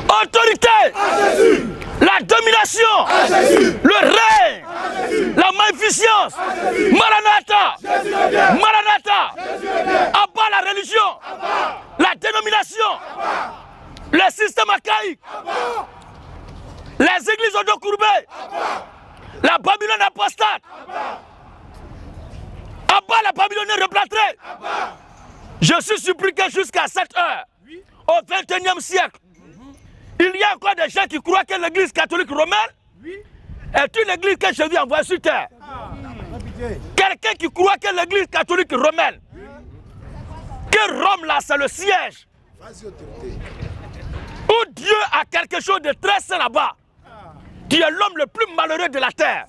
Autorité. La domination. Le règne. La magnificence. Maranatha. Maranatha. Abat la religion. La dénomination. Le système archaïque. Les églises au dos courbé. La Babylone apostate. Abat la Babylone replâtrée. Je suis suppliqué jusqu'à cette heure, au XXIe siècle. Il y a encore des gens qui croient que l'église catholique romaine est une église que Jésus a envoyée sur terre. Quelqu'un qui croit que l'église catholique romaine, que Rome là c'est le siège, où Dieu a quelque chose de très saint là-bas, tu es l'homme le plus malheureux de la terre.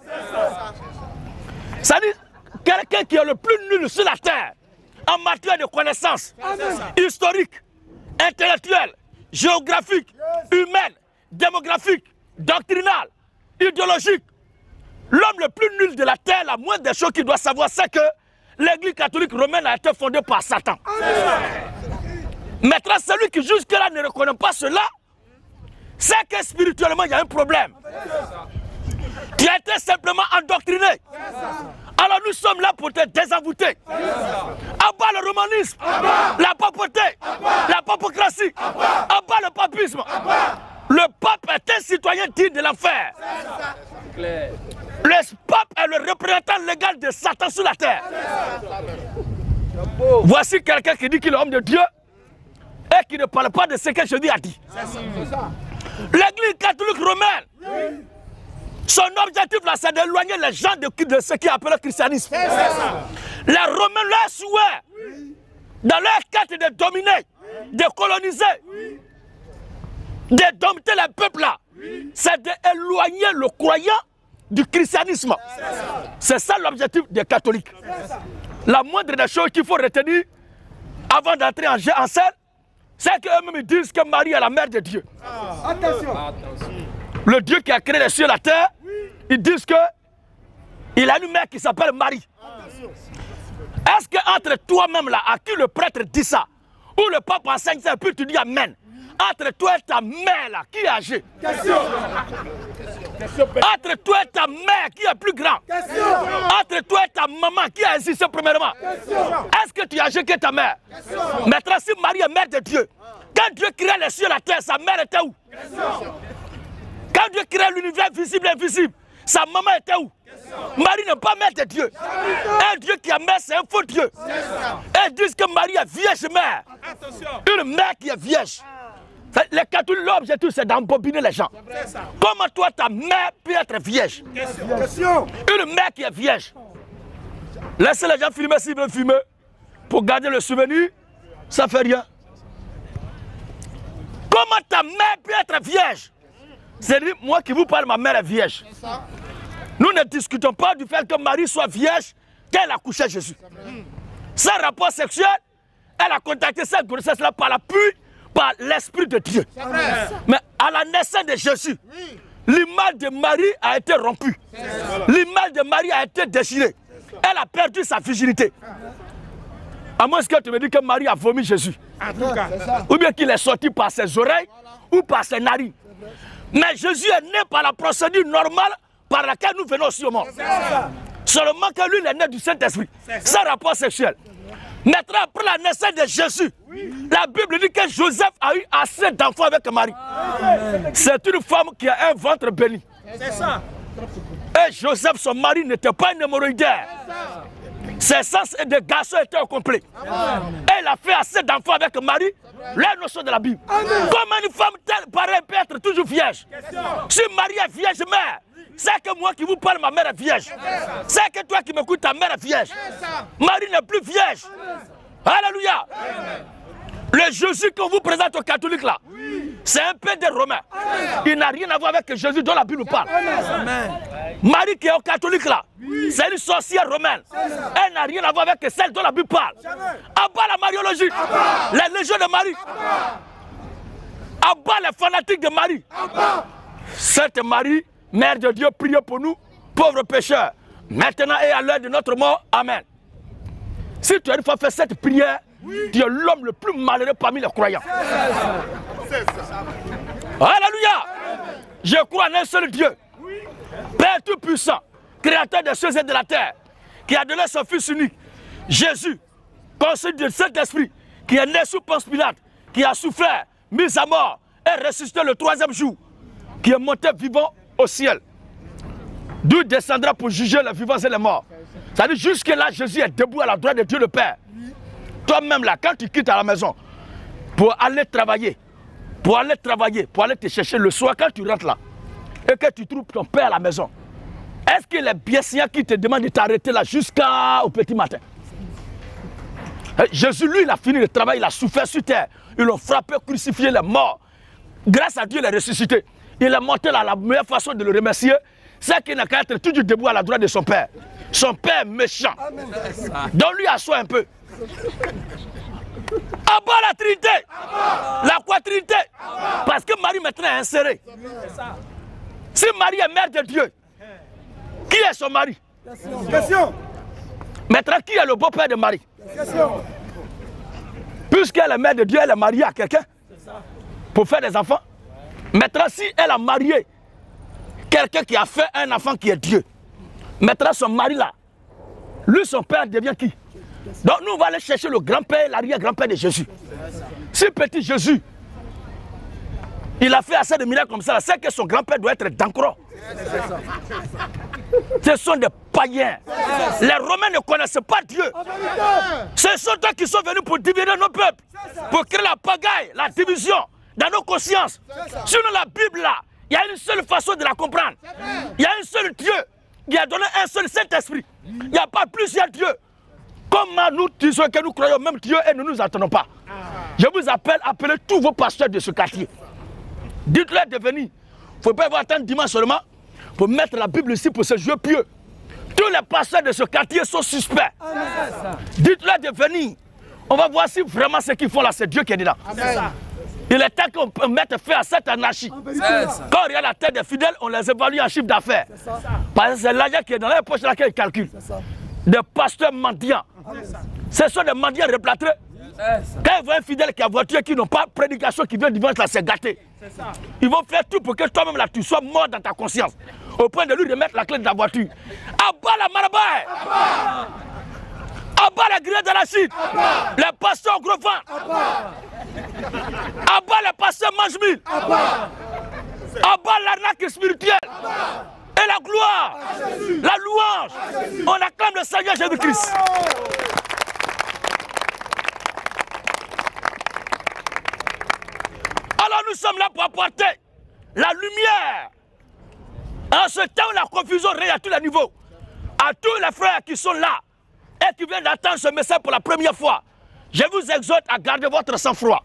C'est-à-dire, quelqu'un qui est le plus nul sur la terre, en matière de connaissances historiques, intellectuelles, géographiques, humaines, démographiques, doctrinales, idéologiques. L'homme le plus nul de la terre, la moindre des choses qu'il doit savoir, c'est que l'église catholique romaine a été fondée par Satan. Maintenant, celui qui jusque-là ne reconnaît pas cela, c'est que spirituellement, il y a un problème. Tu as été simplement endoctriné. Alors nous sommes là pour te désavouter. Abat le romanisme, la papauté, la papocratie, abat le papisme. Le pape est un citoyen digne de l'enfer. Le pape est le représentant légal de Satan sur la terre. Voici quelqu'un qui dit qu'il est homme de Dieu et qui ne parle pas de ce que Jésus a dit. L'église catholique romaine, son objectif là, c'est d'éloigner les gens de ce qui est appelé le christianisme. Les Romains, leur souhait, dans leur quête de dominer, de coloniser, de dompter les peuples là, c'est d'éloigner le croyant du christianisme. C'est ça l'objectif des catholiques. La moindre des choses qu'il faut retenir avant d'entrer en scène, c'est qu'eux-mêmes disent que Marie est la mère de Dieu. Attention. Le Dieu qui a créé les cieux et la terre, ils disent qu'il a une mère qui s'appelle Marie. Est-ce qu'entre toi-même là, à qui le prêtre dit ça, ou le pape enseigne ça, et puis tu dis Amen, entre toi et ta mère là, qui est âgée? Entre toi et ta mère, qui est plus grand? Entre toi et ta maman, qui a insisté premièrement? Est-ce que tu es âgé que ta mère? Maintenant, si Marie est mère de Dieu, quand Dieu créa les cieux et la terre, sa mère était où? Quand Dieu créa l'univers visible et invisible, sa maman était où? Marie n'est pas mère de Dieu. Un Dieu qui a mère, c'est un faux Dieu. Et ils disent que Marie est vierge mère. Une mère qui est vierge. Les catholiques, l'objectif, c'est d'embobiner les gens. Comment toi, ta mère peut être vierge? Une mère qui est vierge. Laissez les gens filmer s'ils veulent filmer. Pour garder le souvenir, ça fait rien. Comment ta mère peut être vierge? C'est-à-dire, moi qui vous parle, ma mère est vierge. Nous ne discutons pas du fait que Marie soit vierge, qu'elle a couché Jésus. Sans rapport sexuel, elle a contacté cette grossesse-là par l'appui, par l'Esprit de Dieu. Mais à la naissance de Jésus, l'image de Marie a été rompue. L'image de Marie a été déchirée. Elle a perdu sa virginité. À moins que tu me dis que Marie a vomi Jésus. Ou bien qu'il est sorti par ses oreilles ou par ses narines. Mais Jésus est né par la procédure normale par laquelle nous venons sur le monde. Seulement que lui, il est né du Saint-Esprit, sans rapport sexuel. Maintenant, après la naissance de Jésus, la Bible dit que Joseph a eu assez d'enfants avec Marie. C'est une femme qui a un ventre béni. Et Joseph, son mari, n'était pas un hémorroïdaire. Ses sens de garçon étaient au complet. Et il a fait assez d'enfants avec Marie, la notion de la Bible. Comment une femme telle pareille peut être toujours vierge? Si Marie est vierge mère, c'est que moi qui vous parle, ma mère est vierge. C'est que toi qui m'écoutes, ta mère est vierge. Marie n'est plus vierge. Alléluia. Le Jésus qu'on vous présente aux catholiques là, c'est un peu des Romains. Il n'a rien à voir avec Jésus dont la Bible nous parle. Marie qui est au catholique là, c'est une sorcière romaine. Elle n'a rien à voir avec celle dont la Bible parle. Abat la mariologie, les légions de Marie. Abat les fanatiques de Marie. Sainte Marie, Mère de Dieu, priez pour nous, pauvres pécheurs, maintenant et à l'heure de notre mort. Amen. Si tu as une fois fait cette prière, tu es l'homme le plus malheureux parmi les croyants. Alléluia. Je crois en un seul Dieu, Père Tout-Puissant, Créateur des cieux et de la terre, qui a donné son Fils unique, Jésus, conçu du Saint-Esprit, qui est né sous Ponce Pilate, qui a souffert, mis à mort et ressuscité le 3e jour, qui est monté vivant au ciel, d'où il descendra pour juger les vivants et les morts. C'est-à-dire jusque-là, Jésus est debout à la droite de Dieu le Père. Toi-même là, quand tu quittes à la maison pour aller travailler, pour aller te chercher le soir, quand tu rentres là, et que tu trouves ton Père à la maison, est-ce qu'il est bien sien qui te demande de t'arrêter là jusqu'au petit matin? Jésus, lui, il a fini le travail, il a souffert sur terre. Ils l'ont frappé, crucifié, il est mort. Grâce à Dieu, il est ressuscité. Il est monté là, la meilleure façon de le remercier, c'est qu'il n'a qu'à être toujours debout à la droite de son Père. Son Père méchant. Donc lui, assoit un peu. Abat la Trinité, la quatrinité. Parce que Marie maintenant est insérée. Si Marie est mère de Dieu, qui est son mari? Question. Maintenant, qui est le beau-père de Marie? Puisqu'elle est mère de Dieu, elle est mariée à quelqu'un pour faire des enfants. Maintenant, si elle a marié quelqu'un qui a fait un enfant qui est Dieu, maintenant son mari là, lui son père devient qui? Donc nous on va aller chercher le grand-père, l'arrière-grand-père de Jésus. Si petit Jésus, il a fait assez de miracles comme ça, c'est que son grand-père doit être d'encroc. Ce sont des païens. Les Romains ne connaissent pas Dieu. Ce sont eux qui sont venus pour diviser nos peuples, pour créer la pagaille, la division dans nos consciences. Sinon la Bible là, il y a une seule façon de la comprendre. Il y a un seul Dieu qui a donné un seul Saint-Esprit. Il n'y a pas plusieurs dieux. Comment nous disons que nous croyons même Dieu et nous ne nous attendons pas. Je vous appelle, appelez tous vos pasteurs de ce quartier. Dites-leur de venir. Il ne faut pas attendre dimanche seulement pour mettre la Bible ici pour ce jeu pieux. Tous les pasteurs de ce quartier sont suspects. Dites-leur de venir. On va voir si vraiment ce qu'ils font là, c'est Dieu qui est dedans. Il est temps qu'on mette fin à cette anarchie. Quand on regarde la tête des fidèles, on les évalue en chiffre d'affaires. Parce que c'est l'argent qui est dans la poche laquelle ils calculent. Des pasteurs mendiants. Ce sont des mendiants replâtrés. Quand ils voient un fidèle qui a voiture, qui n'ont pas de prédication, qui vient dimanche là, c'est gâté. Ils vont faire tout pour que toi-même là, tu sois mort dans ta conscience. Au point de lui remettre la clé de ta voiture. Abat la marabaye. Abat la grille de la chute. Les pasteurs gros vent. Abat les pasteurs mange-mille. Abat l'arnaque spirituelle. Et la gloire, la louange, on acclame le Seigneur Jésus-Christ. Alors nous sommes là pour apporter la lumière. En ce temps où la confusion règne à tous les niveaux, à tous les frères qui sont là et qui viennent d'entendre ce message pour la première fois, je vous exhorte à garder votre sang-froid.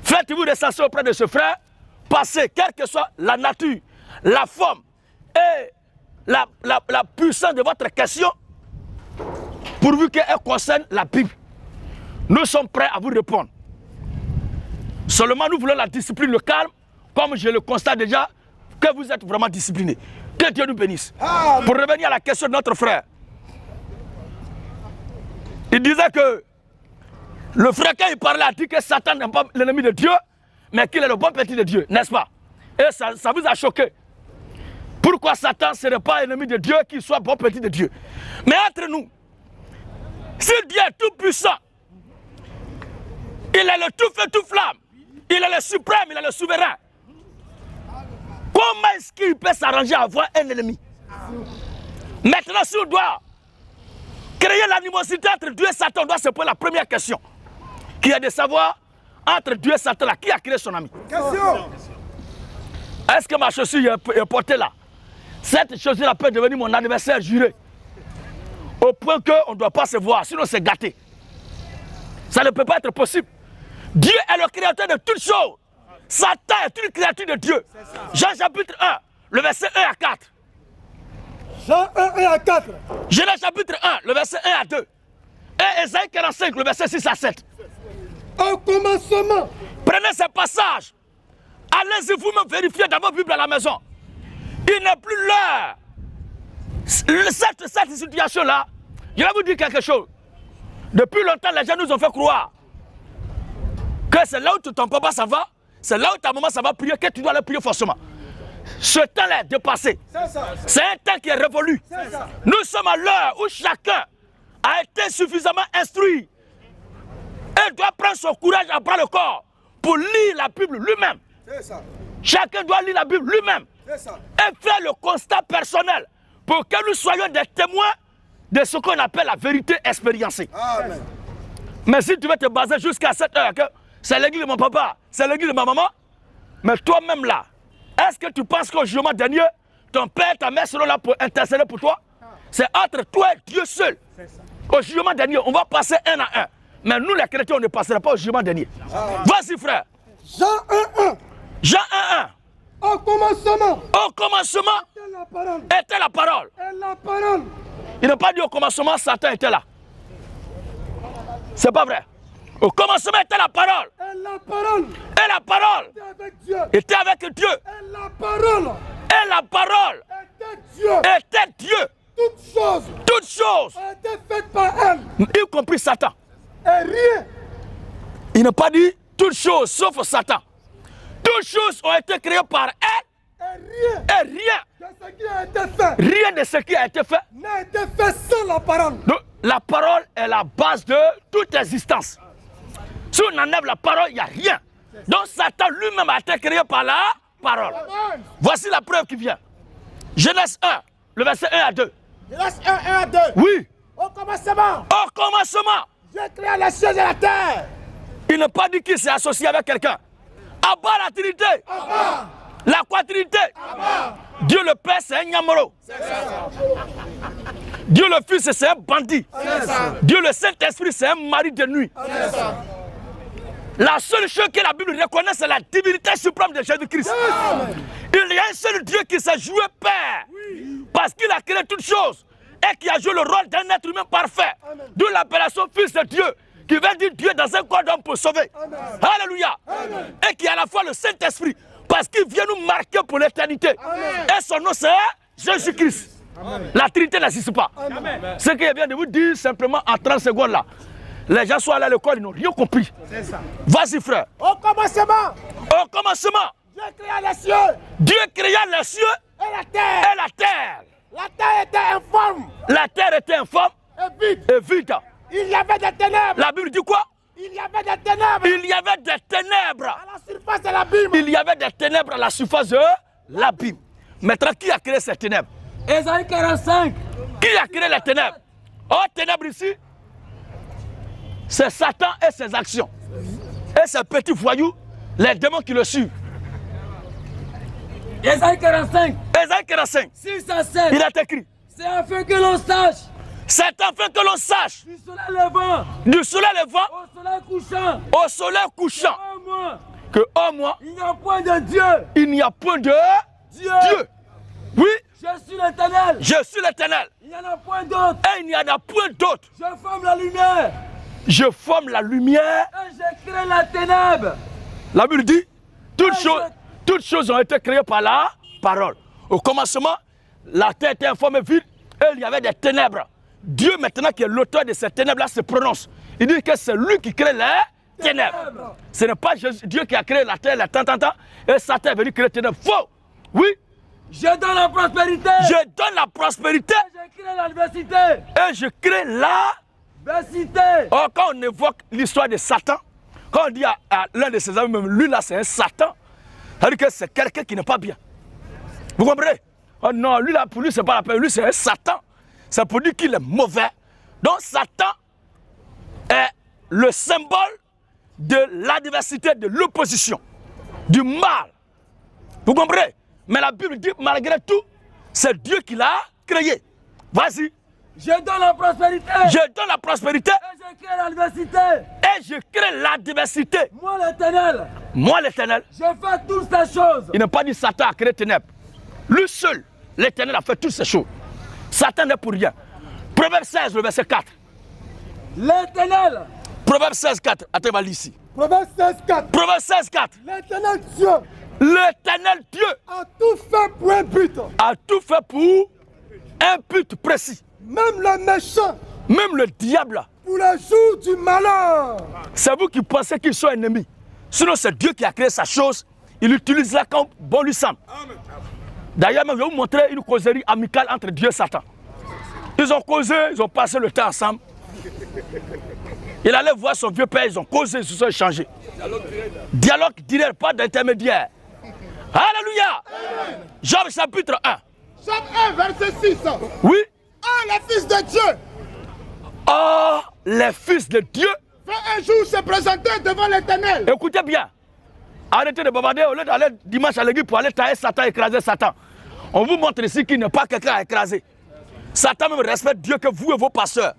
Faites-vous recenser auprès de ce frère, passez, quelle que soit la nature, la forme et la puissance de votre question, pourvu qu'elle concerne la Bible. Nous sommes prêts à vous répondre. Seulement nous voulons la discipline, le calme, comme je le constate déjà, que vous êtes vraiment disciplinés. Que Dieu nous bénisse. Pour revenir à la question de notre frère, il disait que le frère, quand il parlait, a dit que Satan n'est pas l'ennemi de Dieu, mais qu'il est le bon petit de Dieu, n'est-ce pas? Et ça vous a choqué. Pourquoi Satan ne serait pas ennemi de Dieu, qu'il soit bon petit de Dieu? Mais entre nous, si Dieu est tout puissant, il est le tout feu, tout flamme, il est le suprême, il est le souverain, comment est-ce qu'il peut s'arranger à avoir un ennemi? Maintenant, si on doit créer l'animosité entre Dieu et Satan, on doit se poser la première question, qui est de savoir, entre Dieu et Satan, là, qui a créé son ami? Est-ce que ma chaussure est portée là? Cette chaussure-là peut devenir mon adversaire juré. Au point qu'on ne doit pas se voir, sinon c'est gâté. Ça ne peut pas être possible. Dieu est le créateur de toutes choses. Satan est une créature de Dieu. Jean chapitre 1, le verset 1 à 4. Jean 1 à 4. Genèse chapitre 1, le verset 1 à 2. Et Ésaïe 45, le verset 6 à 7. Au commencement. Prenez ces passages. Allez-y vous-même vérifier dans votre Bible à la maison. Il n'est plus l'heure. Cette situation-là, je vais vous dire quelque chose. Depuis longtemps, les gens nous ont fait croire que c'est là où ton papa s'en va, c'est là où ta maman ça va prier que tu dois aller prier forcément. Ce temps-là est dépassé. C'est un temps qui est révolu. Nous sommes à l'heure où chacun a été suffisamment instruit et doit prendre son courage à bras le corps pour lire la Bible lui-même. Chacun doit lire la Bible lui-même et faire le constat personnel pour que nous soyons des témoins de ce qu'on appelle la vérité expériencée. Amen. Mais si tu veux te baser jusqu'à cette heure que c'est l'église de mon papa, c'est l'église de ma maman, mais toi-même là, est-ce que tu penses qu'au jugement dernier, ton père, ta mère seront là pour intercéder pour toi? C'est entre toi et Dieu seul. Au jugement dernier, on va passer un à un. Mais nous les chrétiens, on ne passera pas au jugement dernier. Vas-y frère. Jean 1:1. Jean 1:1. Au commencement. Au commencement Était la parole. était la parole. Et la parole. Il n'a pas dit au commencement, Satan était là. C'est pas vrai. Au commencement était la parole. Et la parole. Et la parole Était avec Dieu. était avec Dieu. Et la parole. Et la parole Était Dieu. était Dieu. Toutes choses. Toutes choses, Étaient faites par elle. y compris Satan. Et rien. Il n'a pas dit toutes choses sauf Satan. Toutes choses ont été créées par elle. Et rien. Et rien, De ce qui a été fait. rien de ce qui a été fait. N'a été fait sans la parole. Donc, la parole est la base de toute existence. Si on enlève la parole, il n'y a rien. Donc Satan lui-même a été créé par la parole. Voici la preuve qui vient. Genèse 1, le verset 1 à 2. Genèse 1:1 à 2. Oui. Au commencement. Au commencement, Dieu créa les cieux et la terre. il n'a pas dit qu'il s'est associé avec quelqu'un. À part la Trinité, la quatrinité. Dieu le Père, c'est un Nyamoro. Dieu le Fils, c'est un bandit. Dieu le Saint-Esprit, c'est un mari de nuit. La seule chose que la Bible reconnaît, c'est la divinité suprême de Jésus-Christ. Il y a un seul Dieu qui s'est joué Père. Parce qu'il a créé toutes choses. Et qui a joué le rôle d'un être humain parfait. D'où l'appellation Fils de Dieu. Qui veut dire Dieu dans un corps d'homme pour sauver. Alléluia. Et qui a à la fois le Saint-Esprit. Parce qu'il vient nous marquer pour l'éternité. Et son nom, c'est Jésus-Christ. La Trinité n'existe pas. Ce que je viens de vous dire simplement en 30 secondes là. Les gens sont allés à l'école, ils n'ont rien compris. Vas-y frère. Au commencement. Au commencement, Dieu créa les cieux Dieu créa les cieux et la terre. et la terre. La terre était informe La terre était informe et vide. et vide. Il y avait des ténèbres. La Bible dit quoi? Il y avait des ténèbres Il y avait des ténèbres. à la surface de l'abîme. Il y avait des ténèbres à la surface de l'abîme. Maintenant, qui a créé ces ténèbres? Ésaïe 45. Qui a créé les ténèbres? Oh, ténèbres ici, c'est Satan et ses actions. Et ses petits voyous, les démons qui le suivent. Ésaïe 45. Ésaïe 45, 6 à 7. il est écrit. C'est afin que l'on sache C'est afin que l'on sache du soleil levant du soleil levant au soleil couchant. au soleil couchant Oh moi, que, oh moi, il n'y a point de Dieu. il n'y a point de Dieu. Dieu. Oui, Je suis l'Éternel. je suis l'Éternel. Il n'y en a point d'autre. Et il n'y en a point d'autre. Je forme la lumière Je forme la lumière. et je crée la ténèbre. La Bible dit, toutes choses ont été créées par la parole. Au commencement, la terre était informe et vide et il y avait des ténèbres. Dieu maintenant qui est l'auteur de ces ténèbres-là se prononce. Il dit que c'est lui qui crée les ténèbres. Ce n'est pas Dieu qui a créé la terre, et Satan est venu créer les ténèbres. Faux. Oui, Je donne la prospérité. je donne la prospérité Je crée l'adversité. et je crée la... Adversité. Oh, quand on évoque l'histoire de Satan, quand on dit à l'un de ses amis, même lui là c'est un Satan, ça veut dire que c'est quelqu'un qui n'est pas bien. Vous comprenez? Oh non, lui là pour lui c'est pas la peine, lui c'est un Satan. C'est pour dire qu'il est mauvais. Donc Satan est le symbole de l'adversité, de l'opposition, du mal. Vous comprenez? Mais la Bible dit malgré tout, c'est Dieu qui l'a créé. Vas-y. Je donne la prospérité. Je donne la prospérité Et je crée l'adversité. et je crée l'adversité. Moi l'Éternel. Moi l'Éternel, Je fais toutes ces choses. il n'a pas dit Satan a créé les ténèbres. Lui seul, l'Éternel a fait toutes ces choses. Satan n'est pour rien. Proverbe 16, le verset 4. L'Éternel. Proverbe 16, 4. Attends, va lire ici. Proverbe 16:4. Proverbe 16, 4. L'Éternel Dieu L'Éternel Dieu a tout fait pour un but. a tout fait pour un but précis. Même le méchant Même le diable, pour le jour du malheur. c'est vous qui pensez qu'ils sont ennemis. Sinon, c'est Dieu qui a créé sa chose. Il utilise là quand bon lui semble. D'ailleurs, je vais vous montrer une causerie amicale entre Dieu et Satan. Ils ont causé, ils ont passé le temps ensemble. Il allait voir son vieux père, ils ont causé, ils se sont échangés. Dialogue direct, pas d'intermédiaire. Alléluia. Job chapitre 1. Job 1, verset 6. Oui. Oh, les fils de Dieu. Oh, les fils de Dieu. Fait un jour se présenter devant l'Éternel. Écoutez bien. Arrêtez de bavarder au lieu d'aller dimanche à l'église pour aller tailler Satan, écraser Satan. On vous montre ici qu'il n'est pas quelqu'un à écraser. Satan même respecte Dieu que vous et vos pasteurs.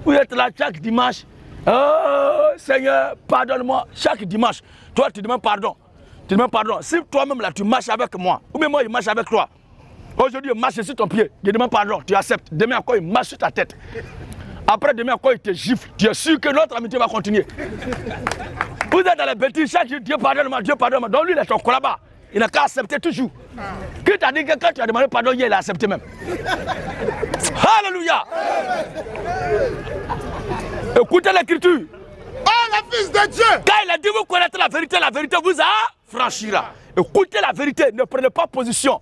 Vous êtes là chaque dimanche. Oh Seigneur, pardonne-moi. Chaque dimanche, toi tu demandes pardon. Tu demandes pardon. Si toi-même là tu marches avec moi, ou même moi je marche avec toi. Aujourd'hui je marche sur ton pied, je demande pardon, tu acceptes. Demain encore il marche sur ta tête. Après demain encore il te gifle. Tu es sûr que notre amitié va continuer. Vous êtes dans les bêtises, chaque jour Dieu pardonne-moi, Dieu pardonne-moi. Donc lui il est ton collabo. Il n'a qu'à accepter toujours. Qui t'a dit que quand tu as demandé pardon, il a accepté même. Alléluia. Écoutez l'écriture. Oh, les fils de Dieu. Quand il a dit vous connaîtrez la vérité vous affranchira. Écoutez la vérité, ne prenez pas position.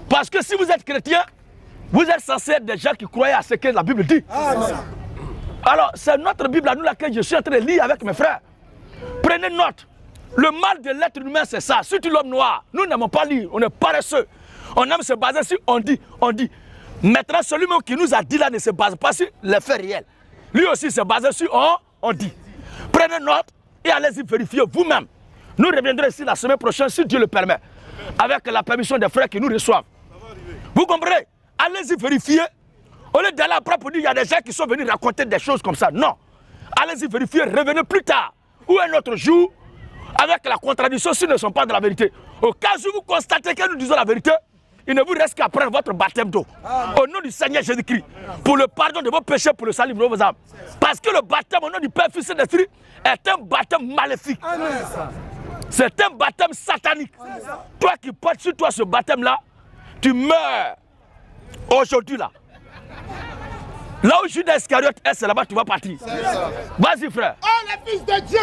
Parce que si vous êtes chrétien, vous êtes censé être des gens qui croient à ce que la Bible dit. Alors, c'est notre Bible à nous laquelle je suis en train de lire avec mes frères. Prenez note. Le mal de l'être humain, c'est ça. Surtout l'homme noir. Nous n'aimons pas lire. On est paresseux. On aime se baser sur on dit, on dit. Maintenant, celui qui nous a dit là ne se base pas sur les faits réels. Lui aussi se base sur on dit. Prenez note et allez-y vérifier vous-même. Nous reviendrons ici la semaine prochaine, si Dieu le permet. Avec la permission des frères qui nous reçoivent. Vous comprenez? Allez-y vérifier. Au lieu d'aller après pour dire il y a des gens qui sont venus raconter des choses comme ça. Non. Allez-y vérifier. Revenez plus tard. Ou un autre jour. Avec la contradiction, s'ils ne sont pas de la vérité. Au cas où vous constatez que nous disons la vérité, il ne vous reste qu'à prendre votre baptême d'eau. Au nom du Seigneur Jésus-Christ. Pour le pardon de vos péchés, pour le salut de vos âmes. Parce que le baptême au nom du Père, Fils et d'Esprit est un baptême maléfique. C'est un baptême satanique. Toi qui portes sur toi ce baptême-là, tu meurs aujourd'hui là. Là où Judas Iscariote est, c'est là-bas que tu vas partir. Vas-y frère. Oh, les fils de Dieu.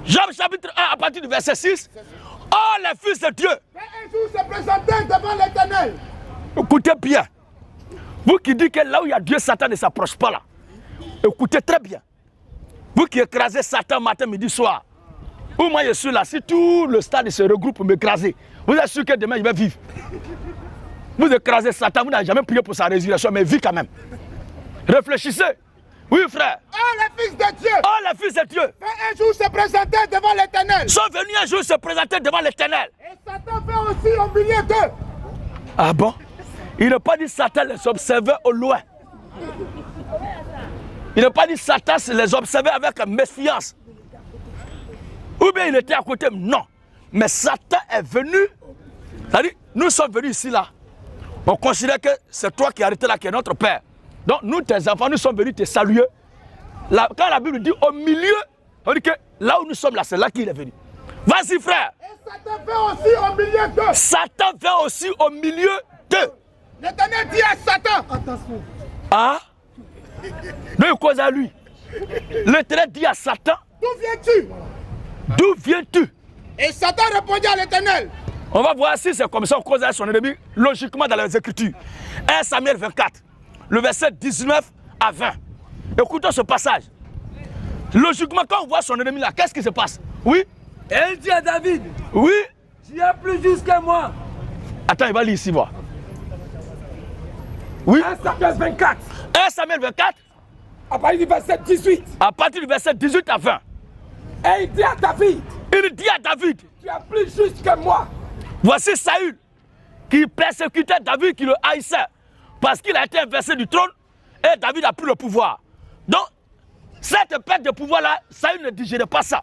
Job chapitre 1 à partir du verset 6. Oh les fils de Dieu. Fait un jour se présenter devant l'Éternel. Écoutez bien. Vous qui dites que là où il y a Dieu, Satan ne s'approche pas là. Écoutez très bien. Vous qui écrasez Satan matin, midi, soir. Ou moi je suis là, si tout le stade se regroupe pour m'écraser, vous êtes sûr que demain il va vivre. Vous écrasez Satan, vous n'avez jamais prié pour sa résurrection, mais vit quand même. Réfléchissez. Oui frère. Oh les fils de Dieu. Oh les fils de Dieu. Fait un jour se présenter devant l'Éternel. Sont venus un jour se présenter devant l'Éternel. Et Satan fait aussi au milieu d'eux. Ah bon? Il n'a pas dit Satan les observait au loin. Il n'a pas dit Satan les observait avec méfiance. Ou bien il était à côté. Non. Mais Satan est venu. C'est-à-dire, nous sommes venus ici là. On considère que c'est toi qui as arrêté là, qui est notre Père. Donc nous, tes enfants, nous sommes venus te saluer. Là, quand la Bible dit au milieu, on dit que là où nous sommes là, c'est là qu'il est venu. Vas-y frère. Et Satan fait aussi au milieu d'eux. Satan vient aussi au milieu d'eux. L'Éternel dit à Satan. Attention. Ah? Donc il cause à lui. L'Éternel dit à Satan. D'où viens-tu? D'où viens-tu? Et Satan répondit à l'Éternel. On va voir si c'est comme ça, on cause à son ennemi, logiquement dans les Écritures. 1 Samuel 24. Le verset 19 à 20. Écoutons ce passage. Logiquement, quand on voit son ennemi là, qu'est-ce qui se passe? Oui? Et il dit à David, Oui? tu es plus juste que moi. Attends, il va lire ici, voir. Oui? 1 Samuel 24. 1 Samuel 24. À partir du verset 18. À partir du verset 18 à 20. Et il dit à David, Il dit à David, tu es plus juste que moi. voici Saül qui persécutait David, qui le haïssait. Parce qu'il a été inversé du trône et David a pris le pouvoir. Donc, cette perte de pouvoir-là, Saül ne digérait pas ça.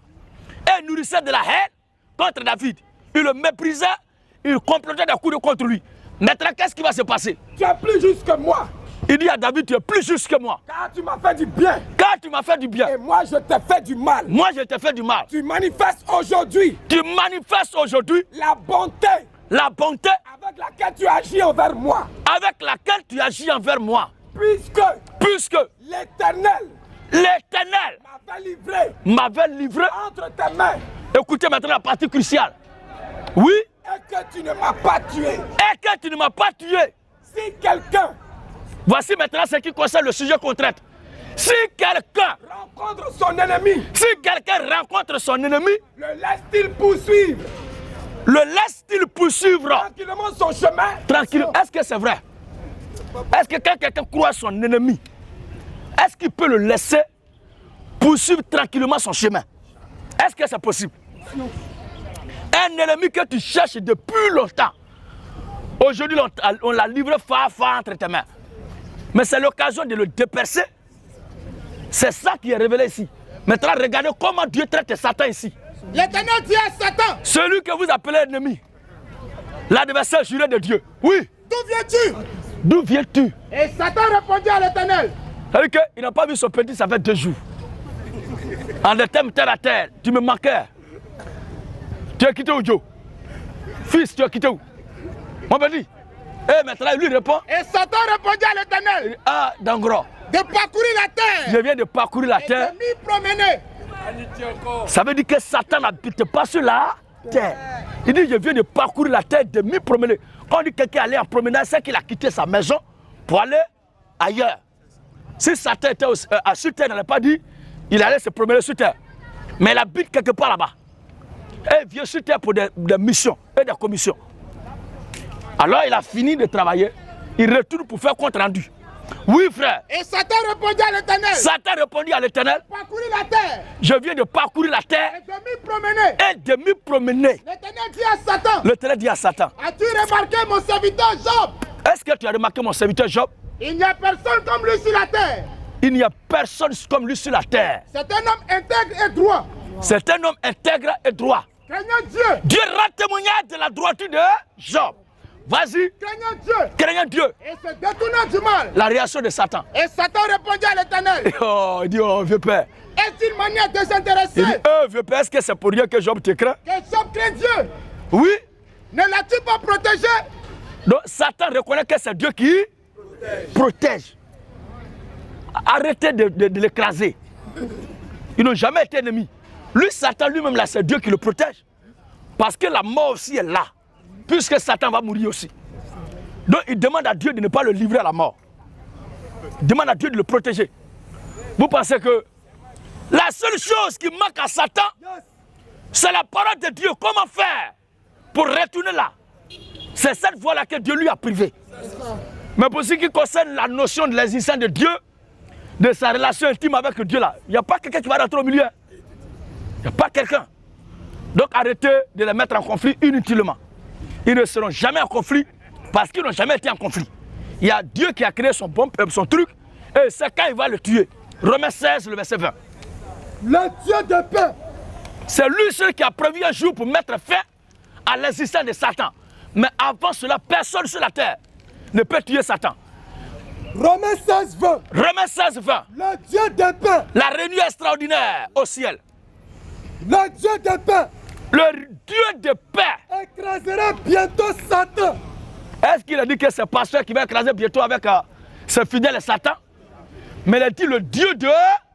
Et il nourrissait de la haine contre David. Il le méprisait, il complotait des coups contre lui. Maintenant, qu'est-ce qui va se passer? Tu es plus juste que moi. Il dit à David, tu es plus juste que moi. Car tu m'as fait du bien. Car tu m'as fait du bien. Et moi, je t'ai fait du mal. Moi, je t'ai fait du mal. Tu manifestes aujourd'hui Tu manifestes aujourd'hui la bonté la bonté avec laquelle tu agis envers moi. avec laquelle tu agis envers moi. Puisque Puisque l'Éternel L'Éternel m'avait livré entre tes mains. Écoutez maintenant la partie cruciale. Oui. Et que tu ne m'as pas tué. Et que tu ne m'as pas tué. Si quelqu'un. Voici maintenant ce qui concerne le sujet qu'on traite. Si quelqu'un rencontre son ennemi. Si quelqu'un rencontre son ennemi. Le laisse-t-il poursuivre. Le laisse-t-il poursuivre tranquillement son chemin. Tranquillement. Est-ce que c'est vrai? Est-ce que quand quelqu'un croit son ennemi, est-ce qu'il peut le laisser poursuivre tranquillement son chemin? Est-ce que c'est possible? Non. Un ennemi que tu cherches depuis longtemps. Aujourd'hui, on l'a livré fort entre tes mains. Mais c'est l'occasion de le dépercer. C'est ça qui est révélé ici. Maintenant, regardez comment Dieu traite Satan ici. L'Éternel dit à Satan. Celui que vous appelez ennemi. L'adversaire juré de Dieu. Oui. D'où viens-tu? D'où viens-tu? Et Satan répondit à l'Éternel. C'est-à-dire qu'il n'a pas vu son petit, ça fait 2 jours. En des thèmes terre à terre, tu me manquais. Tu as quitté où, Joe? Fils, tu as quitté où? Mon petit. Et maintenant, il lui répond. Et Satan répondit à l'Éternel. Ah, d'Angro. De parcourir la terre. Je viens de parcourir la terre. Et de m'y promener. Ça veut dire que Satan n'habite pas sur la terre. Il dit, je viens de parcourir la terre, de m'y promener. Quand on dit que quelqu'un allait en promenade, c'est qu'il a quitté sa maison pour aller ailleurs. Si Satan était sur terre, il n'allait pas dit, il allait se promener sur terre. Mais il habite quelque part là-bas. Et il vient sur terre pour des missions et des commissions. Alors il a fini de travailler, il retourne pour faire compte rendu. Oui, frère. Et Satan répondit à l'Éternel. Satan répondit à l'Éternel. Parcourir la terre. Je viens de parcourir la terre. Et de m'y promener. Et de m'y promener. L'Éternel dit à Satan. L'Éternel dit à Satan. As-tu remarqué mon serviteur Job? Est-ce que tu as remarqué mon serviteur Job? Il n'y a personne comme lui sur la terre. Il n'y a personne comme lui sur la terre. C'est un homme intègre et droit. C'est un homme intègre et droit. Craignant Dieu. Dieu rend témoignage de la droiture de Job. Vas-y. Craignant Dieu. Craignant Dieu. Et se détournant du mal. La réaction de Satan. Et Satan répondit à l'Éternel. Oh, il dit, oh, vieux père. Est-ce une manière de s'intéresser? Il dit, oh, vieux père, est-ce que c'est pour rien que Job te craint? Que Job craint Dieu. Oui. Ne l'as-tu pas protégé? Donc Satan reconnaît que c'est Dieu qui protège. Arrêtez de l'écraser. Ils n'ont jamais été ennemis. Lui, Satan lui-même, là, c'est Dieu qui le protège. Parce que la mort aussi est là. Puisque Satan va mourir aussi. Donc il demande à Dieu de ne pas le livrer à la mort. Il demande à Dieu de le protéger. Vous pensez que la seule chose qui manque à Satan, c'est la parole de Dieu. Comment faire pour retourner là? C'est cette voie-là que Dieu lui a privé. Mais pour ce qui concerne la notion de l'existence de Dieu, de sa relation intime avec Dieu là, il n'y a pas quelqu'un qui va rentrer au milieu. Il n'y a pas quelqu'un. Donc arrêtez de les mettre en conflit inutilement. Ils ne seront jamais en conflit parce qu'ils n'ont jamais été en conflit. Il y a Dieu qui a créé son truc et c'est quand il va le tuer. Romains 16, le verset 20. Le Dieu de paix. C'est lui seul qui a prévu un jour pour mettre fin à l'existence de Satan. Mais avant cela, personne sur la terre ne peut tuer Satan. Romains 16, 20. Romains 16, 20. Le Dieu de paix. La réunion extraordinaire au ciel. Le Dieu de paix. Le Dieu de paix écrasera bientôt Satan. Est-ce qu'il a dit que c'est pasteur qui va écraser bientôt avec ses fidèles Satan? Mais il a dit le Dieu de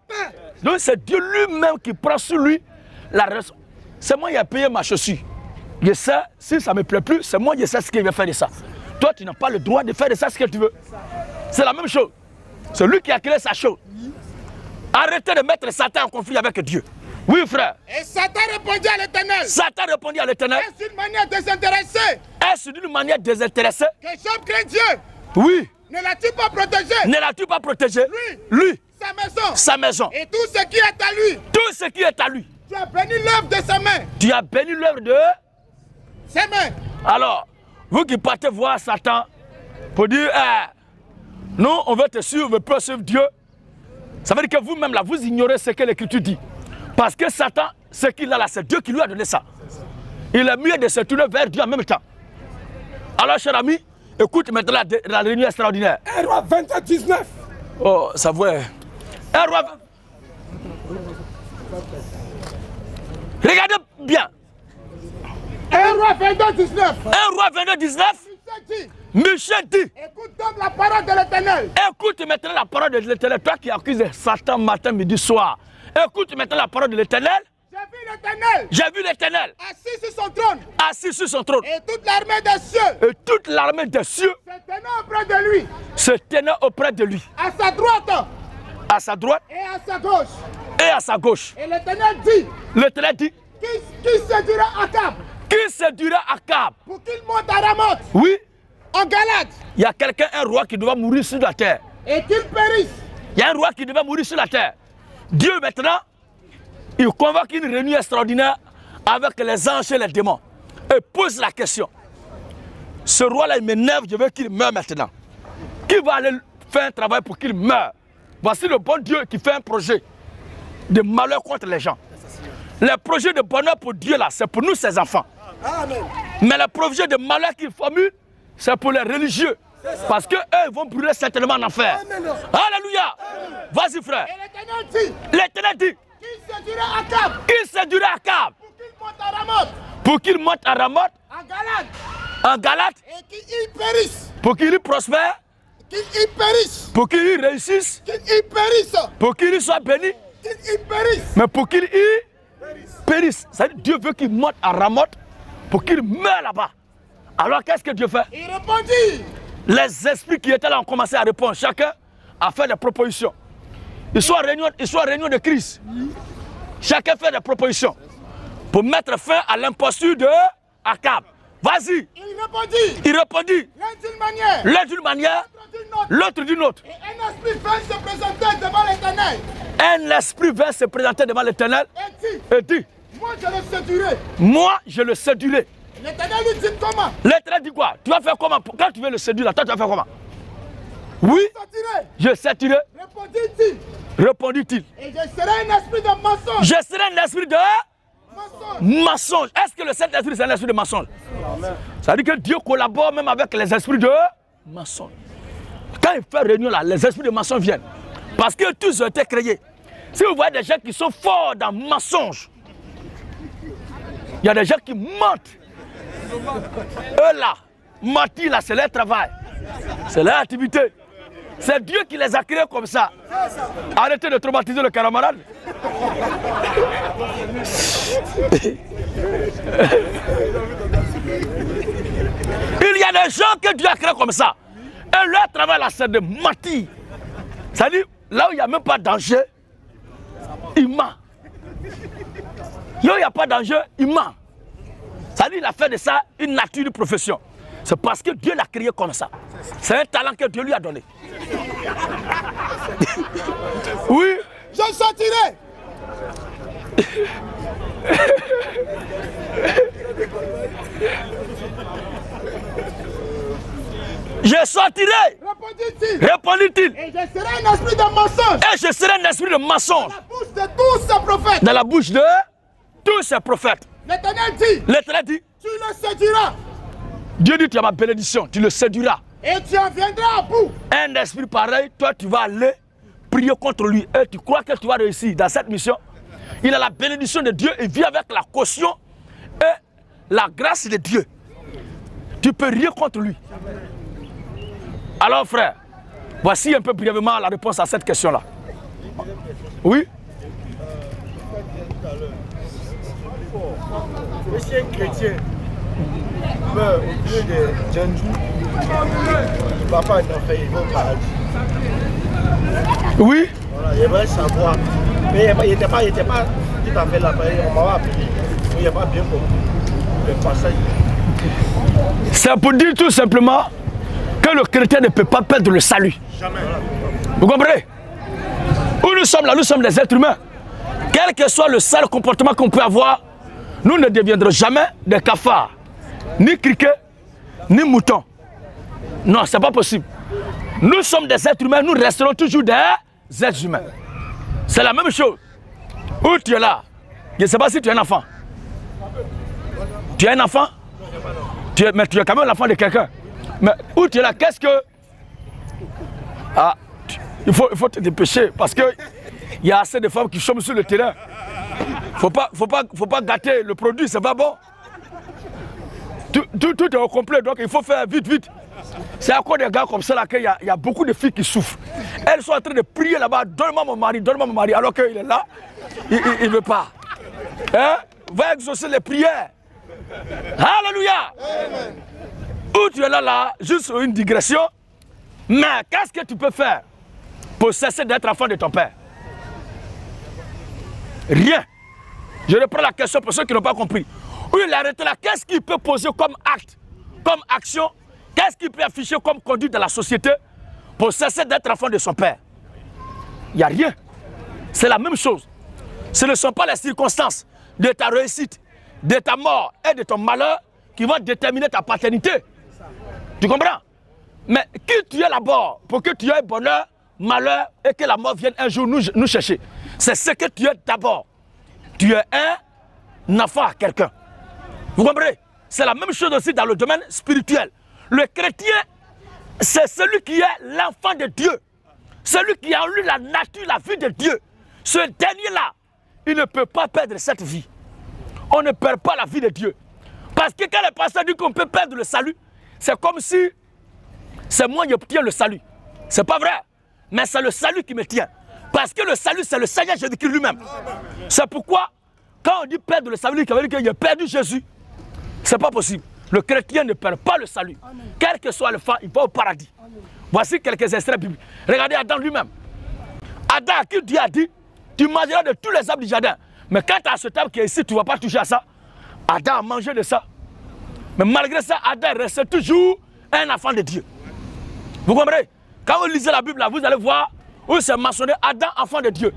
paix. Donc c'est Dieu lui-même qui prend sur lui la raison. C'est moi qui ai payé ma chaussure. Je sais, si ça ne me plaît plus, c'est moi qui sais ce qu'il veut faire de ça. Toi, tu n'as pas le droit de faire de ça ce que tu veux. C'est la même chose. C'est lui qui a créé sa chose. Arrêtez de mettre Satan en conflit avec Dieu. Oui, frère. Et Satan répondit à l'Éternel. Satan répondit à l'Éternel. Est-ce une manière désintéressée? Est-ce d'une manière désintéressée? Que Job craint Dieu. Oui. Ne l'as-tu pas protégé? Ne l'as-tu pas protégé? Lui. Sa maison. Sa maison. Et tout ce qui est à lui. Tout ce qui est à lui. Tu as béni l'œuvre de sa main. Tu as béni l'œuvre de ses mains. Alors, vous qui partez voir Satan pour dire, nous, on veut te suivre, on veut pas suivre Dieu. Ça veut dire que vous-même, là, vous ignorez ce que l'Écriture dit. Parce que Satan, ce qu'il a là, c'est Dieu qui lui a donné ça. Il est mieux de se tourner vers Dieu en même temps. Alors, cher ami, écoute maintenant la réunion extraordinaire. 1 Roi 22, 19. Oh, ça voit. 1 Roi. Regardez bien. 1 Roi 22, 19. 1 Roi 22, 19. Michel dit. Écoute donc la parole de l'Éternel. Écoute maintenant la parole de l'Éternel. Toi qui accuses Satan matin, midi, soir. Écoute maintenant la parole de l'Éternel. J'ai vu l'Éternel. J'ai vu l'Éternel. Assis sur son trône. Assis sur son trône. Et toute l'armée des cieux. Et toute l'armée des cieux Se tenant auprès de lui. se tenait auprès de lui. À sa droite. À sa droite Et à sa gauche. et à sa gauche. Et l'Éternel dit. L'Éternel dit. Qui séduira Akab. Qui séduira Akab? Pour qu'il monte à Ramoth. Oui. En Galate. Il y a quelqu'un, un roi qui doit mourir sur la terre. Et qu'il périsse. Il y a un roi qui devait mourir sur la terre. Dieu maintenant, il convoque une réunion extraordinaire avec les anges et les démons. Et pose la question. Ce roi-là, il m'énerve, je veux qu'il meure maintenant. Qui va aller faire un travail pour qu'il meure? Voici le bon Dieu qui fait un projet de malheur contre les gens. Les projets de bonheur pour Dieu, là, c'est pour nous, ses enfants. Amen. Mais les projets de malheur qu'il formule, c'est pour les religieux. Parce qu'eux, ils vont brûler certainement en enfer. Amen. Alléluia. Vas-y, frère. Et l'Éternel dit. L'Éternel dit. Qui séduira Akab. Qui séduira Akab? Pour qu'il monte à Ramoth. Pour qu'il monte à Ramoth, En Galate. en Galate, Et qu'il périsse. pour qu'il y prospère, Qu'il périsse. pour qu'il y réussisse, Qu'il périsse. pour qu'il y soit béni, Qu'il périsse. mais pour qu'il y périsse. C'est-à-dire Dieu veut qu'il monte à Ramoth pour qu'il meure là-bas. Alors qu'est-ce que Dieu fait? Il répondit. Les esprits qui étaient là ont commencé à répondre. Chacun a fait des propositions. Ils sont en réunion de crise. Chacun fait des propositions pour mettre fin à l'imposture de Akab. Vas-y. Il répondit. Il répondit. L'un d'une manière. L'un d'une manière, L'autre d'une autre. l'autre d'une autre. Et un esprit vint se présenter devant l'Éternel. Un esprit vint se présenter devant l'Éternel Et dit. et dit, Moi je le séduirai. moi je le séduirai. L'Éternel lui dit comment? L'Éternel dit quoi? Tu vas faire comment? Quand tu veux le séduire là, toi tu vas faire comment? Oui, Sortirai. je séduirai, Répondit-il. répondit-il. Et je serai un esprit de mensonge. Je serai un esprit de Mensonge. mensonge. Est-ce que le Saint-Esprit c'est un esprit de mensonge? Ça veut dire que Dieu collabore même avec les esprits de mensonge. Quand il fait réunion là, les esprits de mensonge viennent. Parce que tous ont été créés. Si vous voyez des gens qui sont forts dans le mensonge, il y a des gens qui mentent. Eux là, mentir là, c'est leur travail. C'est leur activité. C'est Dieu qui les a créés comme ça. Arrêtez de traumatiser le camarade. Il y a des gens que Dieu a créés comme ça. Et leur travail là, c'est de mentir. C'est-à-dire, là où il n'y a même pas de danger, il ment. Là où il n'y a pas de danger, il ment. C'est-à-dire, il a fait de ça une nature de profession. C'est parce que Dieu l'a créé comme ça. C'est un talent que Dieu lui a donné. Oui. Je sortirai. Je sortirai. Répondit-il. Répondit-il. Et je serai un esprit de mensonge. Et je serai un esprit de mensonge La bouche de tous ces prophètes. dans la bouche de tous ces prophètes. L'Éternel dit. L'Éternel dit, Tu le séduiras. Dieu dit, tu as ma bénédiction, tu le séduiras. Et tu en viendras à bout. Un esprit pareil, toi tu vas aller prier contre lui. Et tu crois que tu vas réussir dans cette mission? Il a la bénédiction de Dieu, il vit avec la caution et la grâce de Dieu. Tu peux rien contre lui. Alors frère, voici un peu brièvement la réponse à cette question-là. Oui? Si un chrétien meurt au milieu des jeunes, il ne va pas en enfer, il va au paradis. Oui? Voilà, il aimerait savoir. Mais il n'était pas tout à fait là. On m'avait appelé. Il n'a pas bien compris le passage. C'est pour dire tout simplement que le chrétien ne peut pas perdre le salut. Jamais. Vous comprenez? Où nous sommes là, nous sommes des êtres humains. Quel que soit le sale comportement qu'on peut avoir, nous ne deviendrons jamais des cafards, ni criquets, ni moutons. Non, c'est pas possible. Nous sommes des êtres humains, nous resterons toujours des êtres humains. C'est la même chose. Où tu es là, je ne sais pas si tu es un enfant. Tu es un enfant? Mais tu es quand même l'enfant de quelqu'un. Mais où tu es là, qu'est-ce que... Ah, il faut te dépêcher parce qu'il y a assez de femmes qui chôment sur le terrain. Faut pas gâter le produit, c'est pas bon. Tout est au complet, donc il faut faire vite, vite. C'est à cause des gars comme ça là qu'il y a beaucoup de filles qui souffrent. Elles sont en train de prier là-bas, donne-moi mon mari, alors qu'il est là, il ne veut pas. Hein? Va exaucer les prières. Alléluia. Ou tu es là, juste une digression. Mais qu'est-ce que tu peux faire pour cesser d'être enfant de ton père? Rien. Je reprends la question pour ceux qui n'ont pas compris. Où il est arrêté là, qu'est-ce qu'il peut poser comme acte, comme action? Qu'est-ce qu'il peut afficher comme conduite dans la société pour cesser d'être enfant de son père? Il n'y a rien. C'est la même chose. Ce ne sont pas les circonstances de ta réussite, de ta mort et de ton malheur qui vont déterminer ta paternité. Tu comprends? Mais qui tu es d'abord pour que tu aies bonheur, malheur et que la mort vienne un jour nous chercher? C'est ce que tu es d'abord. Tu es un enfant à quelqu'un. Vous comprenez? C'est la même chose aussi dans le domaine spirituel. Le chrétien, c'est celui qui est l'enfant de Dieu. Celui qui a en lui la nature, la vie de Dieu. Ce dernier-là, il ne peut pas perdre cette vie. On ne perd pas la vie de Dieu. Parce que quand le pasteur dit qu'on peut perdre le salut, c'est comme si c'est moi qui obtiens le salut. C'est pas vrai. Mais c'est le salut qui me tient. Parce que le salut, c'est le Seigneur Jésus-Christ lui-même. C'est pourquoi, quand on dit perdre le salut, ça veut dire qu'il a perdu Jésus. C'est pas possible. Le chrétien ne perd pas le salut. Amen. Quel que soit le fan, il va au paradis. Amen. Voici quelques extraits bibliques. Regardez Adam lui-même. Adam, à qui Dieu a dit, tu mangeras de tous les arbres du jardin. Mais quand tu as ce table qui est ici, tu ne vas pas toucher à ça. Adam a mangé de ça. Mais malgré ça, Adam reste toujours un enfant de Dieu. Vous comprenez? Quand vous lisez la Bible, là, vous allez voir où c'est mentionné Adam, enfant de Dieu.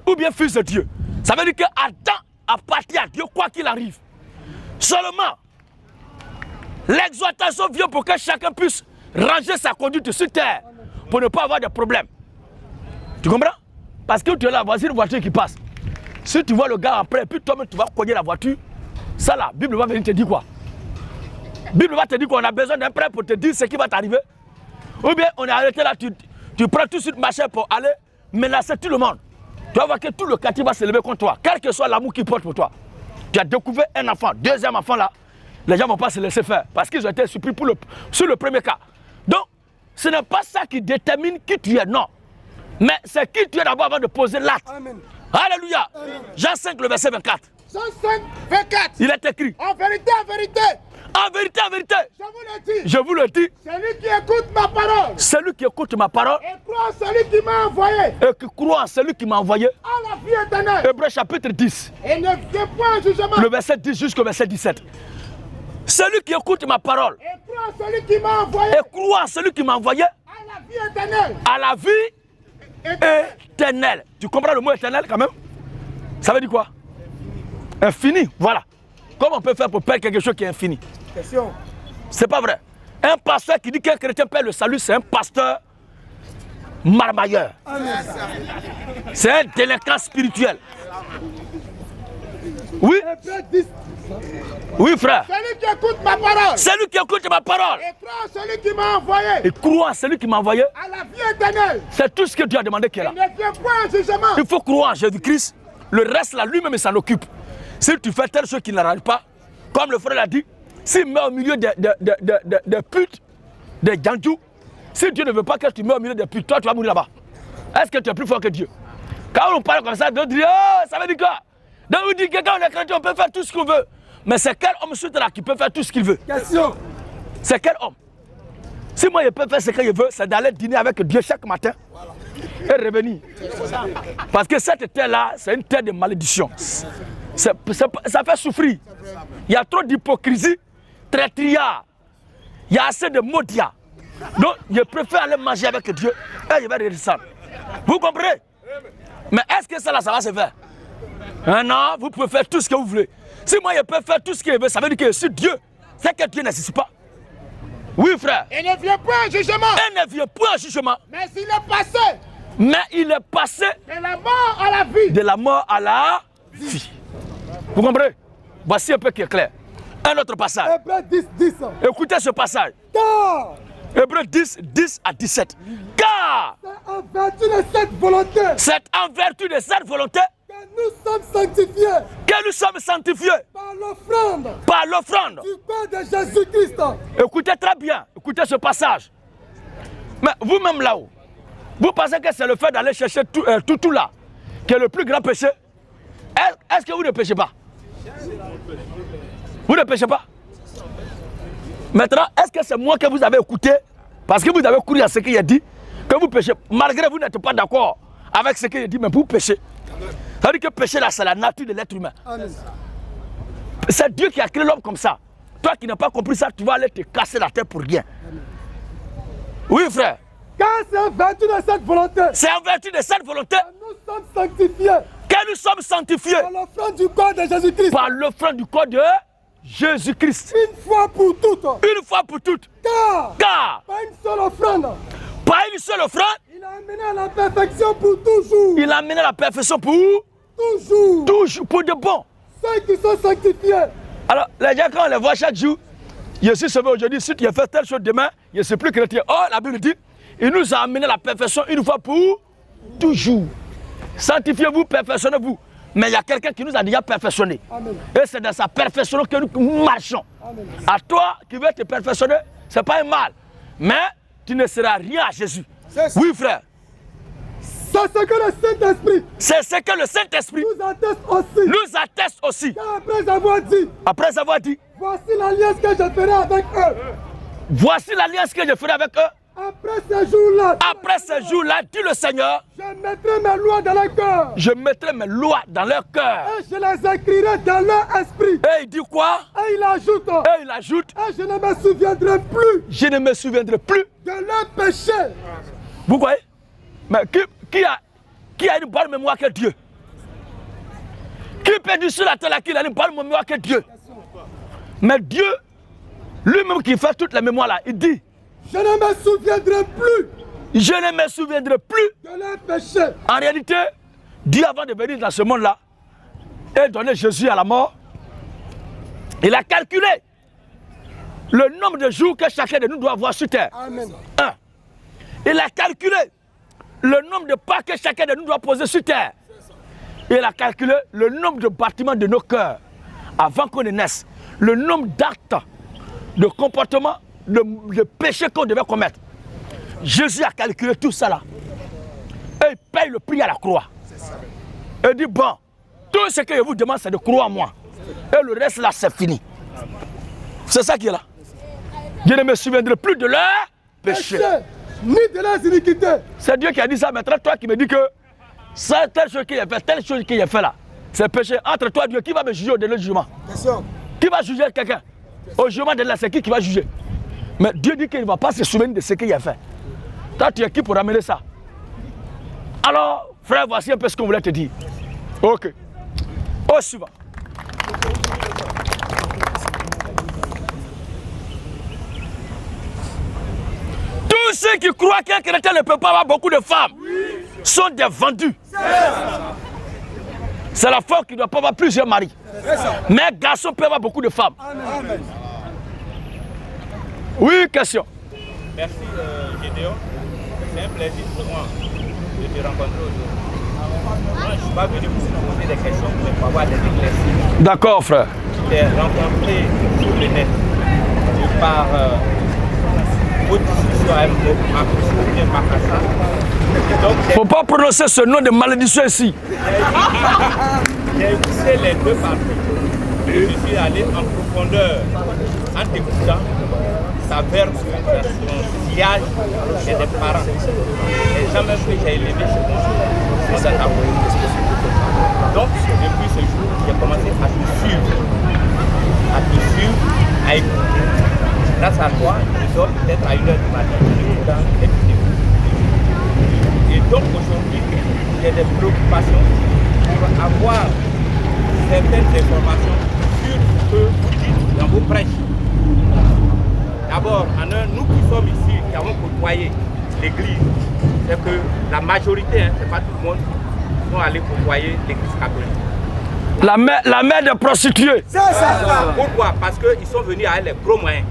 Ou bien fils de Dieu. Ça veut dire que Adam appartient à Dieu quoi qu'il arrive. Seulement, l'exhortation vient pour que chacun puisse ranger sa conduite sur terre pour ne pas avoir de problème. Tu comprends? Parce que tu es là, voici une voiture qui passe. Si tu vois le gars après, puis toi-même tu vas cogner la voiture, ça là, la Bible va venir te dire quoi? La Bible va te dire qu'on a besoin d'un prêtre pour te dire ce qui va t'arriver. Ou bien on est arrêté là, tu prends tout de suite machin pour aller menacer tout le monde. Tu vas voir que tout le quartier va se lever contre toi, quel que soit l'amour qu'il porte pour toi. Tu as découvert un enfant, deuxième enfant là, les gens ne vont pas se laisser faire parce qu'ils ont été surpris sur le premier cas. Donc, ce n'est pas ça qui détermine qui tu es, non. Mais c'est qui tu es d'abord avant de poser l'acte. Alléluia. Amen. Jean 5, le verset 24. Jean 5, 24. Il est écrit. En vérité, en vérité. En vérité, en vérité. Je vous le dis. Je vous le dis. Celui qui écoute ma parole. Celui qui écoute ma parole. Et croit en celui qui m'a envoyé. Et qui croit en celui qui m'a envoyé. À la vie éternelle. Hébreux chapitre 10. Et ne vient point en jugement. Le verset 10 jusqu'au verset 17. Celui qui écoute ma parole. Et croit en celui qui m'a envoyé. Et croit en celui qui m'a envoyé. À la vie éternelle. À la vie éternelle. Tu comprends le mot éternel quand même? Ça veut dire quoi? Infini, voilà. Comment on peut faire pour perdre quelque chose qui est infini? Question. C'est pas vrai. Un pasteur qui dit qu'un chrétien perd le salut, c'est un pasteur marmailleur. C'est un délinquant spirituel. Oui? Oui, frère. Celui qui écoute ma parole. Celui qui écoute ma parole. Et croit en celui qui m'a envoyé. Et croit en celui qui m'a envoyé. À la vie éternelle. C'est tout ce que Dieu a demandé qui est là. Il ne vient point en jugement. Il faut croire en Jésus-Christ. Le reste là, lui-même, il s'en occupe. Si tu fais telle chose qui n'arrange pas, comme le frère l'a dit, s'il met au milieu des putes, des gandjous, si Dieu ne veut pas que tu mets au milieu des putes, toi tu vas mourir là-bas. Est-ce que tu es plus fort que Dieu? Quand on parle comme ça, d'autres disent, oh, ça veut dire quoi? Donc on dit que quand on est chrétien, on peut faire tout ce qu'on veut. Mais c'est quel homme sur là qui peut faire tout ce qu'il veut? Question. C'est quel homme? Si moi je peux faire ce que je veux, c'est d'aller dîner avec Dieu chaque matin et revenir. Parce que cette terre-là, c'est une terre de malédiction. Ça fait souffrir. Il y a trop d'hypocrisie, traîtrise. Il y a assez de maudits. Donc, je préfère aller manger avec Dieu et je vais redescendre. Vous comprenez? Mais est-ce que ça là, ça va se faire? Non, vous pouvez faire tout ce que vous voulez. Si moi je peux faire tout ce que je veux, ça veut dire que si Dieu, c'est que Dieu n'existe pas. Oui, frère. Il ne vient point en jugement. Il ne vient point en jugement. Mais il est passé. Mais il est passé de la mort à la vie. De la mort à la vie. Vous comprenez? Voici un peu qui est clair. Un autre passage. Hébreux 10, 10. Écoutez ce passage. Car. Hébreux 10, 10 à 17. Car. C'est en vertu de cette volonté. C'est en vertu de cette volonté. Que Nous sommes sanctifiés. Que nous sommes sanctifiés. Par l'offrande. Par l'offrande. Du corps de Jésus-Christ. Écoutez très bien. Écoutez ce passage. Mais vous-même là-haut, vous pensez que c'est le fait d'aller chercher tout là qui est le plus grand péché? Est-ce que vous ne péchez pas? Vous ne péchez pas? Maintenant, est-ce que c'est moi que vous avez écouté parce que vous avez couru à ce qu'il a dit que vous péchez, malgré que vous n'êtes pas d'accord avec ce qu'il a dit, mais vous péchez? Ça veut dire que pécher là, c'est la nature de l'être humain. C'est Dieu qui a créé l'homme comme ça. Toi qui n'as pas compris ça, tu vas aller te casser la tête pour rien. Oui, frère. Car c'est en vertu de cette volonté. C'est en vertu de cette volonté. Nous sommes sanctifiés. Que nous sommes sanctifiés. Par l'offrande du corps de Jésus-Christ. Par l'offrande du corps de Jésus-Christ. Une fois pour toutes. Une fois pour toutes. Car pas une seule offrande. Pas une seule offrande. Il a amené à la perfection pour toujours. Il a amené à la perfection pour toujours. Toujours, pour de bon. Ceux qui sont sanctifiés. Alors, les gens, quand on les voit chaque jour, je suis sauvé aujourd'hui, si tu as fait telle chose demain, je ne suis plus chrétien. Oh, la Bible dit, il nous a amené à la perfection une fois pour toujours. Sanctifiez-vous, perfectionnez-vous. Mais il y a quelqu'un qui nous a déjà perfectionné. Amen. Et c'est dans sa perfection que nous marchons. Amen. À toi qui veux te perfectionner, ce n'est pas un mal. Mais tu ne seras rien à Jésus. Oui, frère. C'est ce que le Saint-Esprit. C'est ce que le Saint-Esprit nous atteste aussi. Car après avoir dit. Voici l'alliance que je ferai avec eux. Voici l'alliance que je ferai avec eux. Après ces jours-là. Après ces jours-là, dit le Seigneur. Je mettrai mes lois dans leur cœur. Je mettrai mes lois dans leur cœur. Et je les écrirai dans leur esprit. Et il dit quoi? Et il ajoute. Et il ajoute. Et je ne me souviendrai plus. Je ne me souviendrai plus. De leur péché. Vous voyez? Mais qui a une bonne mémoire que Dieu? Qui peut dire sur la terre qu'il a une bonne mémoire que Dieu? Mais Dieu, lui-même qui fait toute la mémoire là, il dit, je ne me souviendrai plus. Je ne me souviendrai plus de leur péché. En réalité, Dieu avant de venir dans ce monde là et donner Jésus à la mort, il a calculé le nombre de jours que chacun de nous doit avoir sur terre. Amen. Il a calculé le nombre de pas que chacun de nous doit poser sur terre. Il a calculé le nombre de bâtiments de nos cœurs avant qu'on ne naisse. Le nombre d'actes, de comportements, de péchés qu'on devait commettre. Jésus a calculé tout ça là. Et il paye le prix à la croix. Et il dit, bon, tout ce que je vous demande, c'est de croire en moi. Et le reste là, c'est fini. C'est ça qui est là. Je ne me souviendrai plus de leur péché. Ni de leurs iniquités. C'est Dieu qui a dit ça. Maintenant, toi qui me dis que ça, telle chose qu'il a fait, telle chose qu'il a fait là, c'est péché. Entre toi et Dieu, qui va me juger au dernier jugement? Qui va juger quelqu'un? Au jugement de là, c'est qui va juger? Mais Dieu dit qu'il ne va pas se souvenir de ce qu'il a fait. Toi, tu es qui pour amener ça? Alors, frère, voici un peu ce qu'on voulait te dire. Ok. Au suivant. Tous ceux qui croient qu'un chrétien ne peut pas avoir beaucoup de femmes sont des vendus. C'est la femme qui ne doit pas avoir plusieurs maris. Mais un garçon peut avoir beaucoup de femmes. Amen. Oui, question. Merci Gédéon. C'est un plaisir pour moi de te rencontrer aujourd'hui. Moi, je ne suis pas venu vous poser des questions, mais pour avoir des éclaircissements. D'accord, frère. Je t'ai rencontré sur le net par votre discussion avec Makassa. Il ne faut pas prononcer ce nom de malédiction ici. J'ai écouté les deux parties. Je suis allé en profondeur en t'écoutant. S'avère que son sillage est des parents. Les gens même que j'ai élevés chez moi sont dans ta politique. Donc, depuis ce jour, j'ai commencé à te suivre, à écouter. Grâce à toi, je dors peut-être à 1h du matin, écoutant les vidéos. Et donc, aujourd'hui, j'ai des préoccupations pour avoir certaines informations sur ce que vous dites dans vos prêches. D'abord, nous qui sommes ici, qui avons côtoyé l'église, c'est que la majorité, c'est pas tout le monde, sont allés côtoyer l'église catholique. La mère des prostituées. C'est ça. Pourquoi? Parce qu'ils sont venus avec les gros moyens.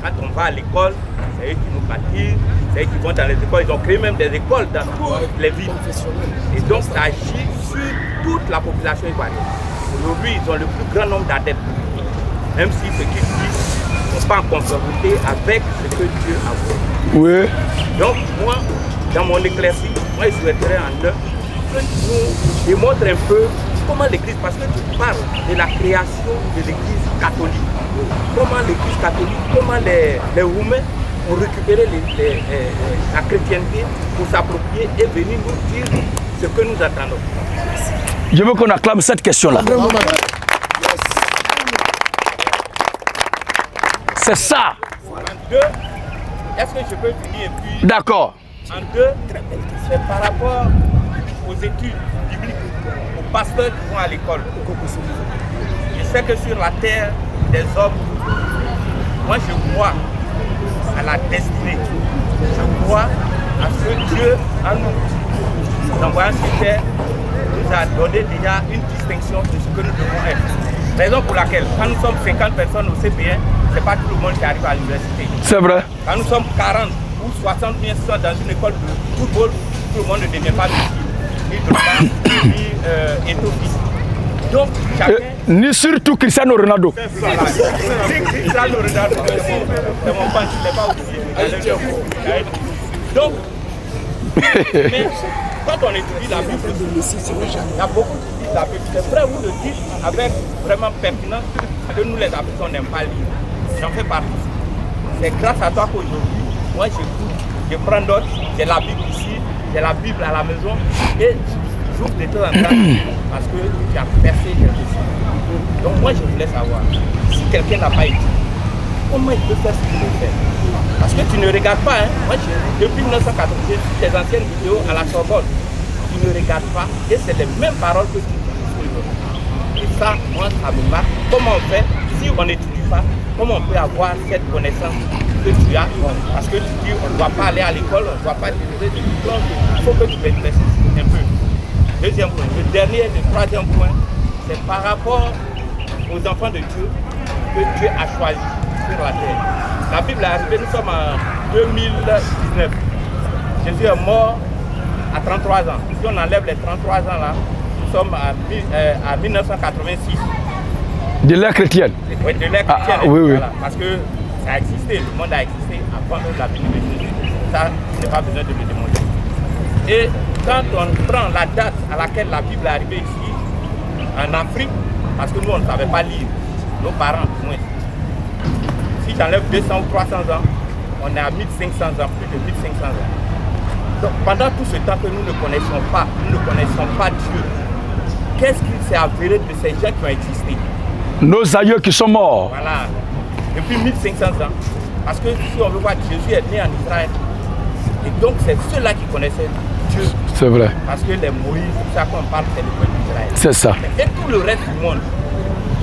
Quand on va à l'école, c'est eux qui nous baptisent, c'est eux qui vont dans les écoles. Ils ont créé même des écoles dans toutes les villes. Et donc ça agit sur toute la population ivoirienne. Aujourd'hui, ils ont le plus grand nombre d'adeptes, même si ce qu'ils disent ne sont pas en conformité avec ce que Dieu a voulu. Oui. Donc moi, dans mon éclaircie, moi je souhaiterais en eux que nous démontre un peu comment l'église, parce que tu parles de la création de l'église catholique, comment l'église catholique, comment les Roumains ont récupéré la chrétienté pour s'approprier et venir nous dire ce que nous attendons. Je veux qu'on acclame cette question-là. C'est ça. En deux, est-ce que je peux finir et puis... D'accord. En deux, c'est par rapport aux études bibliques, aux pasteurs qui vont à l'école. Je sais que sur la terre des hommes, moi je crois à la destinée. Je crois à ce que Dieu, en nous envoyant sur terre, nous a donné déjà une distinction de ce que nous devons être. Raison pour laquelle, quand nous sommes 50 personnes au CPN, ce n'est pas tout le monde qui arrive à l'université. C'est vrai. Quand nous sommes 40 ou 60 bien dans une école de football, tout le monde ne devient pas ni Drogba, ni Eto'o. Donc, chacun... ni surtout Cristiano Ronaldo. C'est ça. Cristiano Ronaldo, c'est mon pan, je ne l'ai pas oublié. Donc, mais quand on étudie la Bible, il y a beaucoup qui disent la Bible. C'est vrai, vous le dites avec vraiment pertinence que nous les Africains n'aiment pas lire. J'en fais partie. C'est grâce à toi qu'aujourd'hui, moi j'écoute, je prends d'autres, j'ai la Bible ici, j'ai la Bible à la maison et j'ouvre de temps en temps parce que tu as percé quelque chose. Donc moi je voulais savoir, si quelqu'un n'a pas étudié, comment il peut faire ce qu'il veut faire? Parce que tu ne regardes pas, hein. Moi depuis 1980, j'ai vu tes anciennes vidéos à la Sorbonne. Tu ne regardes pas et c'est les mêmes paroles que tu dis. Et ça, moi ça me marque. Comment on fait si on n'étudie pas? Comment on peut avoir cette connaissance que tu as? Parce que tu dis on ne doit pas aller à l'école, on ne doit pas utiliser du diplôme. Il faut que tu réfléchisses un peu. Deuxième point, le dernier, le troisième point, c'est par rapport aux enfants de Dieu que Dieu a choisi sur la terre. La Bible est arrivée, nous sommes en 2019. Jésus est mort à 33 ans. Si on enlève les 33 ans là, nous sommes à 1986. De l'ère chrétienne. Oui, de l'ère chrétienne. Oui, oui. Voilà, parce que ça a existé, le monde a existé avant même la venue de Jésus. Ça, je n'ai pas besoin de le démontrer. Et quand on prend la date à laquelle la Bible est arrivée ici, en Afrique, parce que nous on ne savait pas lire, nos parents du moins. Si j'enlève 200 ou 300 ans, on est à 1500 ans, plus de 1500 ans. Donc pendant tout ce temps que nous ne connaissons pas Dieu, qu'est-ce qu'il s'est avéré de ces gens qui ont existé? Nos aïeux qui sont morts. Voilà, depuis 1500 ans. Parce que si on veut voir, Jésus est né en Israël. Et donc c'est ceux-là qui connaissaient Dieu. C'est vrai. Parce que les Moïse, tout ça qu'on parle, c'est le peuple d'Israël. C'est ça. Et tout le reste du monde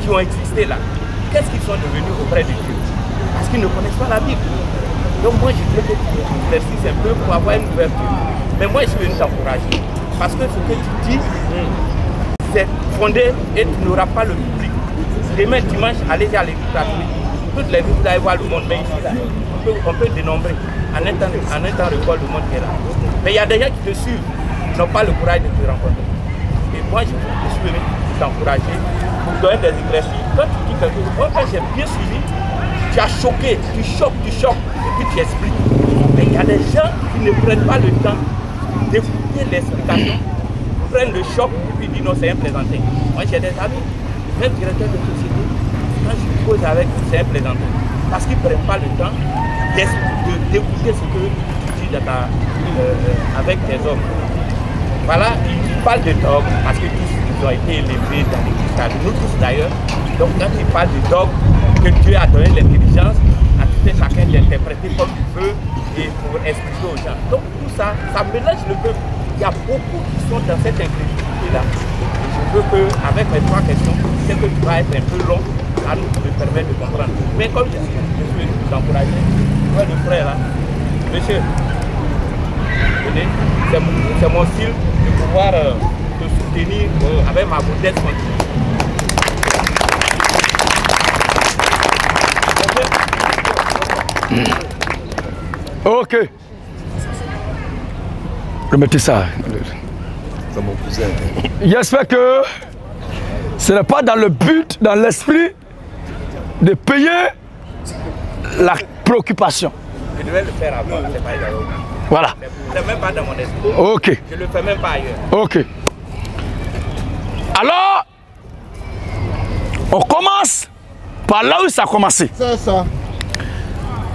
qui ont existé là, qu'est-ce qu'ils sont devenus auprès de Dieu? Parce qu'ils ne connaissent pas la Bible. Donc moi je veux que tu éclaircisses un peu pour avoir une ouverture. Mais moi je suis venu t'encourager. Parce que ce que tu dis, c'est fondé et tu n'auras pas le public. Demain dimanche, allez à l'église catholique. Toutes les villes, vous allez voir le monde. Mais ici, là, on peut dénombrer. En un temps record, le monde qui est là. Mais il y a des gens qui te suivent, qui n'ont pas le courage de te rencontrer. Et moi, je suis venu t'encourager, pour te donner des éclaircies. Quand tu dis quelque chose, moi, quand j'ai bien suivi, tu as choqué, tu choques, et puis tu expliques. Mais il y a des gens qui ne prennent pas le temps d'écouter l'explication, prennent le choc et puis disent non, c'est un plaisantin. Moi, j'ai des amis, même directeurs de société, quand je cause avec eux, c'est un plaisantin. Parce qu'ils ne prennent pas le temps d'écouter ce que tu dis avec tes hommes. Voilà, ils parlent de dogme, parce que tous ils ont été élevés dans l'église, nous tous d'ailleurs. Donc quand ils parlent de dogme, que Dieu a donné l'intelligence à tout et chacun d'interpréter comme il veut et pour expliquer aux gens. Donc tout ça, ça mélange le peuple. Il y a beaucoup qui sont dans cette incrédulité-là. Je veux qu'avec mes trois questions, c'est que tu vas être un peu long à nous permettre de comprendre. Mais comme je suis venu vous encourager, moi le frère là, monsieur, c'est mon style de pouvoir te soutenir avec ma modeste contribution. Ok. Remettez ça. C'est mon cousin. J'espère que ce n'est pas dans le but, dans l'esprit de payer la préoccupation. Je devais le faire avant, c'est pas grave. Voilà. C'est même pas dans mon esprit. Ok. Je le fais même pas ailleurs. Ok. Alors, on commence par là où ça a commencé. C'est ça.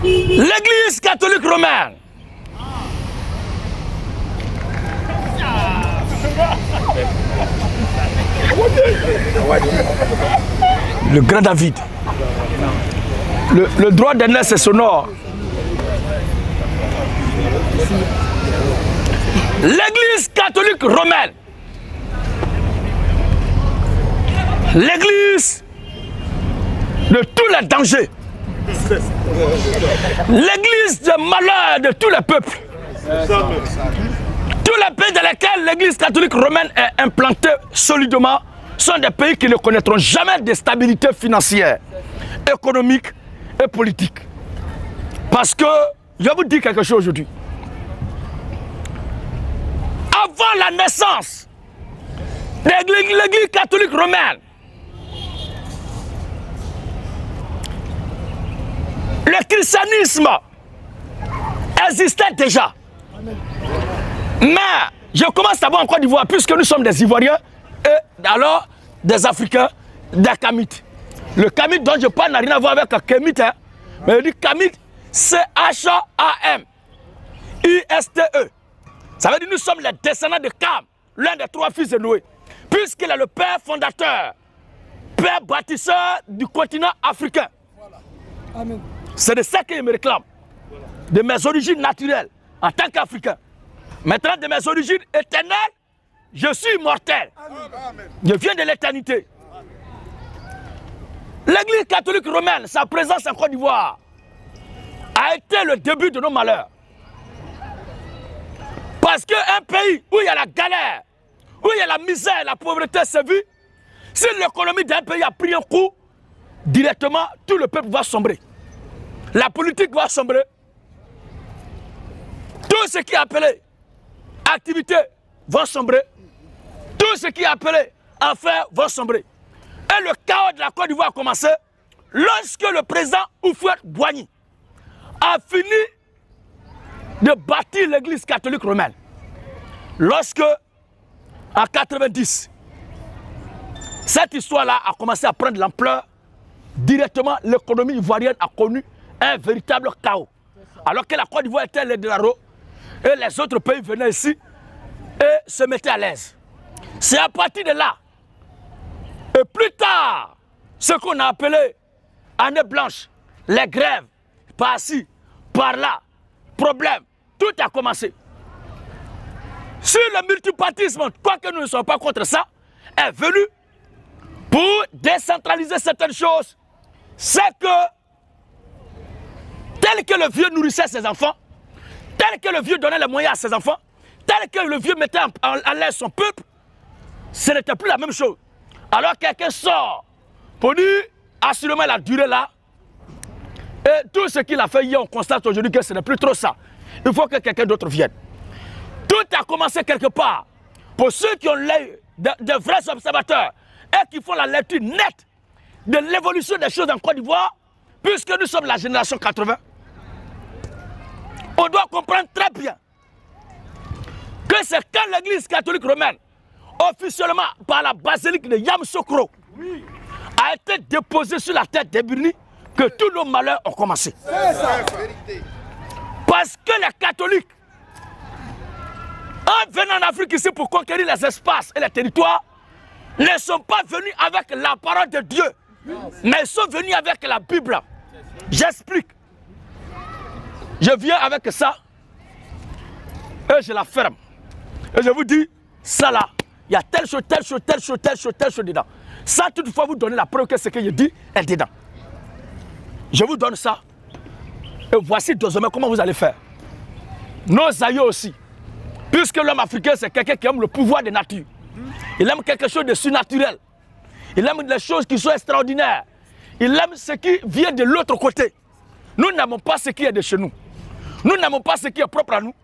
L'église catholique romaine. Le grand David. Le droit d'aînesse est sonore. L'église catholique romaine. L'église de tous les dangers. L'église de malheur de tous les peuples. Tous les pays dans lesquels l'église catholique romaine est implantée solidement sont des pays qui ne connaîtront jamais de stabilité financière, économique et politique. Parce que, je vais vous dire quelque chose aujourd'hui. Avant la naissance de l'église catholique romaine, le christianisme existait déjà. Mais je commence d'abord en Côte d'Ivoire, puisque nous sommes des Ivoiriens, et alors des Africains, des Kamites. Le Kamite dont je parle n'a rien à voir avec un Kémite, hein, mais je dis Kamite, C-H-A-M-I-S-T-E. Ça veut dire que nous sommes les descendants de Kam, l'un des 3 fils de Noé, puisqu'il est le père fondateur, père bâtisseur du continent africain. Amen. C'est de ça que je me réclame, de mes origines naturelles en tant qu'Africain. Maintenant, de mes origines éternelles, je suis immortel. Amen. Je viens de l'éternité. L'église catholique romaine, sa présence en Côte d'Ivoire, a été le début de nos malheurs. Parce qu'un pays où il y a la galère, où il y a la misère, la pauvreté sévit, si l'économie d'un pays a pris un coup, directement, tout le peuple va sombrer. La politique va sombrer. Tout ce qui est appelé activité va sombrer. Tout ce qui est appelé affaires va sombrer. Et le chaos de la Côte d'Ivoire a commencé lorsque le président Houphouët-Boigny a fini de bâtir l'église catholique romaine. Lorsque, en 90, cette histoire-là a commencé à prendre l'ampleur, directement l'économie ivoirienne a connu un véritable chaos. Alors que la Côte d'Ivoire était l'Eldorado et les autres pays venaient ici et se mettaient à l'aise. C'est à partir de là, et plus tard, ce qu'on a appelé année blanche, les grèves, par-ci, par-là, problème, tout a commencé. Si le multipartisme, quoique nous ne sommes pas contre ça, est venu pour décentraliser certaines choses, c'est que tel que le vieux nourrissait ses enfants, tel que le vieux donnait les moyens à ses enfants, tel que le vieux mettait en l'aise son peuple, ce n'était plus la même chose. Alors quelqu'un sort pour dire assurément la durée là, et tout ce qu'il a fait hier, on constate aujourd'hui que ce n'est plus trop ça. Il faut que quelqu'un d'autre vienne. Tout a commencé quelque part. Pour ceux qui ont l'œil de vrais observateurs et qui font la lecture nette de l'évolution des choses en Côte d'Ivoire, puisque nous sommes la génération 80, on doit comprendre très bien que c'est quand l'église catholique romaine, officiellement par la basilique de Yamoussoukro, a été déposée sur la tête des Birni, que tous nos malheurs ont commencé. Parce que les catholiques, en venant en Afrique ici pour conquérir les espaces et les territoires, ne sont pas venus avec la parole de Dieu, mais ils sont venus avec la Bible. J'explique. Je viens avec ça et je la ferme. Et je vous dis, ça là, il y a telle chose, telle chose, telle chose, telle chose, telle chose dedans. Ça, toutefois, vous donnez la preuve que ce que je dis est dedans. Je vous donne ça. Et voici désormais comment vous allez faire. Nos aïeux aussi. Puisque l'homme africain, c'est quelqu'un qui aime le pouvoir de nature. Il aime quelque chose de surnaturel. Il aime des choses qui sont extraordinaires. Il aime ce qui vient de l'autre côté. Nous n'aimons pas ce qui est de chez nous. Nous n'aimons pas ce qui est propre à nous.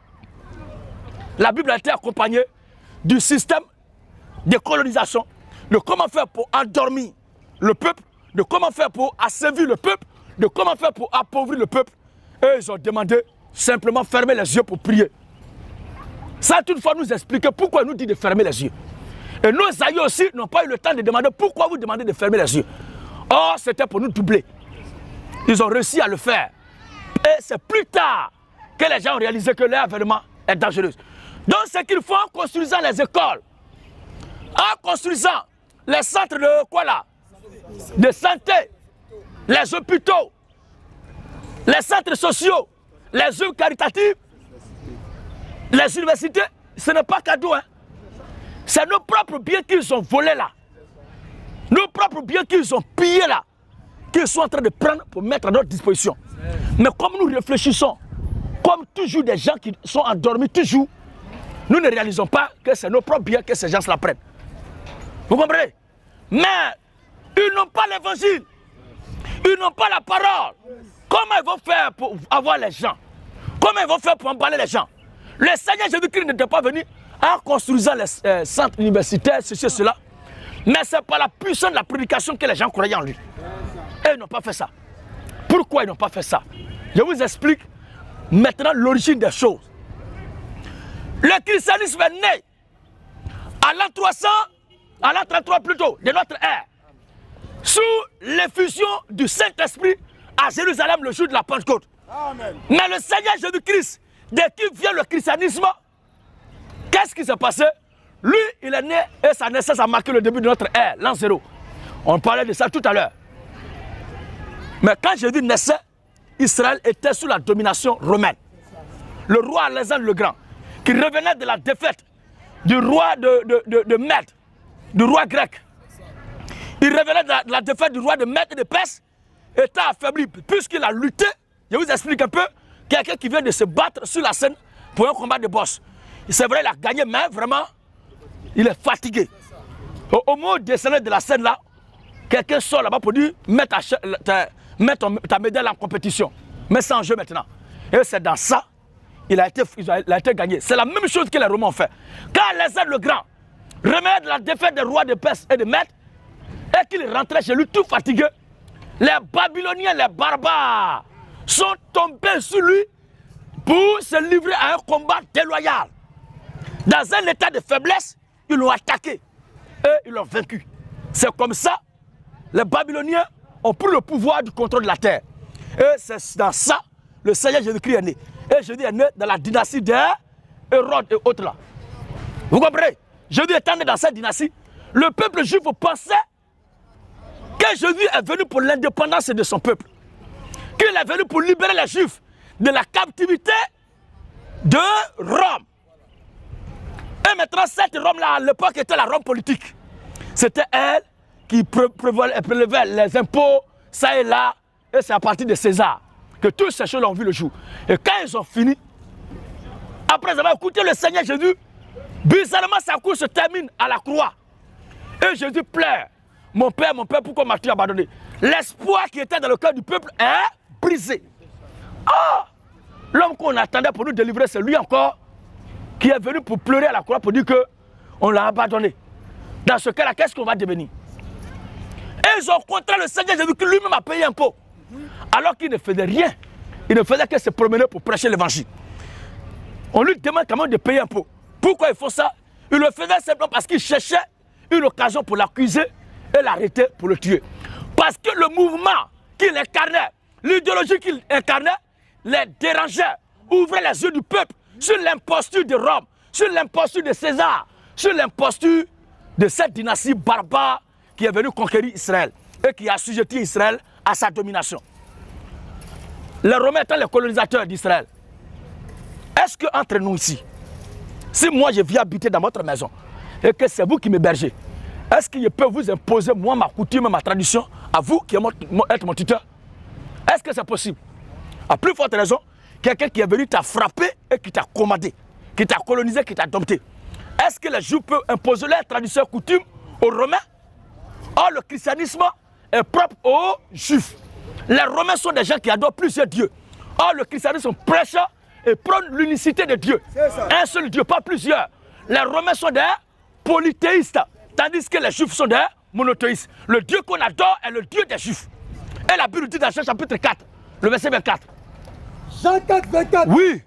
La Bible a été accompagnée du système de colonisation, de comment faire pour endormir le peuple, de comment faire pour asservir le peuple, de comment faire pour appauvrir le peuple. Et ils ont demandé simplement fermer les yeux pour prier. Ça, toutefois, nous expliquer pourquoi ils nous disent de fermer les yeux. Et nos aïeux aussi n'ont pas eu le temps de demander pourquoi vous demandez de fermer les yeux. Or, c'était pour nous doubler. Ils ont réussi à le faire. Et c'est plus tard que les gens ont réalisé que leur avènement est dangereux. Donc, ce qu'il faut en construisant les écoles, en construisant les centres de quoi là? De santé, les hôpitaux, les centres sociaux, les œuvres caritatives, les universités, ce n'est pas cadeau, hein. C'est nos propres biens qu'ils ont volés là. Nos propres biens qu'ils ont pillés là, qu'ils sont en train de prendre pour mettre à notre disposition. Mais comme nous réfléchissons, comme toujours des gens qui sont endormis, toujours, nous ne réalisons pas que c'est nos propres biens que ces gens la prennent. Vous comprenez? Mais ils n'ont pas l'évangile. Ils n'ont pas la parole. Comment ils vont faire pour avoir les gens? Comment ils vont faire pour emballer les gens? Le Seigneur Jésus-Christ n'était pas venu en construisant les centres universitaires, ceci, cela. Mais c'est par la puissance de la prédication que les gens croyaient en lui. Et ils n'ont pas fait ça. Pourquoi ils n'ont pas fait ça? Je vous explique maintenant l'origine des choses. Le christianisme est né à l'an 300, à l'an 33 plutôt, de notre ère, sous l'effusion du Saint-Esprit à Jérusalem le jour de la Pentecôte. Amen. Mais le Seigneur Jésus-Christ, dès qu'il vient le christianisme, qu'est-ce qui s'est passé? Lui, il est né et sa naissance a marqué le début de notre ère, l'an 0. On parlait de ça tout à l'heure. Mais quand Jésus naissait, Israël était sous la domination romaine. Le roi Alexandre le Grand, qui revenait de la défaite du roi de Mède, du roi grec. Il revenait de la défaite du roi de Mède et de Perse, était affaibli, puisqu'il a lutté. Je vous explique un peu, quelqu'un qui vient de se battre sur la scène pour un combat de boss. C'est vrai, il a gagné, mais vraiment, il est fatigué. Au moment de descendre de la scène là, quelqu'un sort là-bas pour dire, mets ta médaille en compétition. Mets ça en jeu maintenant. Et c'est dans ça, il a été gagné. C'est la même chose que les Romains ont fait. Quand Alexandre le Grand remet de la défaite des rois de Perse et de Mède, et qu'il rentrait chez lui tout fatigué, les Babyloniens, les barbares, sont tombés sur lui pour se livrer à un combat déloyal. Dans un état de faiblesse, ils l'ont attaqué et ils l'ont vaincu. C'est comme ça, les Babyloniens ont pris le pouvoir du contrôle de la terre. Et c'est dans ça, le Seigneur Jésus-Christ est né. Et Jésus est né dans la dynastie d'Hérode et autres là. Vous comprenez? Jésus étant né dans cette dynastie, le peuple juif pensait que Jésus est venu pour l'indépendance de son peuple. Qu'il est venu pour libérer les Juifs de la captivité de Rome. Et maintenant, cette Rome-là, à l'époque, était la Rome politique. C'était elle qui prélevait les impôts, ça et là, et c'est à partir de César que tous ces choses ont vu le jour. Et quand ils ont fini, après avoir écouté le Seigneur Jésus, bizarrement, sa course se termine à la croix. Et Jésus pleure. Mon Père, pourquoi m'as-tu abandonné? L'espoir qui était dans le cœur du peuple est brisé. Ah! L'homme qu'on attendait pour nous délivrer, c'est lui encore qui est venu pour pleurer à la croix pour dire qu'on l'a abandonné. Dans ce cas-là, qu'est-ce qu'on va devenir? Et ils ont contraint le Seigneur Jésus qui lui-même a payé un pot. Alors qu'il ne faisait rien. Il ne faisait que se promener pour prêcher l'évangile. On lui demande quand même de payer un pot. Pourquoi il faut ça? Il le faisait simplement parce qu'il cherchait une occasion pour l'accuser et l'arrêter pour le tuer. Parce que le mouvement qu'il incarnait, l'idéologie qu'il incarnait, les dérangeait, ouvrait les yeux du peuple sur l'imposture de Rome, sur l'imposture de César, sur l'imposture de cette dynastie barbare qui est venue conquérir Israël et qui a assujetti Israël à sa domination. Les Romains étant les colonisateurs d'Israël. Est-ce qu'entre nous ici, si moi je viens habiter dans votre maison et que c'est vous qui m'hébergez, est-ce que je peux vous imposer, moi, ma coutume, ma tradition, à vous qui êtes mon tuteur? Est-ce que c'est possible? À plus forte raison, quelqu'un qui est venu t'a frappé et qui t'a commandé, qui t'a colonisé, qui t'a dompté. Est-ce que les Juifs peuvent imposer leurs traditions et coutumes aux Romains? Or, le christianisme est propre aux Juifs. Les Romains sont des gens qui adorent plusieurs dieux. Or, le christianisme prêche et prône l'unicité de Dieu. Un seul Dieu, pas plusieurs. les Romains sont des polythéistes, tandis que les Juifs sont des monothéistes. Le Dieu qu'on adore est le Dieu des Juifs. Et la Bible dit dans Jean chapitre 4, le verset 24. Jean 4, 24. Oui.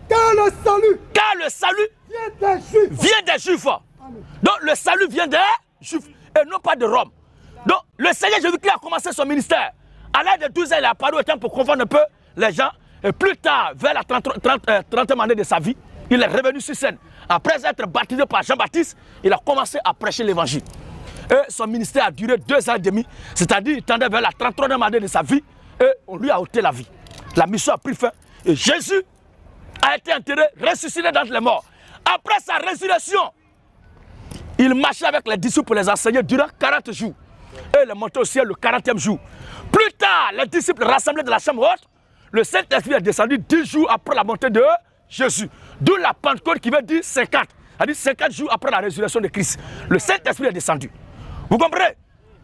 Car le salut vient des Juifs. Donc le salut vient des Juifs et non pas de Rome. Donc le Seigneur Jésus-Christ a commencé son ministère. À l'âge de 12 ans, il a apparu au temple pour confondre un peu les gens. Et plus tard, vers la 30e année de sa vie, il est revenu sur scène. Après être baptisé par Jean-Baptiste, il a commencé à prêcher l'évangile. Et son ministère a duré 2 ans et demi. C'est-à-dire qu'il tendait vers la 33e année de sa vie et on lui a ôté la vie. La mission a pris fin et Jésus a été enterré, ressuscité d'entre les morts. Après sa résurrection, il marchait avec les disciples pour les enseigner durant 40 jours. Et il est monté au ciel le 40e jour. Plus tard, les disciples rassemblés de la chambre haute, le Saint-Esprit est descendu 10 jours après la montée de Jésus. D'où la Pentecôte qui veut dire 50. C'est-à-dire 50 jours après la résurrection de Christ. Le Saint-Esprit est descendu. Vous comprenez?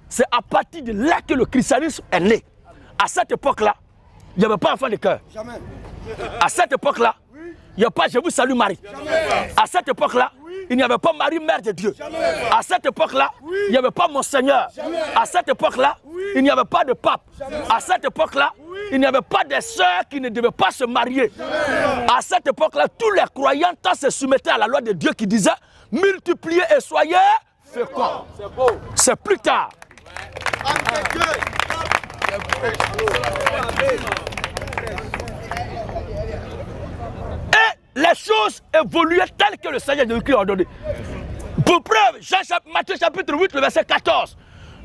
C'est à partir de là que le christianisme est né. À cette époque-là, il n'y avait pas enfant de cœur. Jamais. À cette époque-là, il n'y a pas je vous salue Marie. À cette époque-là, il n'y avait pas Marie, mère de Dieu. À cette époque-là, il n'y avait pas Monseigneur. À cette époque-là, il n'y avait pas de pape. À cette époque-là, il n'y avait pas des sœurs qui ne devaient pas se marier. À cette époque-là, tous les croyants se soumettaient à la loi de Dieu qui disait multipliez et soyez féconds. C'est plus tard. Et les choses évoluaient telles que le Seigneur Jésus-Christ a ordonné. Pour preuve, Matthieu chapitre 8, le verset 14,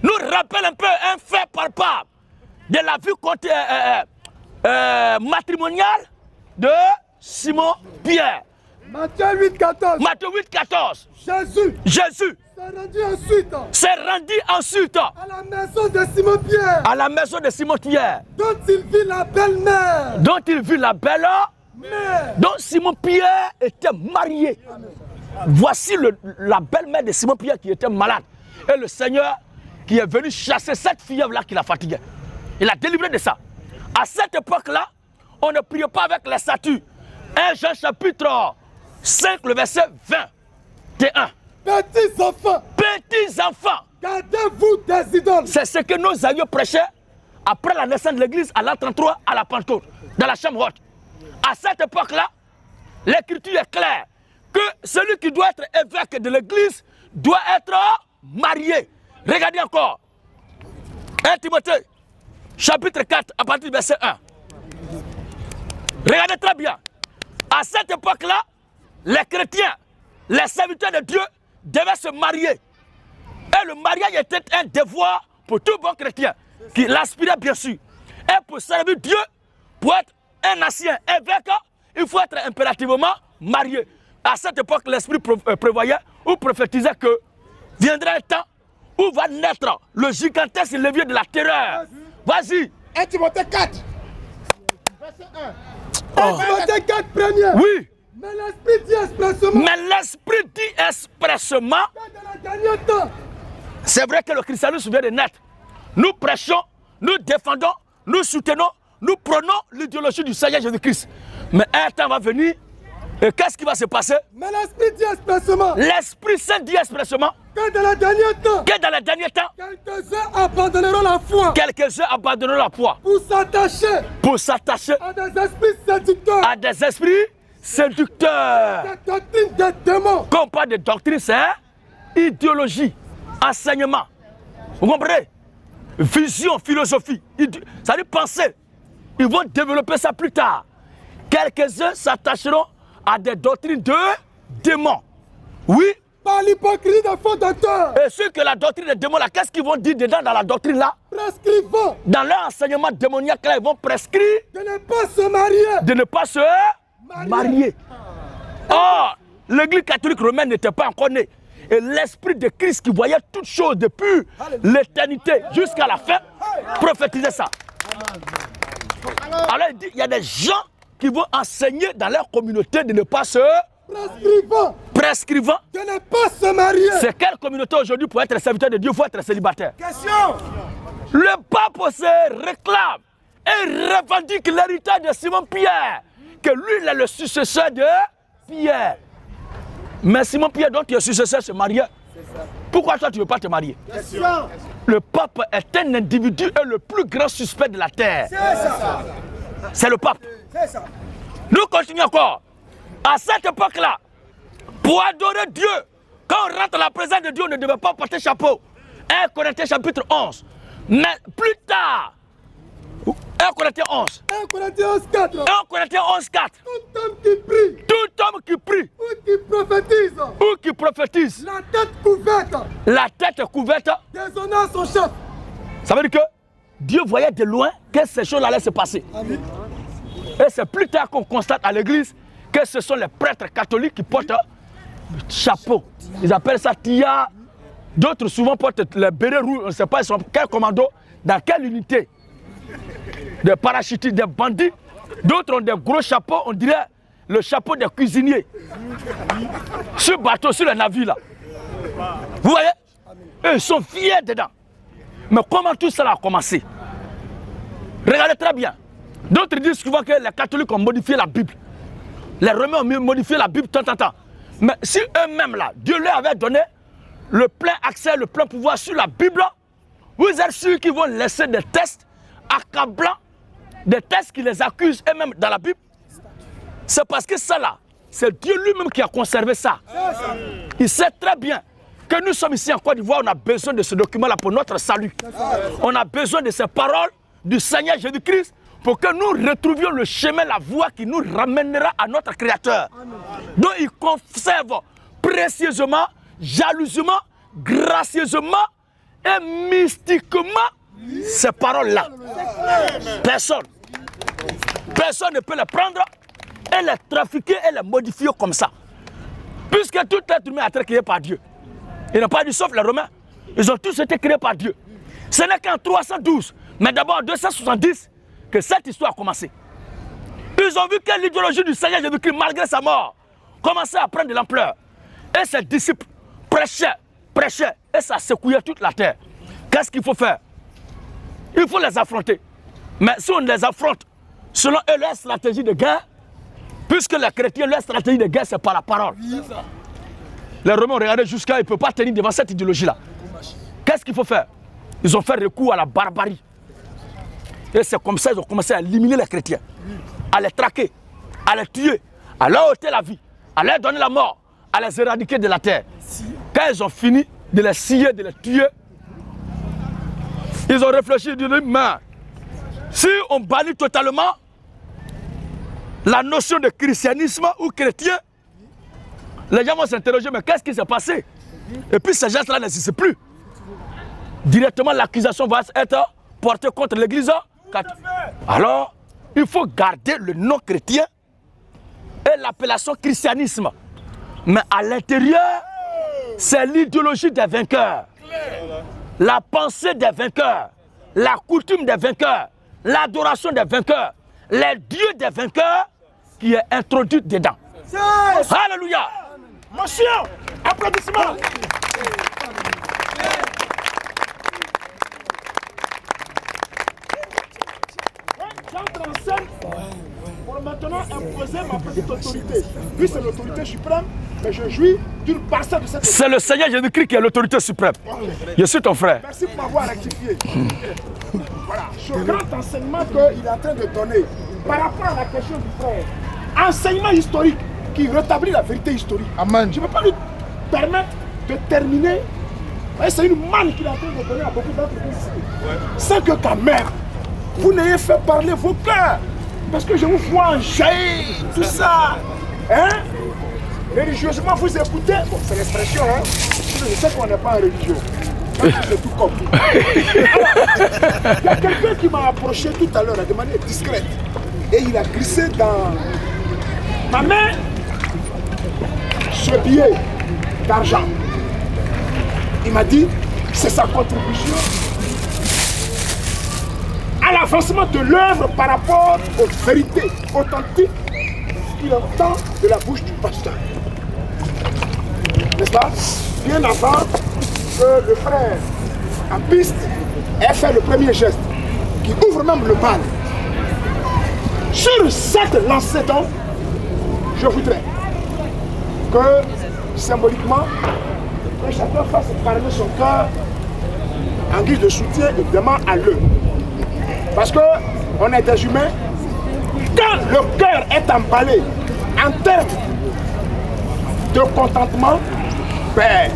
nous rappelle un peu un fait palpable de la vie matrimoniale de Simon Pierre. Matthieu 8, 14. Matthieu 8, 14. Jésus s'est rendu ensuite à la maison de Simon Pierre. À la maison de Simon Pierre. Dont il vit la belle-mère. Dont il vit la belle-mère. Donc Simon Pierre était marié. Amen. Voici la belle-mère de Simon Pierre qui était malade. Et le Seigneur qui est venu chasser cette fièvre-là qui la fatiguait. Il l'a délivré de ça. À cette époque-là, on ne priait pas avec les statues. 1 Jean chapitre 5, le verset 21. Petits enfants. Petits enfants. Gardez-vous des idoles. C'est ce que nos aïeux prêchaient après la naissance de l'église à l'an 33 à la Pentecôte, dans la chambre haute. À cette époque-là, l'écriture est claire que celui qui doit être évêque de l'église doit être marié. Regardez encore. 1 Timothée, chapitre 4, à partir du verset 1. Regardez très bien. À cette époque-là, les chrétiens, les serviteurs de Dieu devaient se marier. Et le mariage était un devoir pour tout bon chrétien qui l'aspirait bien sûr. Et pour servir Dieu, pour être un ancien évêque, il faut être impérativement marié. À cette époque, l'Esprit prévoyait ou prophétisait que viendra un temps où va naître le gigantesque levier de la terreur. Vas-y. 1 Timothée 4. Verset 1. 1 Timothée 4, premier. Oui. Mais l'Esprit dit expressement. Mais l'Esprit dit expressement. C'est vrai que le christianisme vient de naître. Nous prêchons, nous défendons, nous soutenons, nous prenons l'idéologie du Seigneur Jésus-Christ. Mais un temps va venir et qu'est-ce qui va se passer? Mais l'Esprit dit expressement. L'Esprit Saint dit expressement. Que dans les derniers temps. Que dans les derniers temps. Quelques-uns abandonneront la foi. Quelques-uns abandonneront la foi. Pour s'attacher. Pour s'attacher. À des esprits séducteurs. À des esprits séducteurs. Des doctrines des démons. Quand on parle de doctrine, c'est idéologie, enseignement. Vous comprenez? Vision, philosophie. Ça veut dire penser. Ils vont développer ça plus tard. Quelques-uns s'attacheront à des doctrines de démons. Oui. Par l'hypocrisie des faux docteurs. Et ceux que la doctrine des démons, là, qu'est-ce qu'ils vont dire dedans dans la doctrine là? Prescrivant. Dans leur enseignement démoniaque là, ils vont prescrire de ne pas se marier. De ne pas se marier. Or, l'église catholique romaine n'était pas encore née. Et l'esprit de Christ qui voyait toutes choses depuis l'éternité jusqu'à la fin, prophétisait ça. Alors il dit, il y a des gens qui vont enseigner dans leur communauté de ne pas se prescrivant de ne pas se marier. C'est quelle communauté aujourd'hui pour être serviteur de Dieu, il faut être célibataire? Question. Le pape se réclame et revendique l'héritage de Simon Pierre, que lui il est le successeur de Pierre. Mais Simon Pierre, dont tu es successeur, se mariait. Pourquoi toi tu ne veux pas te marier? Le pape est un individu et le plus grand suspect de la terre. C'est le pape. Nous continuons encore. À cette époque-là, pour adorer Dieu, quand on rentre à la présence de Dieu, on ne devait pas porter chapeau. 1 Corinthiens chapitre 11. Mais plus tard, 1 Corinthiens 11. 1 Corinthiens 11, 4. 1 Corinthiens 11, 4. Tout homme qui prie. Tout homme qui prie. Ou qui prophétise. Ou qui prophétise. La tête couverte. La tête couverte. Déshonore son chef. Ça veut dire que Dieu voyait de loin que ces choses allaient se passer. Amen. Et c'est plus tard qu'on constate à l'église que ce sont les prêtres catholiques qui portent le chapeau. Ils appellent ça tia. D'autres souvent portent les bérets rouges. On ne sait pas ils sont quel commando, dans quelle unité. Des parachutistes, des bandits. D'autres ont des gros chapeaux, on dirait le chapeau des cuisiniers. Sur le bateau, sur le navire là. Vous voyez? Eux, ils sont fiers dedans. Mais comment tout cela a commencé? Regardez très bien. D'autres disent souvent que les catholiques ont modifié la Bible. Les Romains ont modifié la Bible de temps en temps. Mais si eux-mêmes là, Dieu leur avait donné le plein accès, le plein pouvoir sur la Bible, vous êtes sûrs qu'ils vont laisser des tests accablants, des tests qui les accusent eux-mêmes dans la Bible? C'est parce que ça là, c'est Dieu lui-même qui a conservé ça. Il sait très bien que nous sommes ici en Côte d'Ivoire, on a besoin de ce document-là pour notre salut. On a besoin de ces paroles du Seigneur Jésus-Christ pour que nous retrouvions le chemin, la voie qui nous ramènera à notre Créateur. Donc il conserve précieusement, jalousement, gracieusement et mystiquement ces paroles-là. Personne ne peut les prendre et les trafiquer et les modifier comme ça. Puisque tout être humain a été créé par Dieu. Il n'a pas dit sauf les Romains. Ils ont tous été créés par Dieu. Ce n'est qu'en 312, mais d'abord en 270, que cette histoire a commencé. Ils ont vu que l'idéologie du Seigneur Jésus-Christ, malgré sa mort, commençait à prendre de l'ampleur. Et ses disciples prêchaient, et ça secouait toute la terre. Qu'est-ce qu'il faut faire? Il faut les affronter. Mais si on les affronte selon eux, leur stratégie de guerre, puisque les chrétiens, leur stratégie de guerre, c'est par la parole. Les Romains ont regardé jusqu'à, ils ne peuvent pas tenir devant cette idéologie-là. Qu'est-ce qu'il faut faire? Ils ont fait recours à la barbarie. Et c'est comme ça qu'ils ont commencé à éliminer les chrétiens, à les traquer, à les tuer, à leur ôter la vie, à leur donner la mort, à les éradiquer de la terre. Quand ils ont fini de les scier, de les tuer, ils ont réfléchi, ils ont dit, mais si on bannit totalement la notion de christianisme ou chrétien, les gens vont s'interroger, mais qu'est-ce qui s'est passé? Et puis ces gens-là n'existent plus. Directement, l'accusation va être portée contre l'Église. Alors, il faut garder le nom chrétien et l'appellation christianisme. Mais à l'intérieur, c'est l'idéologie des vainqueurs, la pensée des vainqueurs, la coutume des vainqueurs, l'adoration des vainqueurs, les dieux des vainqueurs qui est introduite dedans. Alléluia! Monsieur, applaudissements. J'entre en scène pour maintenant imposer ma petite autorité. Lui, c'est l'autorité suprême, mais je jouis d'une parcelle de cette autorité. C'est le Seigneur Jésus-Christ qui est l'autorité suprême. Je suis ton frère. Merci pour m'avoir rectifié. Voilà, ce grand enseignement qu'il est en train de donner par rapport à la question du frère. Enseignement historique qui rétablit la vérité historique. Amen. Je ne peux pas lui permettre de terminer. C'est une manne qu'il est en train de donner à beaucoup d'entre vous. Sans que quand même, vous n'ayez fait parler vos cœurs. Parce que je vous vois en jaillir, tout ça. Hein? Religieusement, vous écoutez. Bon, c'est l'expression, hein? Je sais qu'on n'est pas religieux. J'ai tout compris. Alors, il y a quelqu'un qui m'a approché tout à l'heure de manière discrète. Et il a glissé dans ma main ce billet d'argent. Il m'a dit, c'est sa contribution à l'avancement de l'œuvre par rapport aux vérités authentiques qu'il entend de la bouche du pasteur. N'est-ce pas? Bien avant que le frère en piste ait fait le premier geste, qui ouvre même le bal. Sur cette lancée donc, je voudrais que symboliquement, que chacun fasse parler son cœur en guise de soutien, évidemment, à l'eux. Parce qu'on est des humains. Quand le cœur est emballé en termes de contentement, ben,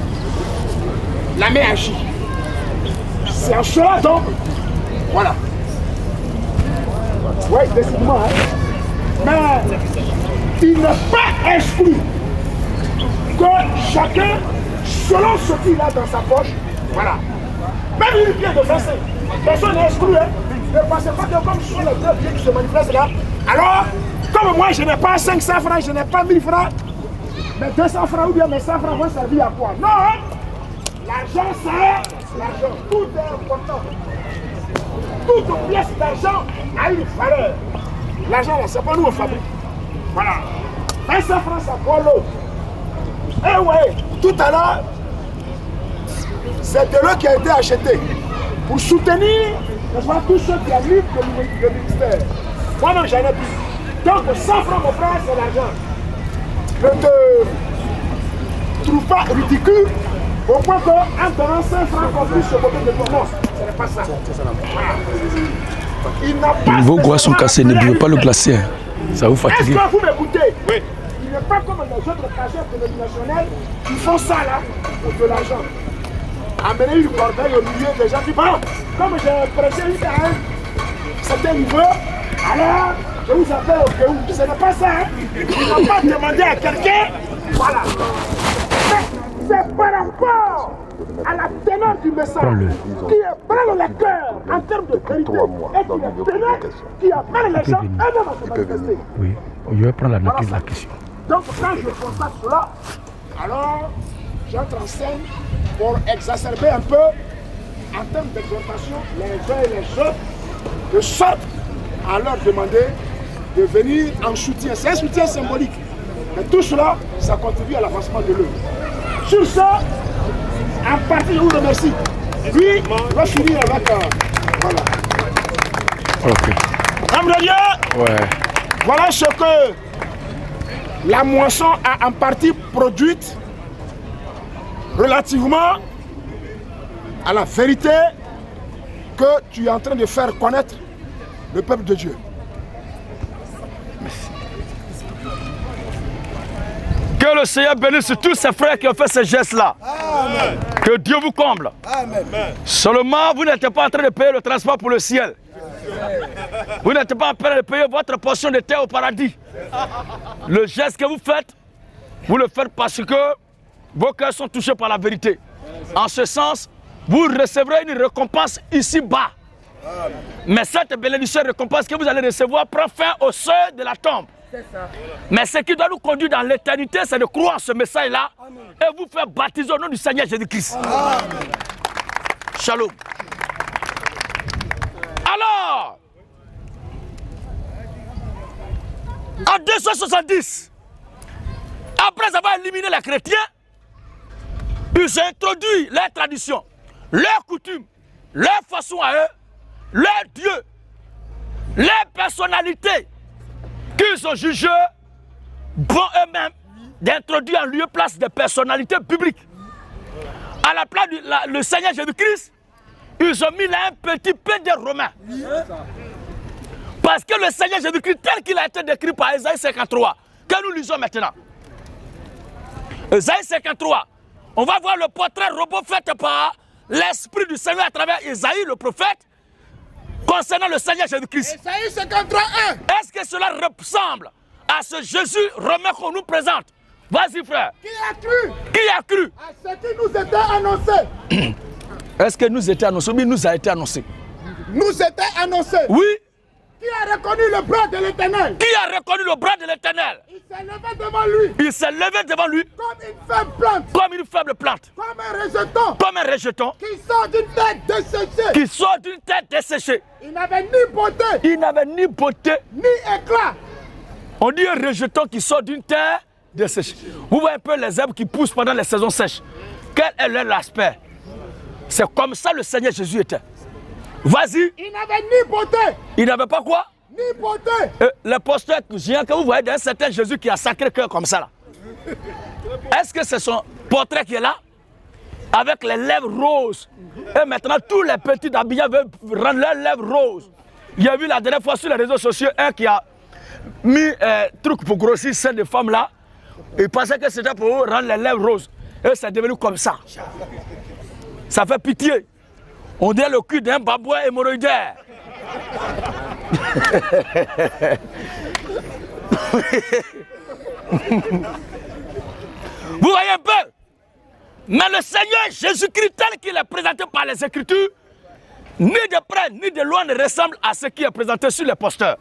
la main agit. C'est en cela donc, voilà. Oui, décidément, hein. Mais il n'est pas exclu que chacun, selon ce qu'il a dans sa poche, voilà. Même une pièce de français, personne n'est exclu, hein. Ne pensez pas que comme ce sont les deux pieds qui se manifestent là, alors, comme moi je n'ai pas 500 francs, je n'ai pas 1000 francs, mais 200 francs ou bien mes 100 francs vont servir à quoi? Non, hein? L'argent c'est l'argent, tout est important. Toute pièce d'argent a une valeur. L'argent là, c'est pas nous on fabrique. Voilà. 25 francs ça vaut l'eau. Eh ouais, tout à l'heure, c'est de l'eau qui a été acheté pour soutenir tous ceux qui animent le ministère. Moi-même j'en ai plus. Donc 100 francs mon frère c'est l'argent. Je te trouve pas ridicule au point qu'en donnant 5 francs qu'on puisse se moquer de toi. Non, ce n'est pas ça. Voilà. Vos goûts sont cassés, ne buvez pas le glacier. Ça vous fatigue. Est-ce que vous m'écoutez? Oui. Il n'est pas comme les autres cachets dénominationnels qui font ça là pour de l'argent. Amener une corbeille au milieu des gens qui parlent. Comme j'ai prêché à un certain niveau, alors je vous appelle au cas où. Ce n'est pas ça. Hein? Il ne va pas demander à quelqu'un. Voilà. C'est par rapport à la teneur du message qui est plein dans le cœur en termes de vérité et qui est teneur qui amène les gens eux-mêmes à se manifester. Oui, je vais prendre la nature de la question. Donc quand je constate cela, alors j'entre en scène pour exacerber un peu en termes d'exhortation les uns et les autres, de sorte à leur demander de venir en soutien. C'est un soutien symbolique. Mais tout cela, ça contribue à l'avancement de l'œuvre. Sur ça, en partie, je vous remercie. Puis, on va finir avec... voilà. Ok. Madame de Dieu, ouais. Voilà ce que la moisson a en partie produite relativement à la vérité que tu es en train de faire connaître le peuple de Dieu. Que le Seigneur bénisse tous ces frères qui ont fait ce geste-là. Que Dieu vous comble. Amen. Seulement, vous n'êtes pas en train de payer le transport pour le ciel. Vous n'êtes pas en train de payer votre portion de terre au paradis. Le geste que vous faites, vous le faites parce que vos cœurs sont touchés par la vérité. En ce sens, vous recevrez une récompense ici-bas. Mais cette bénédiction récompense que vous allez recevoir prend fin au seuil de la tombe. Mais ce qui doit nous conduire dans l'éternité, c'est de croire en ce message-là et vous faire baptiser au nom du Seigneur Jésus-Christ. Shalom. Alors, en 270, après avoir éliminé les chrétiens, ils ont introduit leurs traditions, leurs coutumes, leurs façons à eux, leurs dieux, leurs personnalités qu'ils ont jugé bon eux-mêmes d'introduire en lieu place des personnalités publiques. À la place du Seigneur Jésus-Christ, ils ont mis là un petit peu de romain. Parce que le Seigneur Jésus-Christ, tel qu'il a été décrit par Ésaïe 53, que nous lisons maintenant. Ésaïe 53, on va voir le portrait robot fait par l'Esprit du Seigneur à travers Ésaïe, le prophète, concernant le Seigneur Jésus-Christ. Ésaïe 53, 1. Est-ce que cela ressemble à ce Jésus romain qu'on nous présente? Vas-y frère. Qui a cru? Qui a cru? À ce qui nous était annoncé. Est-ce que nous était annoncé? Oui, nous a été annoncé. Nous était annoncé. Oui. Qui a reconnu le bras de l'Éternel? Qui a reconnu le bras de l'Éternel? Il s'est levé devant lui. Il s'est levé devant lui. Comme une faible plante. Comme une faible plante. Comme un rejeton. Comme un rejeton. Qui sort d'une tête desséchée. Qui sort d'une tête desséchée. Il n'avait ni beauté. Il n'avait ni beauté. Ni éclat. On dit un rejeton qui sort d'une terre desséchée. Vous voyez un peu les herbes qui poussent pendant les saisons sèches. Quel est leur aspect? C'est comme ça le Seigneur Jésus était. Vas-y. Il n'avait ni beauté. Il n'avait pas quoi? Ni beauté. Les posters géants que vous voyez d'un certain Jésus qui a sacré cœur comme ça là. Est-ce que c'est son portrait qui est là? Avec les lèvres roses. Et maintenant, tous les petits d'Abidjan veulent rendre leurs lèvres roses. Il y a vu la dernière fois sur les réseaux sociaux un qui a mis un truc pour grossir ces deux femmes-là. Il pensait que c'était pour rendre les lèvres roses. Et c'est devenu comme ça. Ça fait pitié. On dirait le cul d'un babouin hémorroïdaire. Vous voyez un peu? Mais le Seigneur Jésus-Christ tel qu'il est présenté par les Écritures, ni de près ni de loin ne ressemble à ce qui est présenté sur les posters.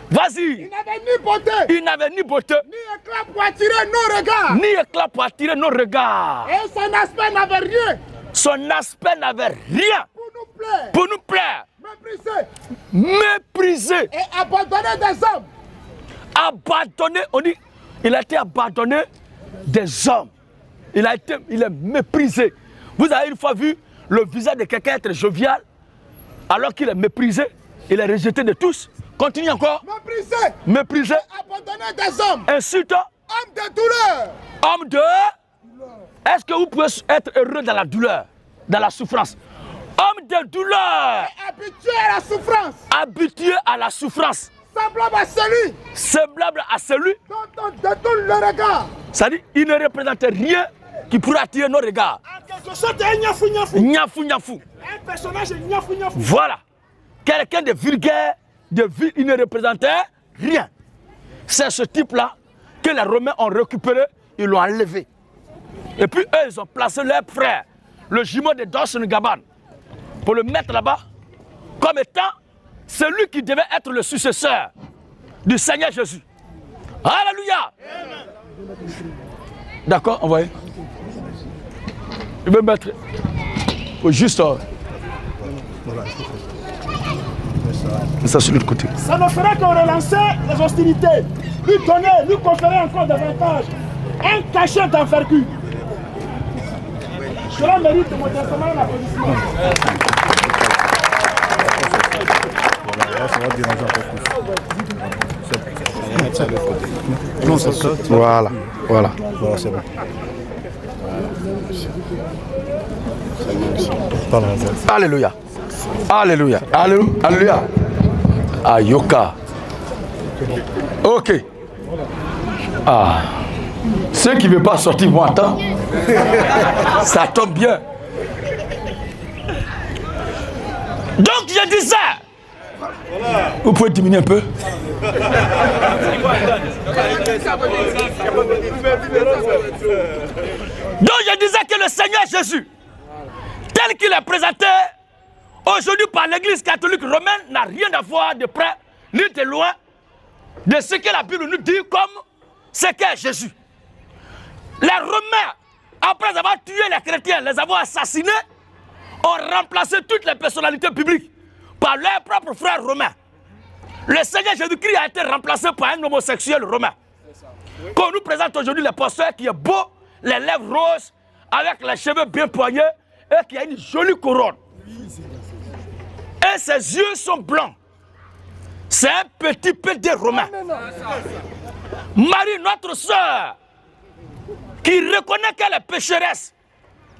Vas-y. Il n'avait ni beauté. Il n'avait ni beauté. Ni éclat pour attirer nos regards. Ni éclat pour attirer nos regards. Et son aspect n'avait rien. Son aspect n'avait rien. Pour nous plaire. Pour nous plaire. Méprisé. Méprisé. Et abandonné des hommes. Abandonné, on dit, il a été abandonné des hommes. Il est méprisé. Vous avez une fois vu le visage de quelqu'un être jovial, alors qu'il est méprisé, il est rejeté de tous. Continue encore. Méprisé. Méprisé. Abandonné des hommes. Insultant. Homme de douleur. Homme de... Est-ce que vous pouvez être heureux dans la douleur, dans la souffrance? Homme de douleur. Et habitué à la souffrance. Habitué à la souffrance. Semblable à celui. Semblable à celui. Dont on détourne le regard. C'est-à-dire, il ne représente rien qui pourrait attirer nos regards. En quelque sorte, un niafou niafou. Niafou niafou. Un personnage niafou niafou. Voilà. Quelqu'un de vulgaire, il ne représentait rien. C'est ce type-là que les Romains ont récupéré, ils l'ont enlevé. Et puis eux, ils ont placé leur frère, le jumeau de Dawson Gaban, pour le mettre là-bas, comme étant celui qui devait être le successeur du Seigneur Jésus. Alléluia. D'accord, envoyez. Je vais mettre au juste. Ça sur l'autre côté. Ça ne ferait que relancer les hostilités, lui donner, lui conférer encore davantage un cachet d'envergure. Cela mérite modestement l'applaudissement. Ça va déranger encore plus. Non, c'est voilà, voilà. Voilà, c'est bon. Alléluia. Alléluia. Alléluia. Ayoka. Ok. Ah. Ceux qui ne veulent pas sortir vont attendre. Ça tombe bien. Donc je dis ça. Vous pouvez diminuer un peu. Donc je disais que le Seigneur Jésus, tel qu'il est présenté aujourd'hui par l'Église catholique romaine, n'a rien à voir de près ni de loin de ce que la Bible nous dit comme ce qu'est Jésus. Les Romains, après avoir tué les chrétiens, les avoir assassinés, ont remplacé toutes les personnalités publiques par leurs propres frères romains. Le Seigneur Jésus-Christ a été remplacé par un homosexuel romain. Qu'on nous présente aujourd'hui le pasteur qui est beau, les lèvres roses, avec les cheveux bien poignés et qui a une jolie couronne. Et ses yeux sont blancs. C'est un petit pédé romain. Marie, notre sœur, qui reconnaît qu'elle est pécheresse,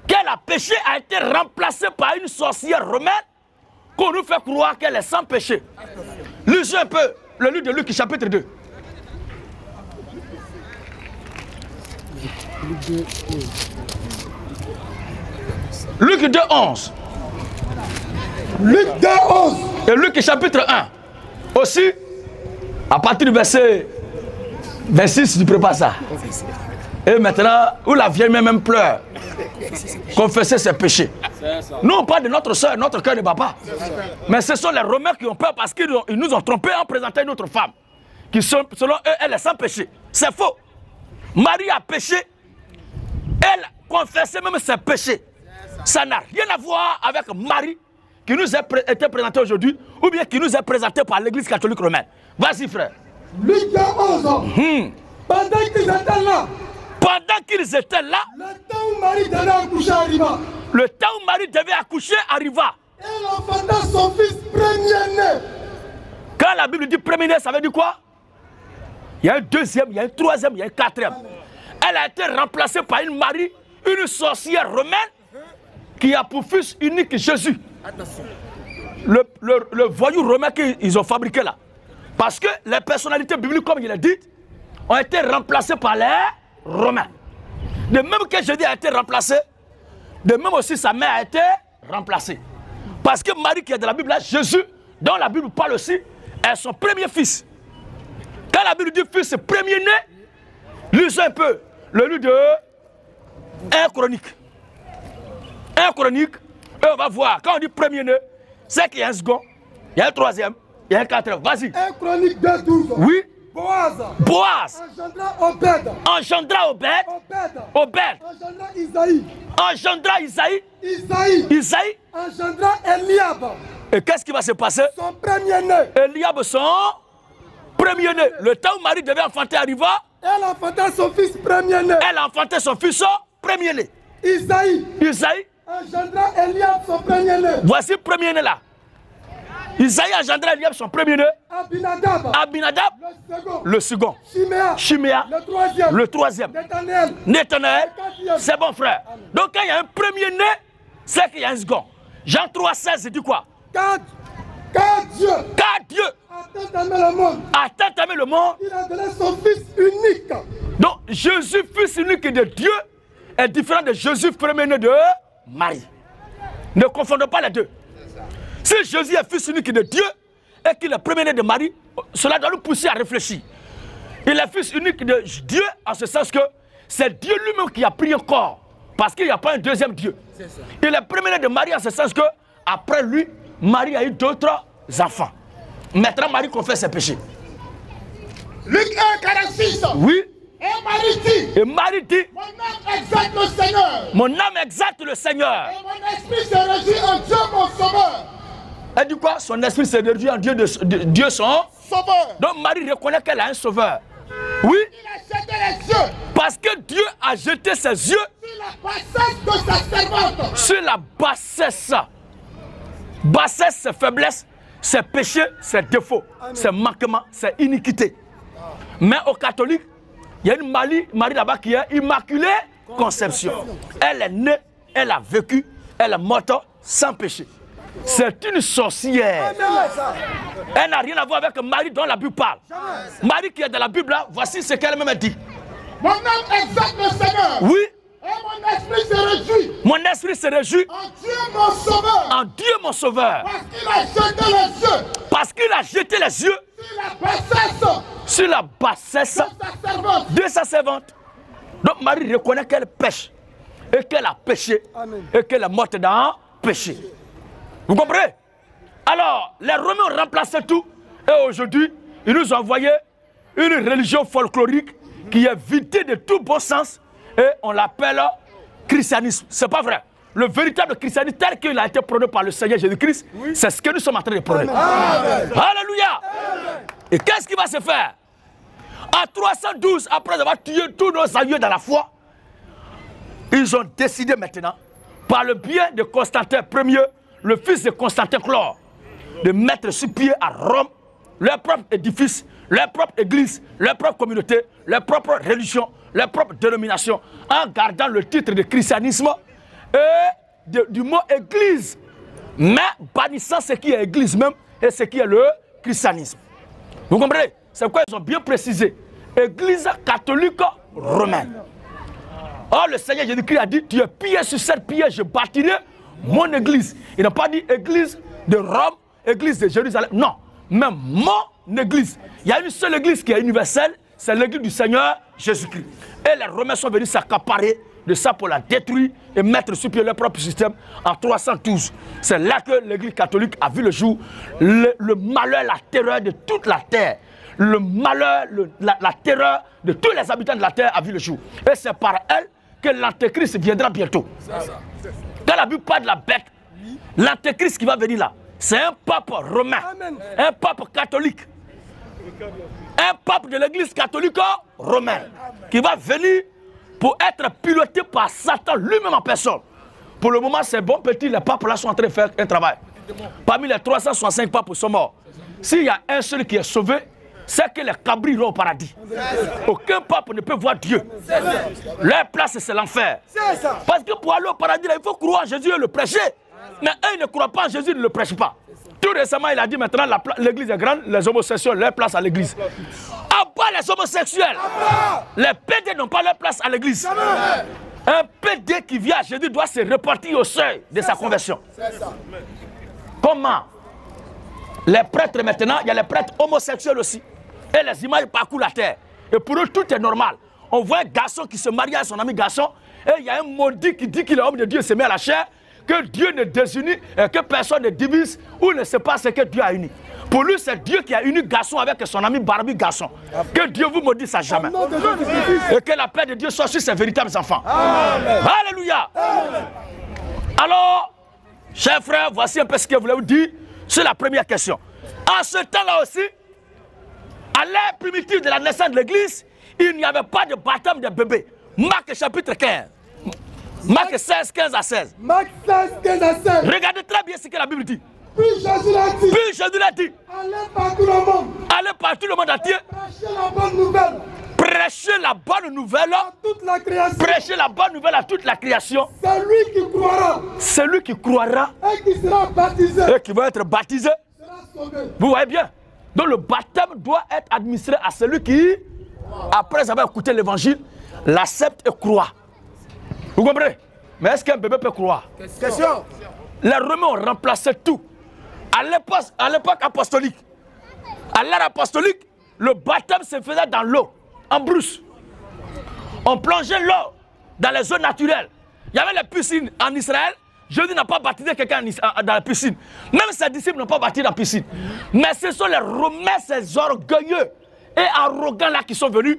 qu'elle a péché, a été remplacée par une sorcière romaine qu'on nous fait croire qu'elle est sans péché. Lisez un peu le livre de Luc chapitre 2. Luc 2, 11. Luc 2, 11. Et Luc chapitre 1. Aussi, à partir du verset 26, tu prépares ça. Et maintenant, où la vieille même pleure, confesser ses péchés. Nous, on parle de notre soeur, notre cœur de papa. Mais ce sont les Romains qui ont peur parce qu'ils nous ont trompés en présentant une autre femme. Qui sont, selon eux, elle est sans péché. C'est faux. Marie a péché. Elle confessait même ses péchés. Ça n'a rien à voir avec Marie qui nous a été présentée aujourd'hui ou bien qui nous est présentée par l'Église catholique romaine. Vas-y, frère. Luc 2, 11. Pendant qu'ils étaient là. Pendant qu'ils étaient là, Le temps où Marie devait accoucher arriva. le temps où Marie devait accoucher arriva. Elle enfanta son fils premier-né. Quand la Bible dit premier-né, ça veut dire quoi? Il y a un deuxième, il y a un troisième, il y a un quatrième. elle a été remplacée par une Marie, une sorcière romaine, qui a pour fils unique Jésus. Le voyou romain qu'ils ont fabriqué là. Parce que les personnalités bibliques, comme il a dit, ont été remplacées par les Romains. De même que Jésus a été remplacé, de même aussi sa mère a été remplacée. Parce que Marie qui est dans la Bible, là, Jésus, dont la Bible parle aussi, est son premier fils. Quand la Bible dit fils premier-né, lisez un peu le livre de 1 Chronique. 1 Chronique, et on va voir, quand on dit premier-né, c'est qu'il y a un second, il y a un troisième, il y a un quatrième. Vas-y. 1 Chronique 2:12. Oui. Boaz. Engendra Obed. Obed. Engendra Isaïe. Engendra Isaïe. Isaïe. Engendra Eliab. Et qu'est-ce qui va se passer? Son premier-né. Eliab, son premier-né. Le temps où Marie devait enfanter arriva. Elle enfantait son fils premier-né. Elle enfantait son fils premier-né. Isaïe. Isaïe. Engendra Eliab, son premier-né. Voici le premier-né là. Isaïe engendra Eliab, son premier-né. Abinadab. Abinadab. Le second. Chiméa. Le troisième. Nathanaël. C'est bon frère. Donc quand il y a un premier-né, c'est qu'il y a un second. Jean 3,16 dit quoi? Car Dieu a tant aimé le monde. A tant aimé le monde. Il a donné son fils unique. Donc Jésus, fils unique de Dieu, est différent de Jésus, premier-né de Marie. Ne confondons pas les deux. Si Jésus est fils unique de Dieu et qu'il est premier-né de Marie, cela doit nous pousser à réfléchir. Il est fils unique de Dieu en ce sens que c'est Dieu lui-même qui a pris un corps. Parce qu'il n'y a pas un deuxième Dieu. Il est premier-né de Marie en ce sens que après lui, Marie a eu d'autres enfants. Maintenant, Marie confesse ses péchés. Luc 1,46. Oui. Et Marie dit, mon âme exalte le Seigneur. Mon âme exalte le Seigneur. Et mon esprit se réjouit en Dieu mon sauveur. Elle dit quoi? Son esprit se réjouit en Dieu, Dieu son sauveur. Donc Marie reconnaît qu'elle a un sauveur. Oui. Il a jeté les yeux. Parce que Dieu a jeté ses yeux sur la bassesse de sa servante. Sur la bassesse. Bassesse, c'est faiblesse, c'est péché, c'est défaut, c'est manquement, c'est iniquité. Mais aux catholiques, il y a une Marie là-bas qui est immaculée conception. Elle est née, elle a vécu, elle est morte sans péché. C'est une sorcière. Elle n'a rien à voir avec Marie dont la Bible parle. Marie qui est dans la Bible là, voici ce qu'elle-même dit. Mon âme exalte le Seigneur. Oui. Et mon esprit se réjouit. Mon esprit se réjouit. En Dieu mon sauveur. En Dieu mon sauveur. Parce qu'il a jeté les yeux. Parce qu'il a jeté les yeux. Sur la bassesse de sa servante. Donc Marie reconnaît qu'elle pêche. Et qu'elle a péché. Amen. Et qu'elle est morte dans le péché. Vous comprenez? Alors, les Romains ont remplacé tout. Et aujourd'hui, ils nous ont envoyé une religion folklorique qui est vidée de tout bon sens. Et on l'appelle christianisme. C'est pas vrai. Le véritable christianisme tel qu'il a été prôné par le Seigneur Jésus-Christ, oui, c'est ce que nous sommes en train de prôner. Alléluia. Et qu'est-ce qui va se faire? En 312, après avoir tué tous nos aïeux dans la foi, ils ont décidé maintenant, par le biais de Constantin Ier, le fils de Constantin Chlore, de mettre sur pied à Rome leur propre édifice, leur propre église, leur propre communauté, leur propre religion, leur propre dénomination, en gardant le titre de christianisme et du mot église, mais bannissant ce qui est église même et ce qui est le christianisme. Vous comprenez? C'est pourquoi ils ont bien précisé église catholique romaine. Or, le Seigneur Jésus-Christ a dit, tu es pierre sur cette pierre, je bâtirai mon église. Il n'a pas dit église de Rome, église de Jérusalem. Non, même mon église. Il y a une seule église qui est universelle, c'est l'église du Seigneur Jésus-Christ. Et les Romains sont venus s'accaparer de ça pour la détruire et mettre sur pied leur propre système en 312. C'est là que l'église catholique a vu le jour. Le malheur, la terreur de toute la terre. Le malheur, la terreur de tous les habitants de la terre a vu le jour. Et c'est par elle que l'antéchrist viendra bientôt. Quand la Bible parle de la bête, l'antéchrist qui va venir là, c'est un pape romain, un pape catholique, un pape de l'église catholique romaine, qui va venir pour être piloté par Satan lui-même en personne. Pour le moment, c'est bon petit, les papes là sont en train de faire un travail. Parmi les 365 papes sont morts. S'il y a un seul qui est sauvé, c'est que les cabris iront au paradis. Aucun pape ne peut voir Dieu. Leur place, c'est l'enfer. Parce que pour aller au paradis, il faut croire en Jésus et le prêcher. Mais eux, ils ne croient pas en Jésus, ils ne le prêchent pas. Tout récemment, il a dit maintenant l'église est grande, les homosexuels, leur place à l'église. À bas les homosexuels. Les PD n'ont pas leur place à l'église. Un PD qui vient à Jésus doit se repartir au seuil de sa conversion. Comment? Les prêtres maintenant, il y a les prêtres homosexuels aussi. Et les images parcourent la terre. Et pour eux, tout est normal. On voit un garçon qui se marie avec son ami garçon. Et il y a un maudit qui dit qu'il est homme de Dieu et se met à la chair. Que Dieu ne désunit et que personne ne divise ou ne sait pas ce que Dieu a uni. Pour lui, c'est Dieu qui a uni garçon avec son ami Barbie garçon. Que Dieu vous maudisse à jamais. Et que la paix de Dieu soit sur ses véritables enfants. Amen. Alléluia. Amen. Alors, chers frères, voici un peu ce que je voulais vous dire sur la première question. En ce temps-là aussi, à l'ère primitive de la naissance de l'Église, il n'y avait pas de baptême de bébé. Marc chapitre 15. Marc 16, 15 à 16. Marc 16, 15 à 16. Regardez très bien ce que la Bible dit. Puis Jésus l'a dit. Puis Jésus l'a dit. Allez partout le monde. Allez partout le monde entier. Prêchez la bonne nouvelle. Prêchez la bonne nouvelle à toute la création. Prêchez la bonne nouvelle à toute la création. Celui qui croira. Celui qui croira. Et qui sera baptisé. Et qui va être baptisé. Sera sauvé. Vous voyez bien. Donc le baptême doit être administré à celui qui, après avoir écouté l'évangile, l'accepte et croit. Vous comprenez? Mais est-ce qu'un bébé peut croire? Question. Les Romains ont remplacé tout. À l'époque apostolique, à l'ère apostolique, le baptême se faisait dans l'eau, en brousse. On plongeait l'eau dans les eaux naturelles. Il y avait les piscines en Israël. Jésus n'a pas baptisé quelqu'un dans la piscine. Même ses disciples n'ont pas baptisé dans la piscine. Mais ce sont les Romains, ces orgueilleux et arrogants là qui sont venus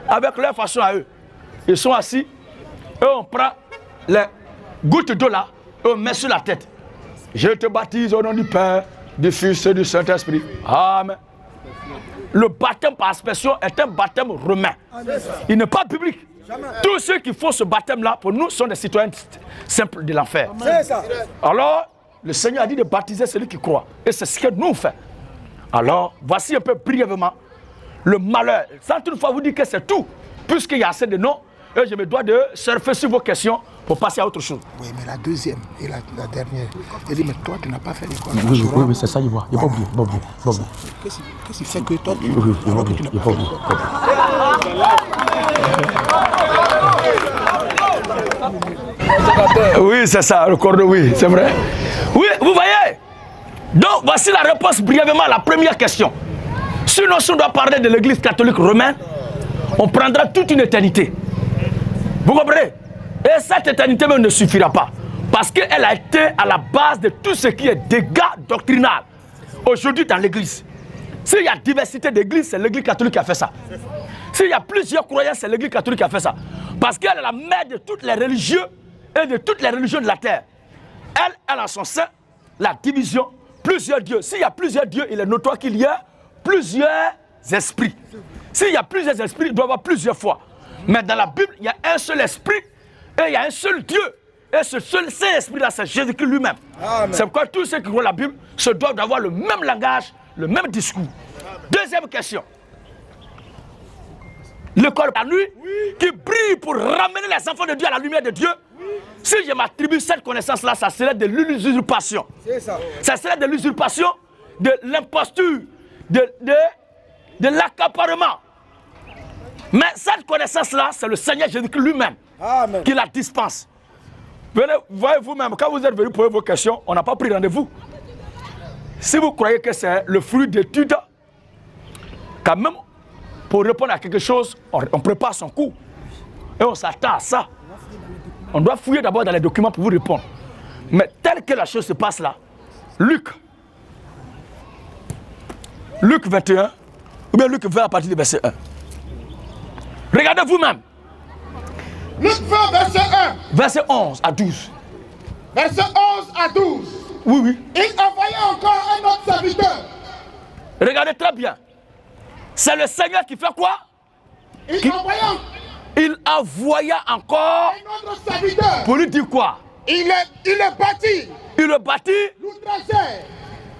avec leur façon à eux. Ils sont assis et on prend les gouttes d'eau là et on met sur la tête. Je te baptise au nom du Père, du Fils et du Saint-Esprit. Amen. Le baptême par aspersion est un baptême romain. Il n'est pas biblique. Tous ceux qui font ce baptême-là, pour nous, sont des citoyens simples de l'enfer. Alors, le Seigneur a dit de baptiser celui qui croit. Et c'est ce que nous faisons. Alors, voici un peu brièvement le malheur. Sans toutefois vous dire que c'est tout, puisqu'il y a assez de noms, et je me dois de surfer sur vos questions pour passer à autre chose. Oui, mais la deuxième et la dernière, il dit, mais toi, tu n'as pas fait l'école. Oui, c'est ça, il voit. Il va oublier. Qu'est-ce qui fait que toi, tu n'as pas oublié. Oui, c'est ça, le cordon, oui, c'est vrai. Oui, vous voyez. Donc, voici la réponse brièvement à la première question. Sinon, si on doit parler de l'église catholique romaine, on prendra toute une éternité. Vous comprenez? Et cette éternité même ne suffira pas. Parce qu'elle a été à la base de tout ce qui est dégâts doctrinal aujourd'hui dans l'église. S'il y a diversité d'églises, c'est l'église catholique qui a fait ça. S'il y a plusieurs croyants, c'est l'église catholique qui a fait ça. Parce qu'elle est la mère de toutes les religieux et de toutes les religions de la terre. Elle a son sein la division, plusieurs dieux. S'il y a plusieurs dieux, il est notoire qu'il y a plusieurs esprits. S'il y a plusieurs esprits, il doit y avoir plusieurs fois. Mais dans la Bible, il y a un seul esprit et il y a un seul Dieu. Et ce seul esprit-là, c'est Jésus-Christ lui-même. C'est pourquoi tous ceux qui croient la Bible se doivent d'avoir le même langage, le même discours. Deuxième question. L'école de la nuit qui brille pour ramener les enfants de Dieu à la lumière de Dieu. Si je m'attribue cette connaissance-là, ça serait de l'usurpation. Ça serait de l'usurpation, de l'imposture, de l'accaparement. Mais cette connaissance-là, c'est le Seigneur Jésus-Christ lui-même qui la dispense. Voyez vous-même, quand vous êtes venu poser vos questions, on n'a pas pris rendez-vous. Si vous croyez que c'est le fruit d'études, quand même, pour répondre à quelque chose, on prépare son coup. Et on s'attend à ça. On doit fouiller d'abord dans les documents pour vous répondre. Mais telle que la chose se passe là, Luc 21, ou bien Luc 20 à partir du verset 1. Regardez vous-même. Luc 20, verset 1. Verset 11 à 12. Verset 11 à 12. Oui, oui. Il envoyait encore un autre serviteur. Regardez très bien. C'est le Seigneur qui fait quoi? Il envoya encore un autre serviteur. Pour lui dire quoi? Il est bâti. Il le bâtit.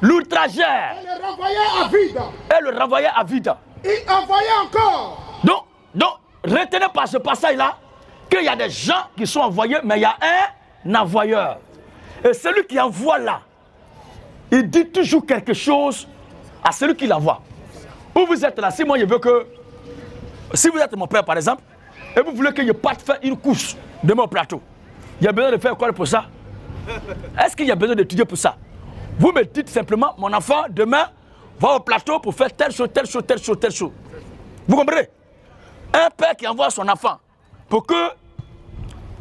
L'outragère. Et le renvoyait à vide. Il envoyait encore. Donc, retenez par ce passage-là qu'il y a des gens qui sont envoyés, mais il y a un envoyeur. Et celui qui envoie là, il dit toujours quelque chose à celui qui l'envoie. Où vous êtes là, si moi je veux que... Si vous êtes mon père par exemple, et vous voulez que je parte faire une course de mon plateau, il y a besoin de faire quoi pour ça? Est-ce qu'il y a besoin d'étudier pour ça? Vous me dites simplement, mon enfant, demain, va au plateau pour faire telle chose, telle chose, telle chose, telle chose. Vous comprenez? Un père qui envoie son enfant pour que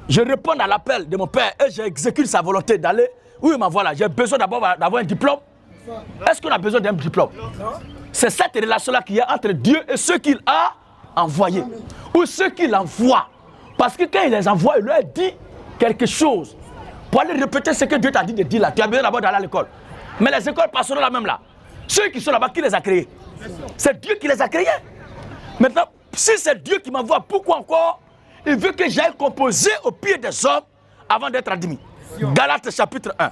je réponde à l'appel de mon père et j'exécute sa volonté d'aller où il m'envoie là. J'ai besoin d'abord d'avoir un diplôme. Est-ce qu'on a besoin d'un diplôme? C'est cette relation-là qu'il y a entre Dieu et ceux qu'il a envoyés. Ou ceux qu'il envoie. Parce que quand il les envoie, il leur dit quelque chose. Pour aller répéter ce que Dieu t'a dit de dire là, tu as besoin d'abord d'aller à l'école. Mais les écoles passeront là même là. Ceux qui sont là-bas, qui les a créés? C'est Dieu qui les a créés. Maintenant, si c'est Dieu qui m'envoie, pourquoi encore il veut que j'aille composer au pied des hommes avant d'être admis? Galates chapitre 1.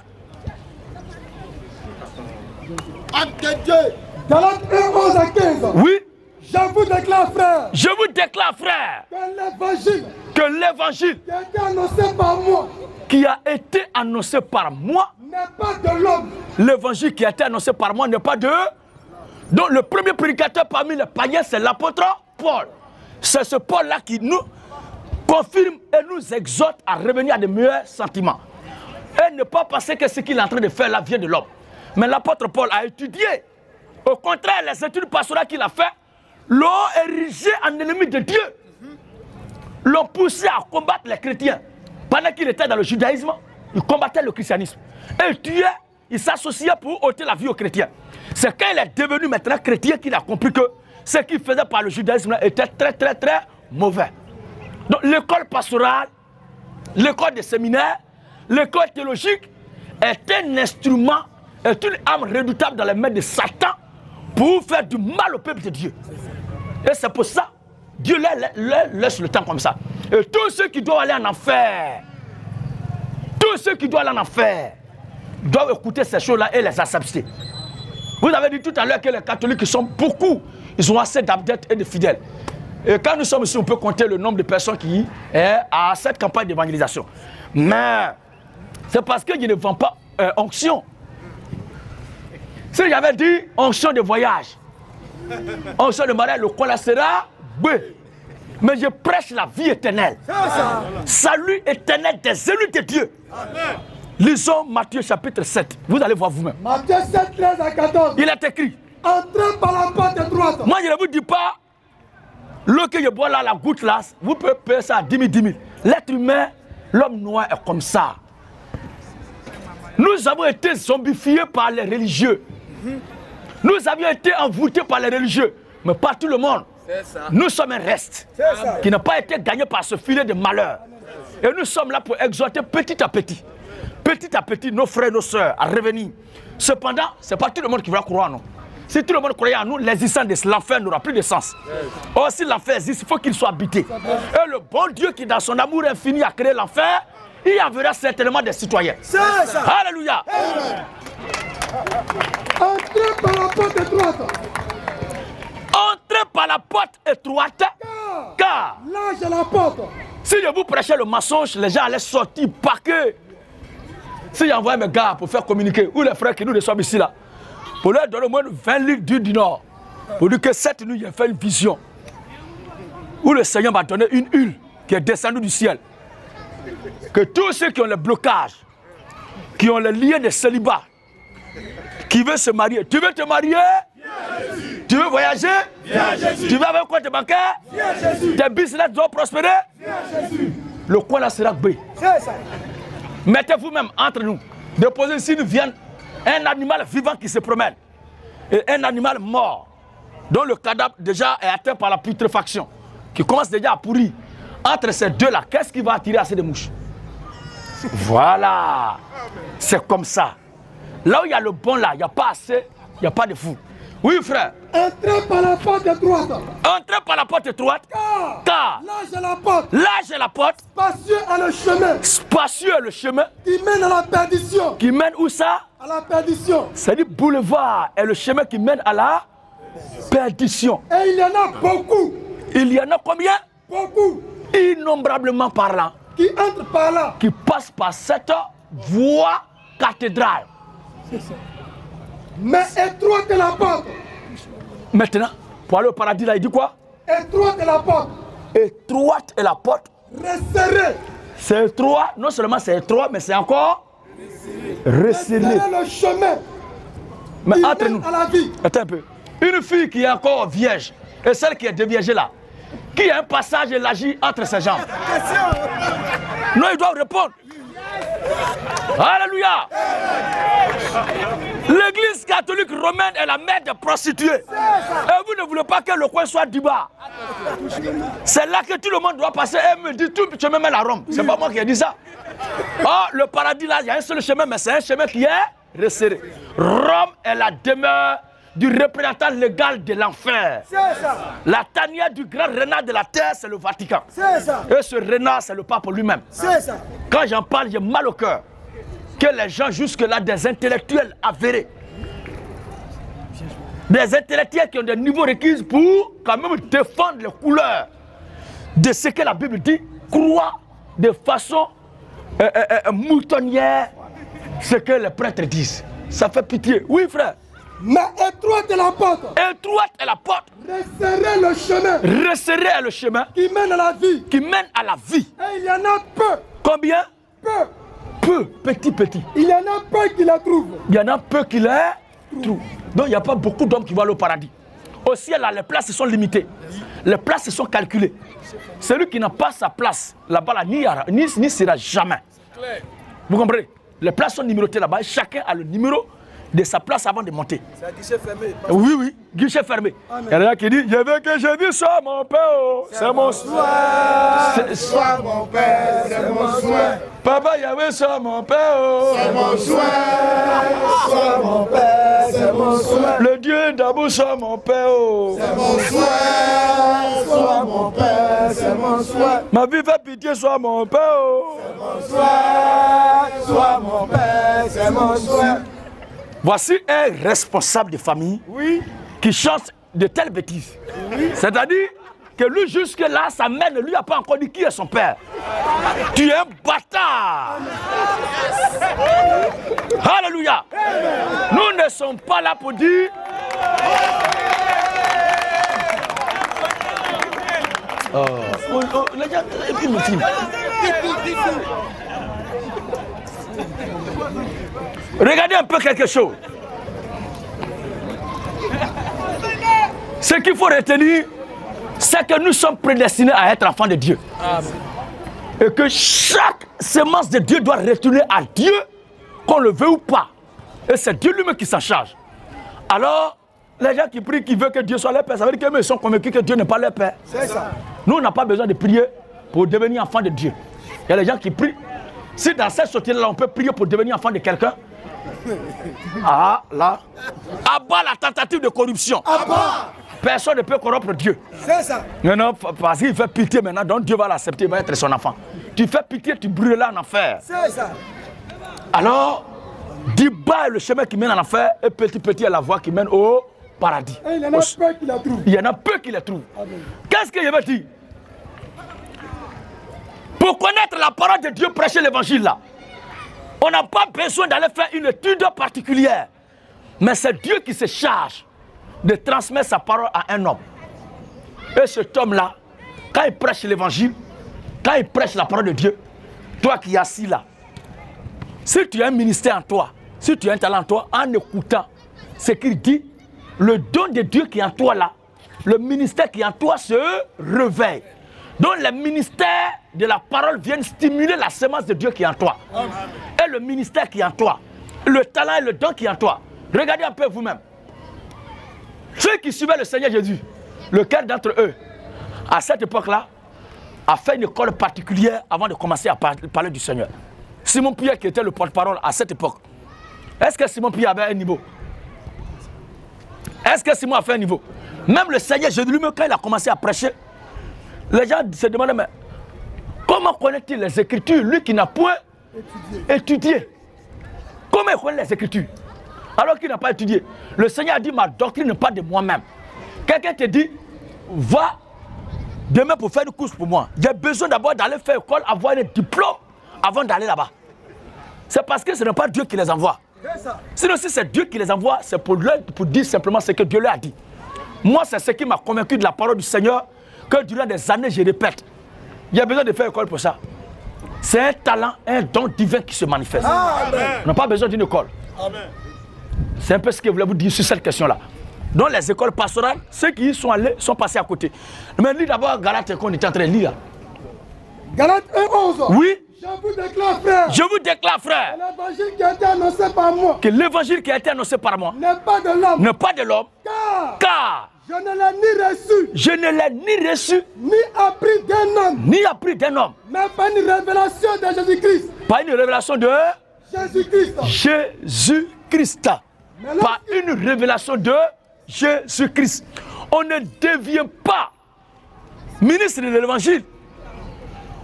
Acte de Dieu. Galates 1, 11 à 15. Oui. Je vous déclare, frère. Je vous déclare, frère. Que l'évangile. Qui a été annoncé par moi. N'est pas de l'homme. L'évangile qui a été annoncé par moi n'est pas de... Donc le premier prédicateur parmi les païens, c'est l'apôtre Paul. C'est ce Paul-là qui nous confirme et nous exhorte à revenir à de meilleurs sentiments. Et ne pas penser que ce qu'il est en train de faire là vient de l'homme. Mais l'apôtre Paul a étudié. Au contraire, les études pastorales qu'il a fait l'ont érigé en ennemi de Dieu. L'ont poussé à combattre les chrétiens. Pendant qu'il était dans le judaïsme, il combattait le christianisme. Et Dieu, il s'associait pour ôter la vie aux chrétiens. C'est quand il est devenu maintenant chrétien qu'il a compris que ce qu'il faisait par le judaïsme était très mauvais. Donc l'école pastorale, l'école des séminaires, l'école théologique est un instrument, est une arme redoutable dans les mains de Satan pour faire du mal au peuple de Dieu. Et c'est pour ça, Dieu leur laisse le temps comme ça. Et tous ceux qui doivent aller en enfer, doivent écouter ces choses-là et les accepter. Vous avez dit tout à l'heure que les catholiques sont beaucoup, ils ont assez d'adeptes et de fidèles. Et quand nous sommes ici, on peut compter le nombre de personnes qui est à cette campagne d'évangélisation. Mais c'est parce que je ne vends pas onction. Si j'avais dit onction de voyage, onction de mariage, le cola sera B. Mais je prêche la vie éternelle. Salut éternel des élus de Dieu. Amen. Lisons Matthieu chapitre 7. Vous allez voir vous-même. Matthieu 7, 13 à 14. Il est écrit. Entrez par la porte droite. Moi, je ne vous dis pas, l'eau que je bois là, la goutte là, vous pouvez payer ça à 10 000. L'être humain, l'homme noir est comme ça. Nous avons été zombifiés par les religieux. Nous avions été envoûtés par les religieux. Mais pas tout le monde. Nous sommes un reste qui n'a pas été gagné par ce filet de malheur. Et nous sommes là pour exhorter petit à petit nos frères et nos sœurs à revenir. Cependant, ce n'est pas tout le monde qui va croire en nous. Si tout le monde croyait en nous, l'existence de l'enfer n'aura plus de sens. Or, si l'enfer existe, il faut qu'il soit habité. Et le bon Dieu qui, dans son amour infini, a créé l'enfer, il y enverra certainement des citoyens. Alléluia. Entrez par la porte étroite. Entrez par la porte étroite. Car large est la porte. Si je vous prêchais le mensonge, les gens allaient sortir parce que si j'envoie mes gars pour faire communiquer, ou les frères qui nous reçoivent ici là, pour leur donner au moins 20 livres d'huile du Nord, pour dire que cette nuit, j'ai fait une vision où le Seigneur m'a donné une huile qui est descendue du ciel. Que tous ceux qui ont le blocage, qui ont le lien de célibat, qui veulent se marier, tu veux te marier? Tu veux voyager? Tu veux avoir un compte bancaire? Tes business doivent prospérer? Le coin là sera B. Mettez-vous même entre nous. Déposez ici une viande, un animal vivant qui se promène et un animal mort dont le cadavre déjà est atteint par la putréfaction, qui commence déjà à pourrir. Entre ces deux-là, qu'est-ce qui va attirer assez de mouches? Voilà. C'est comme ça. Là où il y a le bon là, il n'y a pas assez, il n'y a pas de fou. Oui, frère. Entrez par la porte étroite. Entrez par la porte étroite. Car large est la porte. Large est la porte. Spacieux est le chemin. Spacieux est le chemin. Qui mène à la perdition. Qui mène où ça? À la perdition. C'est-à-dire boulevard est le chemin qui mène à la perdition. Et il y en a beaucoup. Il y en a combien? Beaucoup. Innombrablement parlant. Qui entrent par là. Qui passent par cette voie cathédrale. C'est ça. Mais étroite est la porte. Maintenant, pour aller au paradis là, il dit quoi? Étroite est la porte. Étroite est la porte. Resserrée. C'est étroit, non seulement c'est étroit, mais c'est encore resserré. Resserré le chemin. Mais qui entre mène nous, à la vie. attends un peu. Une fille qui est encore vierge et celle qui est déviergée là, qui a un passage élargi entre ses jambes? Non, ils doivent répondre. Alléluia. L'église catholique romaine est la mère des prostituées. Et vous ne voulez pas que le coin soit du bas. C'est là que tout le monde doit passer. Et me dit, tu me mets à Rome. C'est pas moi qui ai dit ça. Oh, le paradis là, il y a un seul chemin, mais c'est un chemin qui est resserré. Rome est la demeure du représentant légal de l'enfer. La tanière du grand renard de la terre, c'est le Vatican. Et ce renard, c'est le pape lui-même. Quand j'en parle, j'ai mal au cœur que les gens jusque-là, des intellectuels avérés, des intellectuels qui ont des niveaux requis pour quand même défendre les couleurs de ce que la Bible dit, croient de façon moutonnière ce que les prêtres disent. Ça fait pitié. Oui, frère. Mais étroite est la porte. Étroite est la porte. Resserrez le chemin. Resserrez est le chemin. Qui mène à la vie. Qui mène à la vie. Et il y en a peu. Combien? Peu. Peu. Petit. Il y en a peu qui la trouvent. Il y en a peu qui la trouvent. Donc il n'y a pas beaucoup d'hommes qui vont aller au paradis. Au ciel, là, les places sont limitées. Les places sont calculées. Celui qui n'a pas sa place, là-bas, là, n'y sera jamais. Vous comprenez? Les places sont numérotées là-bas. Chacun a le numéro de sa place avant de monter. C'est un guichet fermé. Oui, guichet fermé. Il y en a qui dit, je veux que je dise ça, mon père. C'est mon souhait. Sois mon père, c'est mon souhait. Papa, il y avait ça, mon père. C'est mon souhait. Sois mon père, c'est mon souhait. Le Dieu d'Abou, soit mon père. C'est mon souhait. Sois mon père, c'est mon souhait. Ma vie fait pitié, soit mon père. C'est mon souhait. Sois mon père, c'est mon souhait. Voici un responsable de famille qui chante de telles bêtises. C'est-à-dire que lui, jusque-là, sa mère ne lui a pas encore dit qui est son père. Tu es un bâtard. Alléluia. Nous ne sommes pas là pour dire... les gars, regardez un peu quelque chose. Ce qu'il faut retenir, c'est que nous sommes prédestinés à être enfants de Dieu. Amen. Et que chaque semence de Dieu doit retourner à Dieu, qu'on le veut ou pas. Et c'est Dieu lui-même qui s'en charge. Alors, les gens qui prient, qui veulent que Dieu soit leur père, ça veut dire qu'ils sont convaincus que Dieu n'est pas leur père. C'est ça. Nous, on n'a pas besoin de prier pour devenir enfant de Dieu. Il y a des gens qui prient. Si dans cette société-là, on peut prier pour devenir enfant de quelqu'un, ah, là, abat la tentative de corruption. Abat. Personne ne peut corrompre Dieu. C'est ça. Non, parce qu'il fait pitié maintenant, donc Dieu va l'accepter, il va être son enfant. Tu fais pitié, tu brûles là en enfer. C'est ça. Alors, dis bas le chemin qui mène en enfer et petit est la voie qui mène au paradis. Et il y en a peu qui la trouvent. Il y en a peu qui la trouvent. Qu'est-ce qu'il veut dire? Pour connaître la parole de Dieu, prêcher l'évangile là, on n'a pas besoin d'aller faire une étude particulière. Mais c'est Dieu qui se charge de transmettre sa parole à un homme. Et cet homme-là, quand il prêche l'évangile, quand il prêche la parole de Dieu, toi qui es assis là, si tu as un ministère en toi, si tu as un talent en toi, en écoutant ce qu'il dit, le don de Dieu qui est en toi là, le ministère qui est en toi se réveille. Donc les ministères de la parole viennent stimuler la semence de Dieu qui est en toi. Et le ministère qui est en toi, le talent et le don qui est en toi. Regardez un peu vous-même. Ceux qui suivaient le Seigneur Jésus, lequel d'entre eux, à cette époque-là, a fait une école particulière avant de commencer à parler du Seigneur? Simon Pierre qui était le porte-parole à cette époque. Est-ce que Simon Pierre avait un niveau? Est-ce que Simon a fait un niveau? Même le Seigneur Jésus lui-même, quand il a commencé à prêcher, les gens se demandaient, mais comment connaît-il les Écritures, lui qui n'a point étudié? Comment il connaît les Écritures alors qu'il n'a pas étudié? Le Seigneur a dit, ma doctrine n'est pas de moi-même. Quelqu'un te dit, va demain pour faire une course pour moi. J'ai besoin d'abord d'aller faire école, avoir un diplôme avant d'aller là-bas. C'est parce que ce n'est pas Dieu qui les envoie. Sinon, si c'est Dieu qui les envoie, c'est pour dire simplement ce que Dieu leur a dit. Moi, c'est ce qui m'a convaincu de la parole du Seigneur, que durant des années, je répète. Il y a besoin de faire école pour ça. C'est un talent, un don divin qui se manifeste. On n'a pas besoin d'une école. C'est un peu ce que je voulais vous dire sur cette question-là. Dans les écoles pastorales, ceux qui y sont allés sont passés à côté. Mais lis d'abord Galates qu'on était en train de lire. Galates 1:11. Oui. Je vous déclare, frère. Je vous déclare, frère. L'évangile qui a été annoncé par moi. Que l'évangile qui a été annoncé par moi. N'est pas de l'homme. N'est pas de l'homme. Car. Je ne l'ai ni reçu. Je ne l'ai ni reçu. Ni appris d'un homme. Ni appris d'un homme. Mais par une révélation de Jésus-Christ. Par une révélation de Jésus-Christ. Jésus-Christ. Par une révélation de Jésus-Christ. On ne devient pas ministre de l'évangile.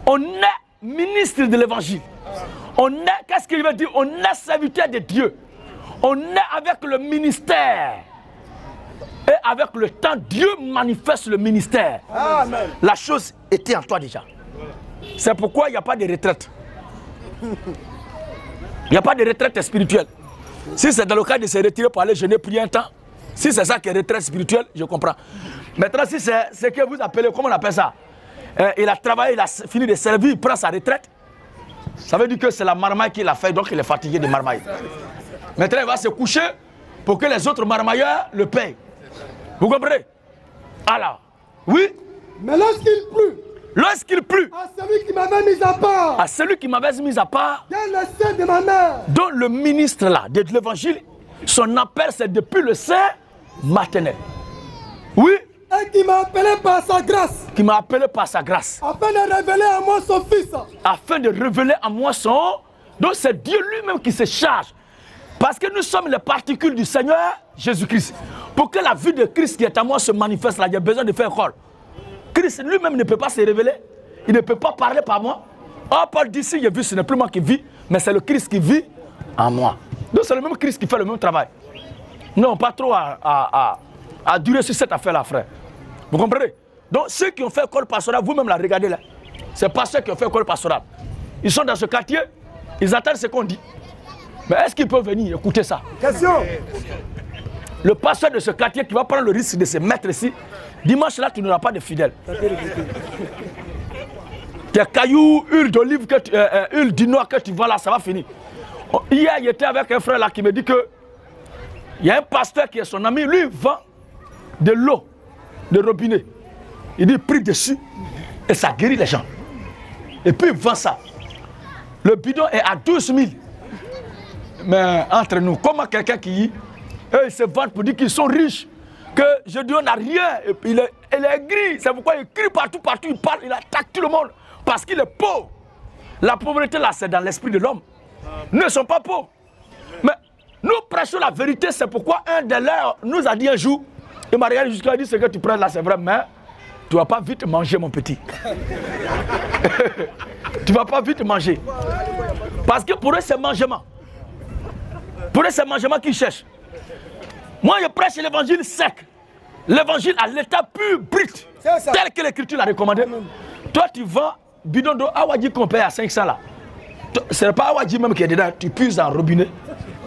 On est ministre de l'évangile. On est, qu'est-ce qu'il veut dire? On est serviteur de Dieu. On est avec le ministère. Et avec le temps, Dieu manifeste le ministère. Amen. La chose était en toi déjà. C'est pourquoi il n'y a pas de retraite. Il n'y a pas de retraite spirituelle. Si c'est dans le cas de se retirer pour aller jeûner, prier un temps, si c'est ça qui est retraite spirituelle, je comprends. Maintenant, si c'est ce que vous appelez, comment on appelle ça? Il a travaillé, il a fini de servir, il prend sa retraite. Ça veut dire que c'est la marmaille qui l'a fait, donc il est fatigué de marmaille. Maintenant, il va se coucher pour que les autres marmailleurs le payent. Vous comprenez? Alors, oui. Mais lorsqu'il plut, à celui qui m'avait mis à part, à celui qui m'avait mis à part, dès le sein de ma mère, dont le ministre là, de l'évangile, son appel c'est depuis le sein maternel. Oui. Et qui m'a appelé par sa grâce. Qui m'a appelé par sa grâce. Afin de révéler à moi son fils. Afin de révéler à moi son. Donc c'est Dieu lui-même qui se charge. Parce que nous sommes les particules du Seigneur Jésus-Christ. Pour que la vie de Christ qui est à moi se manifeste là, il y a besoin de faire école. Christ lui-même ne peut pas se révéler. Il ne peut pas parler par moi. Oh, Paul dit, si j'ai vu, ce n'est plus moi qui vis, mais c'est le Christ qui vit en moi. Donc c'est le même Christ qui fait le même travail. Non, pas trop à durer sur cette affaire-là, frère. Vous comprenez? Donc ceux qui ont fait école pastorale, vous-même la regardez là. C'est pas ceux qui ont fait école pastorale. Ils sont dans ce quartier, ils attendent ce qu'on dit. Mais est-ce qu'ils peuvent venir écouter ça? Question. Le pasteur de ce quartier qui va prendre le risque de se mettre ici, dimanche là, tu n'auras pas de fidèles. Tes cailloux, huile d'olive, huile d'inois que tu vois là, ça va finir. Hier, il était avec un frère là qui me dit que il y a un pasteur qui est son ami, lui, il vend de l'eau, de robinet. Il dit, prie dessus et ça guérit les gens. Et puis il vend ça. Le bidon est à 12 000. Mais entre nous, comment quelqu'un qui ils se vendent pour dire qu'ils sont riches, que je dis on n'a rien, et puis il est gris, c'est pourquoi il crie partout, il parle, il attaque tout le monde, parce qu'il est pauvre. La pauvreté là, c'est dans l'esprit de l'homme. Nous ne sommes pas pauvres. Mais nous prêchons la vérité, c'est pourquoi un de leurs nous a dit un jour, il m'a regardé jusqu'à dire ce que tu prends là, c'est vrai, mais tu ne vas pas vite manger mon petit. Tu ne vas pas vite manger. Parce que pour eux, c'est mangement. Pour eux, c'est mangement qu'ils cherchent. Moi, je prêche l'évangile sec. L'évangile à l'état pur, brut. Tel que l'Écriture l'a recommandé. Toi, tu vends bidon d'eau Awadji qu'on paye à 500 là. Ce n'est pas Awadji même qui est dedans. Tu puises en robinet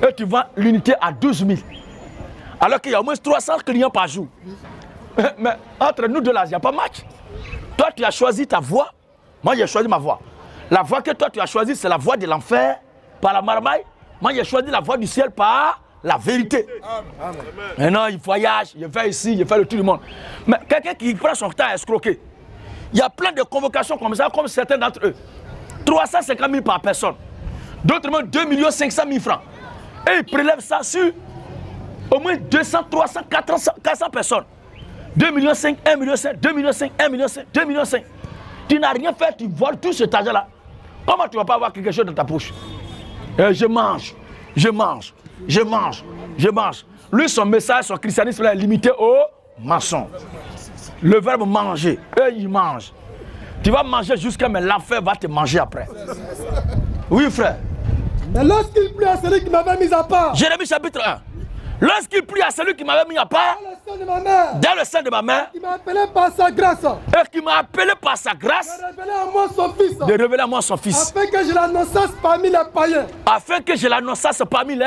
et tu vends l'unité à 12 000. Alors qu'il y a au moins 300 clients par jour. Mais entre nous deux là, il n'y a pas match. Toi, tu as choisi ta voie. Moi, j'ai choisi ma voie. La voie que toi, tu as choisie, c'est la voie de l'enfer par la marmaille. Moi, j'ai choisi la voie du ciel par la vérité. Maintenant, il voyage, il fait ici, il fait le tout du monde. Mais quelqu'un qui prend son temps à escroquer, il y a plein de convocations comme ça, comme certains d'entre eux. 350 000 par personne. D'autres même 2 500 000 francs. Et ils prélèvent ça sur au moins 200, 300, 400 personnes. 2 500 000, 1 500 000, 2 500 000, 1 500 000, 2 500 000. Tu n'as rien fait, tu voles tout cet argent-là. Comment tu ne vas pas avoir quelque chose dans ta poche? Je mange, je mange, je mange, je mange. Lui, son message, son christianisme est limité au mensonge. Le verbe manger, eux, ils mangent. Tu vas manger jusqu'à mais l'enfer va te manger après. Oui, frère. Mais lorsqu'il plut à celui qui m'avait mis à part. Jérémie chapitre 1. Lorsqu'il prie à celui qui m'avait mis à part, dans le sein de ma mère, dans le sein de ma mère, il m'a appelé par sa grâce, et qui m'a appelé par sa grâce, de révéler à moi son fils, de révéler à moi son fils, afin que je l'annonçasse parmi les païens. afin que je l'annonçasse parmi les...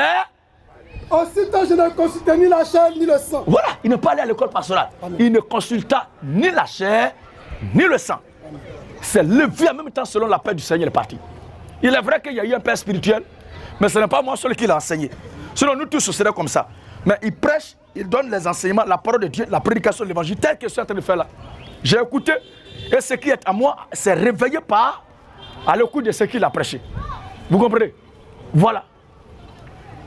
Aussitôt, je ne consultais ni la chair ni le sang. Voilà, il n'est pas allé à l'école pastorale. Il ne consulta ni la chair, ni le sang. C'est levé en même temps selon la paix du Seigneur est parti. Il est vrai qu'il y a eu un père spirituel, mais ce n'est pas moi seul qui l'a enseigné. Sinon, nous tous, ce serait comme ça. Mais il prêche, il donne les enseignements, la parole de Dieu, la prédication de l'évangile, tel que je suis en train de faire là. J'ai écouté, et ce qui est à moi, c'est réveillé par, à l'écoute de ce qu'il a prêché. Vous comprenez? Voilà.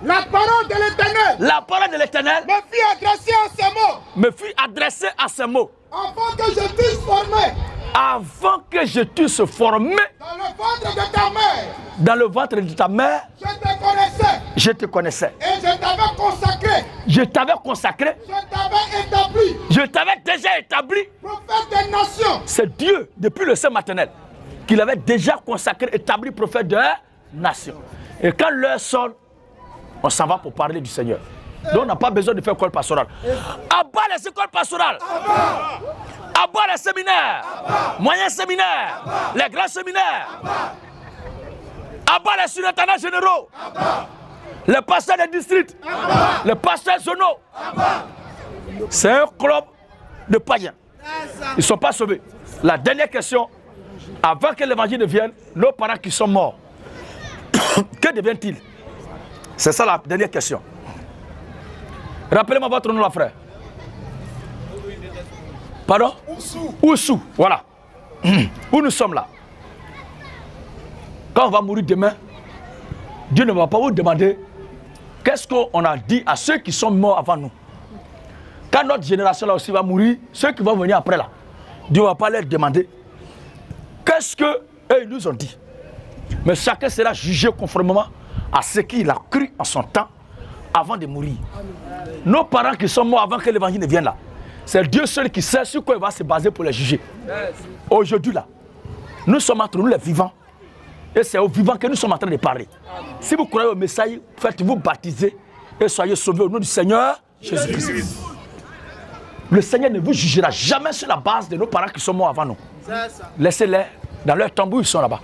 La parole de l'Éternel La parole de l'Éternel me fut adressée à ces mots. me fut adressée à ces mots. Avant que je t'eusse formé Avant que je t'eusse formé dans le ventre de ta mère, dans le ventre de ta mère, je te connaissais je te connaissais. et je t'avais consacré. Je t'avais consacré. Je t'avais établi Je t'avais déjà établi. prophète des nations. C'est Dieu, depuis le sein maternel, qu'il avait déjà consacré, établi prophète de nation. Et quand l'heure sonne, on s'en va pour parler du Seigneur. Donc on n'a pas besoin de faire école pastorale. Abat les écoles pastorales. Abat les séminaires. Moyens séminaires. Les grands séminaires. Abat les surintendants généraux. Les pasteurs des districts. Les pasteurs zonaux. C'est un club de païens. Ils ne sont pas sauvés. La dernière question, avant que l'évangile ne vienne, nos parents qui sont morts, que deviennent-ils? C'est ça la dernière question. Rappelez-moi votre nom là, frère. Pardon? Oussou. Voilà. Où nous sommes là. Quand on va mourir demain, Dieu ne va pas vous demander qu'est-ce qu'on a dit à ceux qui sont morts avant nous. Quand notre génération là aussi va mourir, ceux qui vont venir après là, Dieu ne va pas leur demander qu'est-ce qu'eux nous ont dit. Mais chacun sera jugé conformément à ce qu'il a cru en son temps avant de mourir. Nos parents qui sont morts avant que l'évangile ne vienne là, c'est Dieu seul qui sait sur quoi il va se baser pour les juger. Aujourd'hui là, nous sommes entre nous les vivants. Et c'est aux vivants que nous sommes en train de parler. Si vous croyez au message, faites-vous baptiser et soyez sauvés au nom du Seigneur Jésus-Christ. Le Seigneur ne vous jugera jamais sur la base de nos parents qui sont morts avant nous. Laissez-les dans leur tombeau, ils sont là-bas.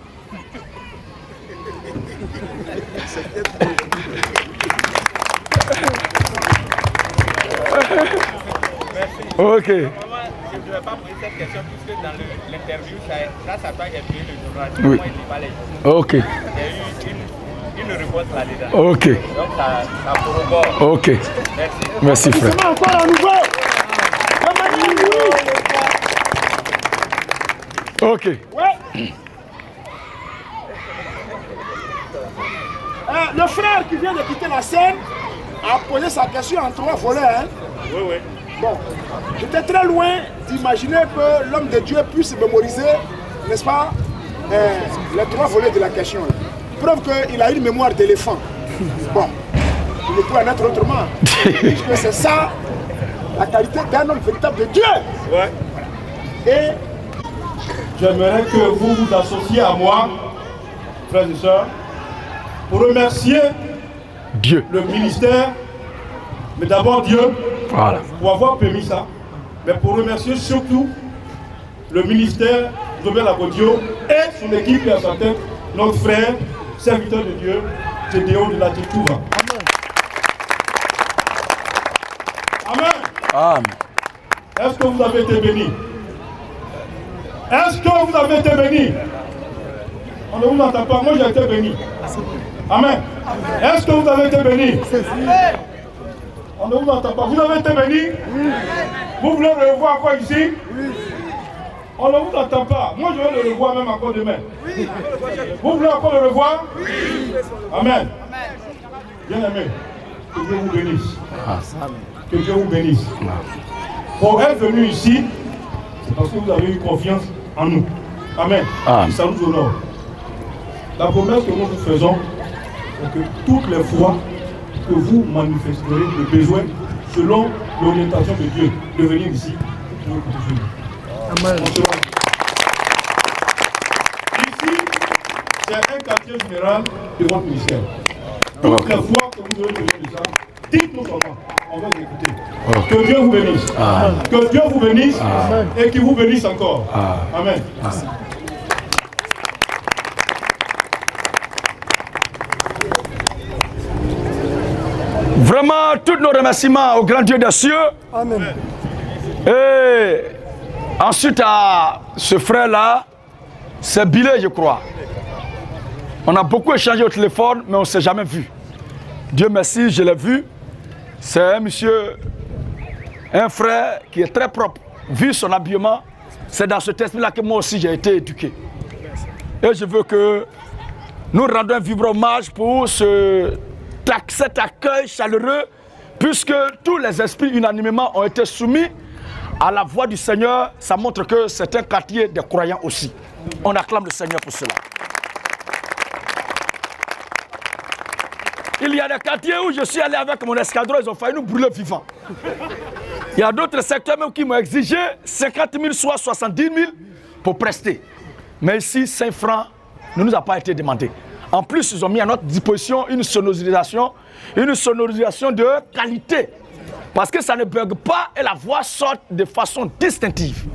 Ok. Je ne vais pas poser cette question puisque dans l'interview, grâce à toi, j'ai payé le journal. Oui. Moi, il n'est pas les journaux. Ok. Il y a eu une réponse là-dedans. Ok. Donc ça corrobore. Ok. Merci. Merci, frère. Encore à nouveau. Ok. Ouais. Le frère qui vient de quitter la scène a posé sa question en 3 volets. Hein? Oui, oui. Bon, j'étais très loin d'imaginer que l'homme de Dieu puisse mémoriser, n'est-ce pas, les 3 volets de la question. Preuve qu'il a une mémoire d'éléphant. Bon, il ne peut en être autrement. Puisque c'est ça la qualité d'un homme véritable de Dieu. Ouais. Et j'aimerais que vous vous associez à moi, frères et sœurs, pour remercier Dieu, le ministère, mais d'abord Dieu, voilà, pour avoir permis ça, mais pour remercier surtout le ministère Robert Lagodio et son équipe et à sa tête, notre frère, serviteur de Dieu, Gédéon de la Tétouva. Amen. Amen. Est-ce que vous avez été bénis? Est-ce que vous avez été bénis? On ne vous entend pas, moi j'ai été béni. Amen. Est-ce que vous avez été bénis? On ne vous entend pas. Vous avez été bénis? Vous voulez le revoir encore ici? On ne vous entend pas. Moi je vais le revoir même encore demain. Vous voulez encore le revoir? Amen. Bien aimé, que Dieu vous bénisse. Que Dieu vous bénisse. Pour être venu ici, c'est parce que vous avez eu confiance en nous. Amen. Ça nous honore. La promesse que nous vous faisons, c'est que toutes les fois que vous manifesterez le besoin, selon l'orientation de Dieu, de venir ici, nous vous Amen. Ici, c'est un quartier général de votre ministère. Toutes les fois que vous aurez besoin de ça, dites-nous comment. on va écouter. Que Dieu vous bénisse. Que Dieu vous bénisse et qu'il vous bénisse encore. Amen. Vraiment, tous nos remerciements au grand Dieu des cieux. Amen. Et ensuite à ce frère-là, c'est Bilé, je crois. On a beaucoup échangé au téléphone, mais on ne s'est jamais vu. Dieu merci, je l'ai vu. C'est un monsieur, un frère qui est très propre. Vu son habillement, c'est dans ce esprit-là que moi aussi j'ai été éduqué. Et je veux que nous rendons un vibrant hommage pour cet accueil chaleureux, puisque tous les esprits unanimement ont été soumis à la voix du Seigneur. Ça montre que c'est un quartier des croyants aussi. On acclame le Seigneur pour cela. Il y a des quartiers où je suis allé avec mon escadron, ils ont failli nous brûler vivants. Il y a d'autres secteurs même qui m'ont exigé 50 000, soit 70 000 pour prester. Mais ici, 5 francs ne nous a pas été demandé. En plus, ils ont mis à notre disposition une sonorisation de qualité. Parce que ça ne bug pas et la voix sort de façon distinctive.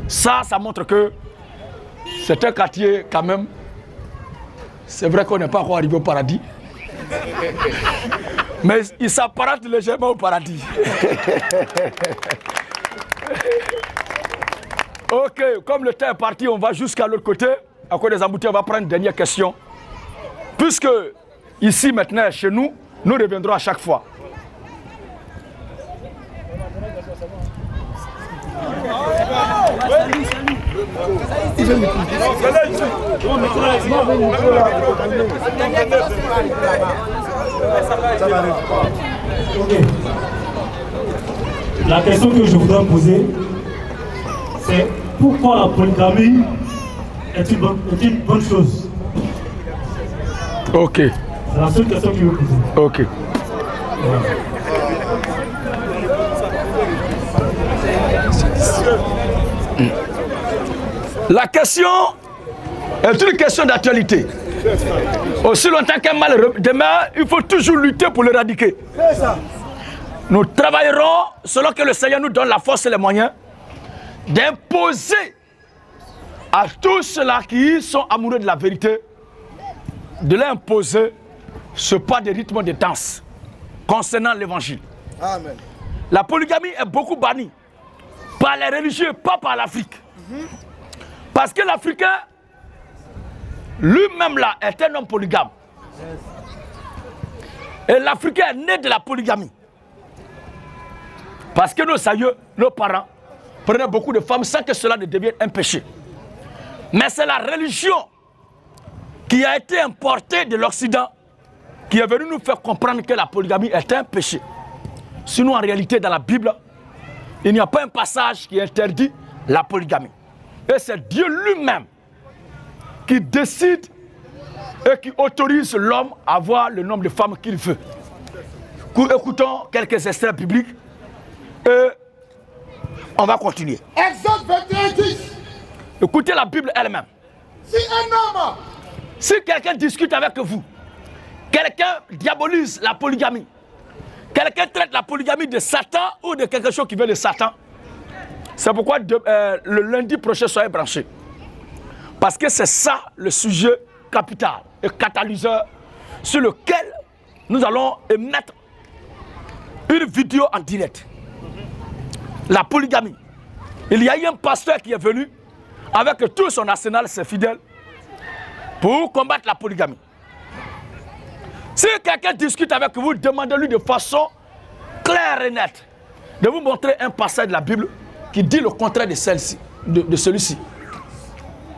Ça montre que c'est un quartier quand même. C'est vrai qu'on n'est pas encore arrivé au paradis. Mais il s'apparente légèrement au paradis. Ok, comme le temps est parti, on va jusqu'à l'autre côté. À cause des embouteillages, on va prendre une dernière question. Puisque ici maintenant, chez nous, nous reviendrons à chaque fois. Okay. La question que je voudrais poser, c'est pourquoi la polygamie est une bonne chose? Ok. C'est la seule question que je veux poser. Ok. Voilà. La question est une question d'actualité. Aussi longtemps qu'un mal demeure, il faut toujours lutter pour l'éradiquer. Nous travaillerons selon que le Seigneur nous donne la force et les moyens d'imposer à tous ceux-là qui sont amoureux de la vérité, de leur imposer ce pas de rythme de danse concernant l'évangile. La polygamie est beaucoup bannie par les religieux, pas par l'Afrique. Parce que l'Africain, lui-même là, est un homme polygame. Et l'Africain est né de la polygamie. Parce que nos aïeux, nos parents, prenaient beaucoup de femmes sans que cela ne devienne un péché. Mais c'est la religion qui a été importée de l'Occident qui est venue nous faire comprendre que la polygamie est un péché. Sinon, en réalité, dans la Bible, il n'y a pas un passage qui interdit la polygamie. Et c'est Dieu lui-même qui décide et qui autorise l'homme à avoir le nombre de femmes qu'il veut. Écoutons quelques extraits bibliques et on va continuer. Exode 21:10. Écoutez la Bible elle-même. Si un homme, si quelqu'un discute avec vous, quelqu'un diabolise la polygamie, quelqu'un traite la polygamie de Satan ou de quelque chose qui vient de Satan, c'est pourquoi le lundi prochain soyez branchés. Parce que c'est ça le sujet capital et catalyseur sur lequel nous allons émettre une vidéo en direct. La polygamie. Il y a eu un pasteur qui est venu avec tout son arsenal, ses fidèles, pour combattre la polygamie. Si quelqu'un discute avec vous, demandez-lui de façon claire et nette de vous montrer un passage de la Bible qui dit le contraire de celui-ci.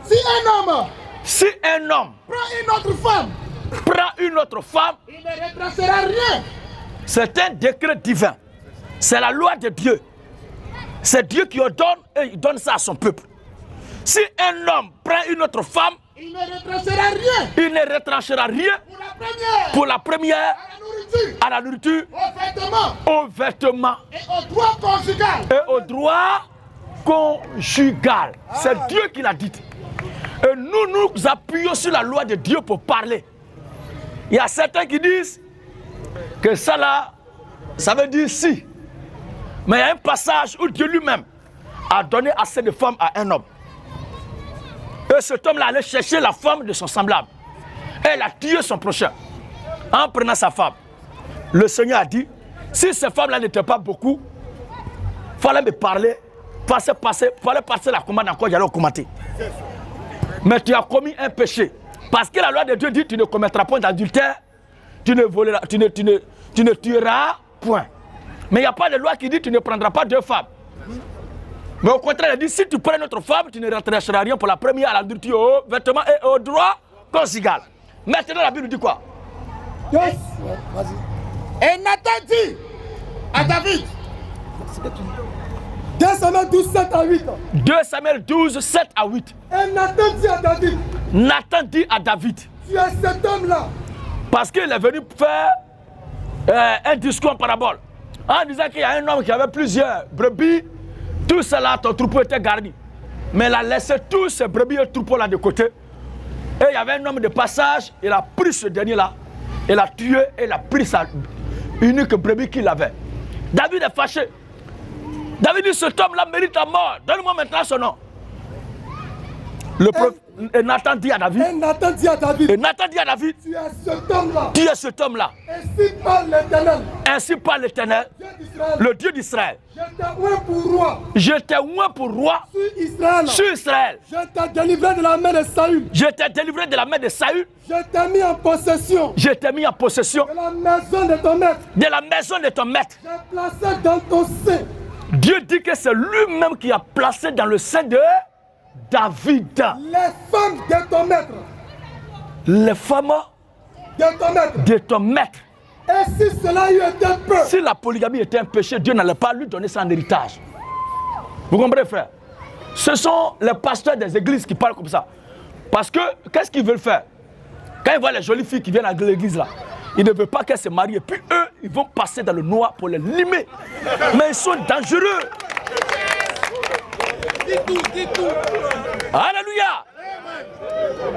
Si un homme prend une autre femme, il ne retracera rien. C'est un décret divin. C'est la loi de Dieu. C'est Dieu qui ordonne et il donne ça à son peuple. Si un homme prend une autre femme, il ne retracera rien. Il ne retranchera rien pour la première, à la nourriture, aux vêtements et au droit conjugal. C'est Dieu qui l'a dit. Et nous appuyons sur la loi de Dieu pour parler. Il y a certains qui disent que ça là, ça veut dire si. Mais il y a un passage où Dieu lui-même a donné assez de femmes à un homme. Et cet homme-là allait chercher la femme de son semblable. Et elle a tué son prochain en prenant sa femme. Le Seigneur a dit, si ces femmes-là n'étaient pas beaucoup, il fallait me parler, fallait passer la commande encore, j'allais commenter. Mais tu as commis un péché. Parce que la loi de Dieu dit, tu ne commettras point d'adultère, tu ne voleras, tu ne tueras point. Mais il n'y a pas de loi qui dit, tu ne prendras pas deux femmes. Mais au contraire, il dit, si tu prends notre femme, tu ne retracheras rien pour la première à l'adultère, au vêtement et au droit conjugal. Maintenant, la Bible dit quoi? Yes. Et Nathan dit à David, 2 Samuel 12, 7 à 8. 2 Samuel 12, 7 à 8. Et Nathan dit à David, Nathan dit à David, tu es cet homme-là. parce qu'il est venu faire un discours en parabole, en disant qu'il y a un homme qui avait plusieurs brebis, tout cela, ton troupeau était garni. Mais il a laissé tous ces brebis et troupeaux là de côté. Et il y avait un homme de passage, il a pris ce dernier-là, il l'a tué et il a pris sa unique brebis qu'il avait. David est fâché. David dit, cet homme-là mérite la mort. Donne-moi maintenant son nom. Et Nathan dit à David. Et Nathan dit à David. Et Nathan dit à David. Tu es cet homme-là. Tu es cet homme-là. Ainsi parle l'Éternel. Ainsi parle l'Éternel. Le Dieu d'Israël. Je t'ai oint pour roi. Je t'ai oint pour roi. Sur Israël. Sur Israël. Je t'ai délivré de la main de Saül. Je t'ai délivré de la main de Saül. Je t'ai mis en possession. Je t'ai mis en possession. De la maison de ton maître. De la maison de ton maître. J'ai placé dans ton sein. Dieu dit que c'est lui-même qui a placé dans le sein de David. Les femmes de ton maître. Les femmes de ton maître. De ton maître. Et si cela eût été peu. Si la polygamie était un péché, Dieu n'allait pas lui donner son héritage. Vous comprenez, frère? Ce sont les pasteurs des églises qui parlent comme ça. Parce que, qu'est-ce qu'ils veulent faire? Quand ils voient les jolies filles qui viennent à l'église là, ils ne veulent pas qu'elles se marient. Puis eux, ils vont passer dans le noir pour les limer. Mais ils sont dangereux. Dis tout. Alléluia.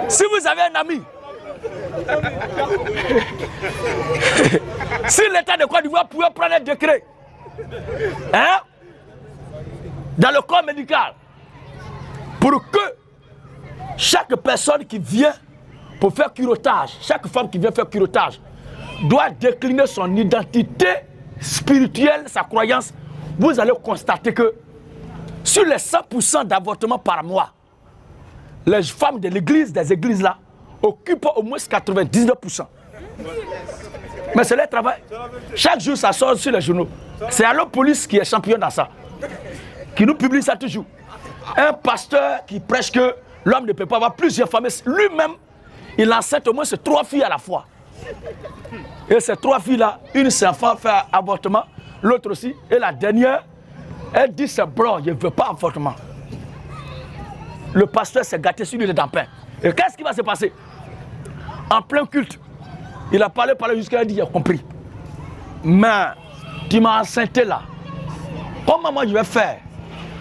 Si vous avez un ami, si l'État de Côte d'Ivoire pouvait prendre un décret, hein, dans le corps médical, pour que chaque personne qui vient pour faire curettage, chaque femme qui vient faire curettage, doit décliner son identité spirituelle, sa croyance, vous allez constater que sur les 100% d'avortements par mois, les femmes de l'église, des églises là, occupent au moins 99%. Mais c'est leur travail. Chaque jour, ça sort sur les journaux. C'est alors police qui est champion dans ça, qui nous publie ça toujours. Un pasteur qui prêche que l'homme ne peut pas avoir plusieurs femmes. Lui-même, il enseigne au moins 3 filles à la fois. Et ces 3 filles-là, une c'est enfant fait avortement, l'autre aussi, et la dernière, elle dit c'est blanc, je ne veux pas avortement. Le pasteur s'est gâté sur lui dans le pain. Et qu'est-ce qui va se passer? En plein culte, il a parlé jusqu'à il dit, j'ai compris. Mais tu m'as enceinté là. Comment moi je vais faire?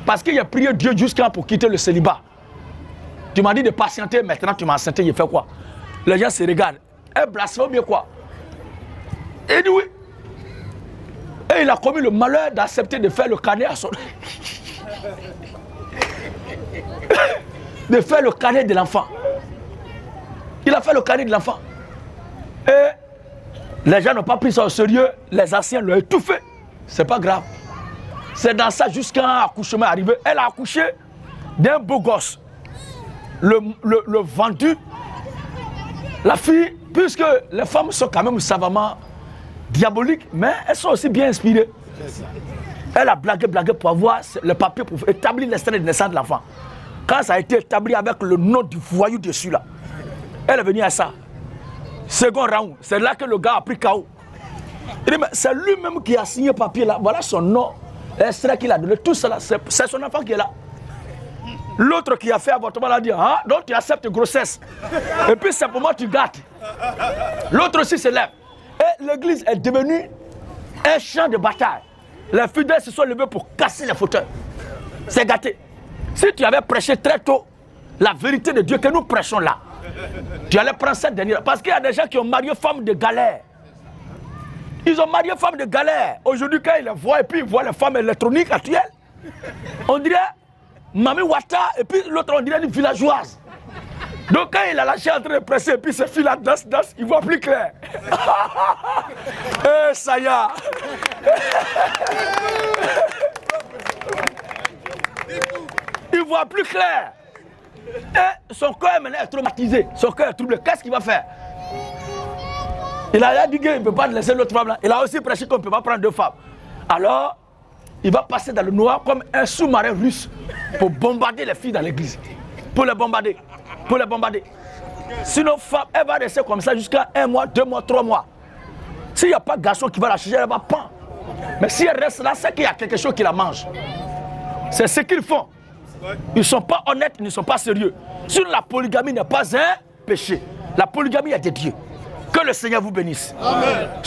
Parce qu'il a prié Dieu jusqu'à pour quitter le célibat. Tu m'as dit de patienter, maintenant tu m'as enceinté, il fait quoi? Les gens se regardent. Elle blasphème bien quoi? Il dit oui. Et il a commis le malheur d'accepter de faire le cadet à son... de faire le cadet de l'enfant. Il a fait le cadet de l'enfant. Et les gens n'ont pas pris ça au sérieux. Les anciens l'ont étouffé. C'est pas grave. C'est dans ça jusqu'à un accouchement arrivé. Elle a accouché d'un beau gosse. Le vendu. La fille, puisque les femmes sont quand même savamment diaboliques, mais elles sont aussi bien inspirées. Elle a blagué pour avoir le papier pour établir l'extrait de naissance de l'enfant. Quand ça a été établi avec le nom du voyou dessus là, elle est venue à ça. Second round, c'est là que le gars a pris KO. Il dit, mais c'est lui-même qui a signé le papier là, voilà son nom, l'extrait qu'il a donné, tout cela, c'est son enfant qui est là. L'autre qui a fait avortement l'a dit, ah, donc tu acceptes grossesse. Et puis simplement tu gâtes. L'autre aussi se lève. Et l'église est devenue un champ de bataille. Les fidèles se sont levés pour casser les fauteuils. C'est gâté. Si tu avais prêché très tôt la vérité de Dieu que nous prêchons là, tu allais prendre cette dernière. Parce qu'il y a des gens qui ont marié femme de galère. Ils ont marié femme de galère. Aujourd'hui, quand ils les voient, et puis ils voient les femmes électroniques actuelles, on dirait Mami Wata, et puis l'autre, on dirait une villageoise. Donc quand il a lâché en train de presser, et puis ces filles-là dansent, ils voient plus clair. Eh, ça y est. Il voit plus clair. Et son cœur maintenant est traumatisé. Son cœur est troublé. Qu'est-ce qu'il va faire? Il a dit qu'il ne peut pas laisser l'autre femme là. Il a aussi prêché qu'on ne peut pas prendre deux femmes. Alors, il va passer dans le noir comme un sous-marin russe pour bombarder les filles dans l'église. Pour les bombarder. Pour les bombarder. Sinon, femme, elle va rester comme ça jusqu'à 1 mois, 2 mois, 3 mois. S'il n'y a pas de garçon qui va la chercher, elle va pendre. Mais si elle reste là, c'est qu'il y a quelque chose qui la mange. C'est ce qu'ils font. Ils ne sont pas honnêtes, ils ne sont pas sérieux. Sinon, la polygamie n'est pas un péché. La polygamie est de Dieu. Que le Seigneur vous bénisse. Amen.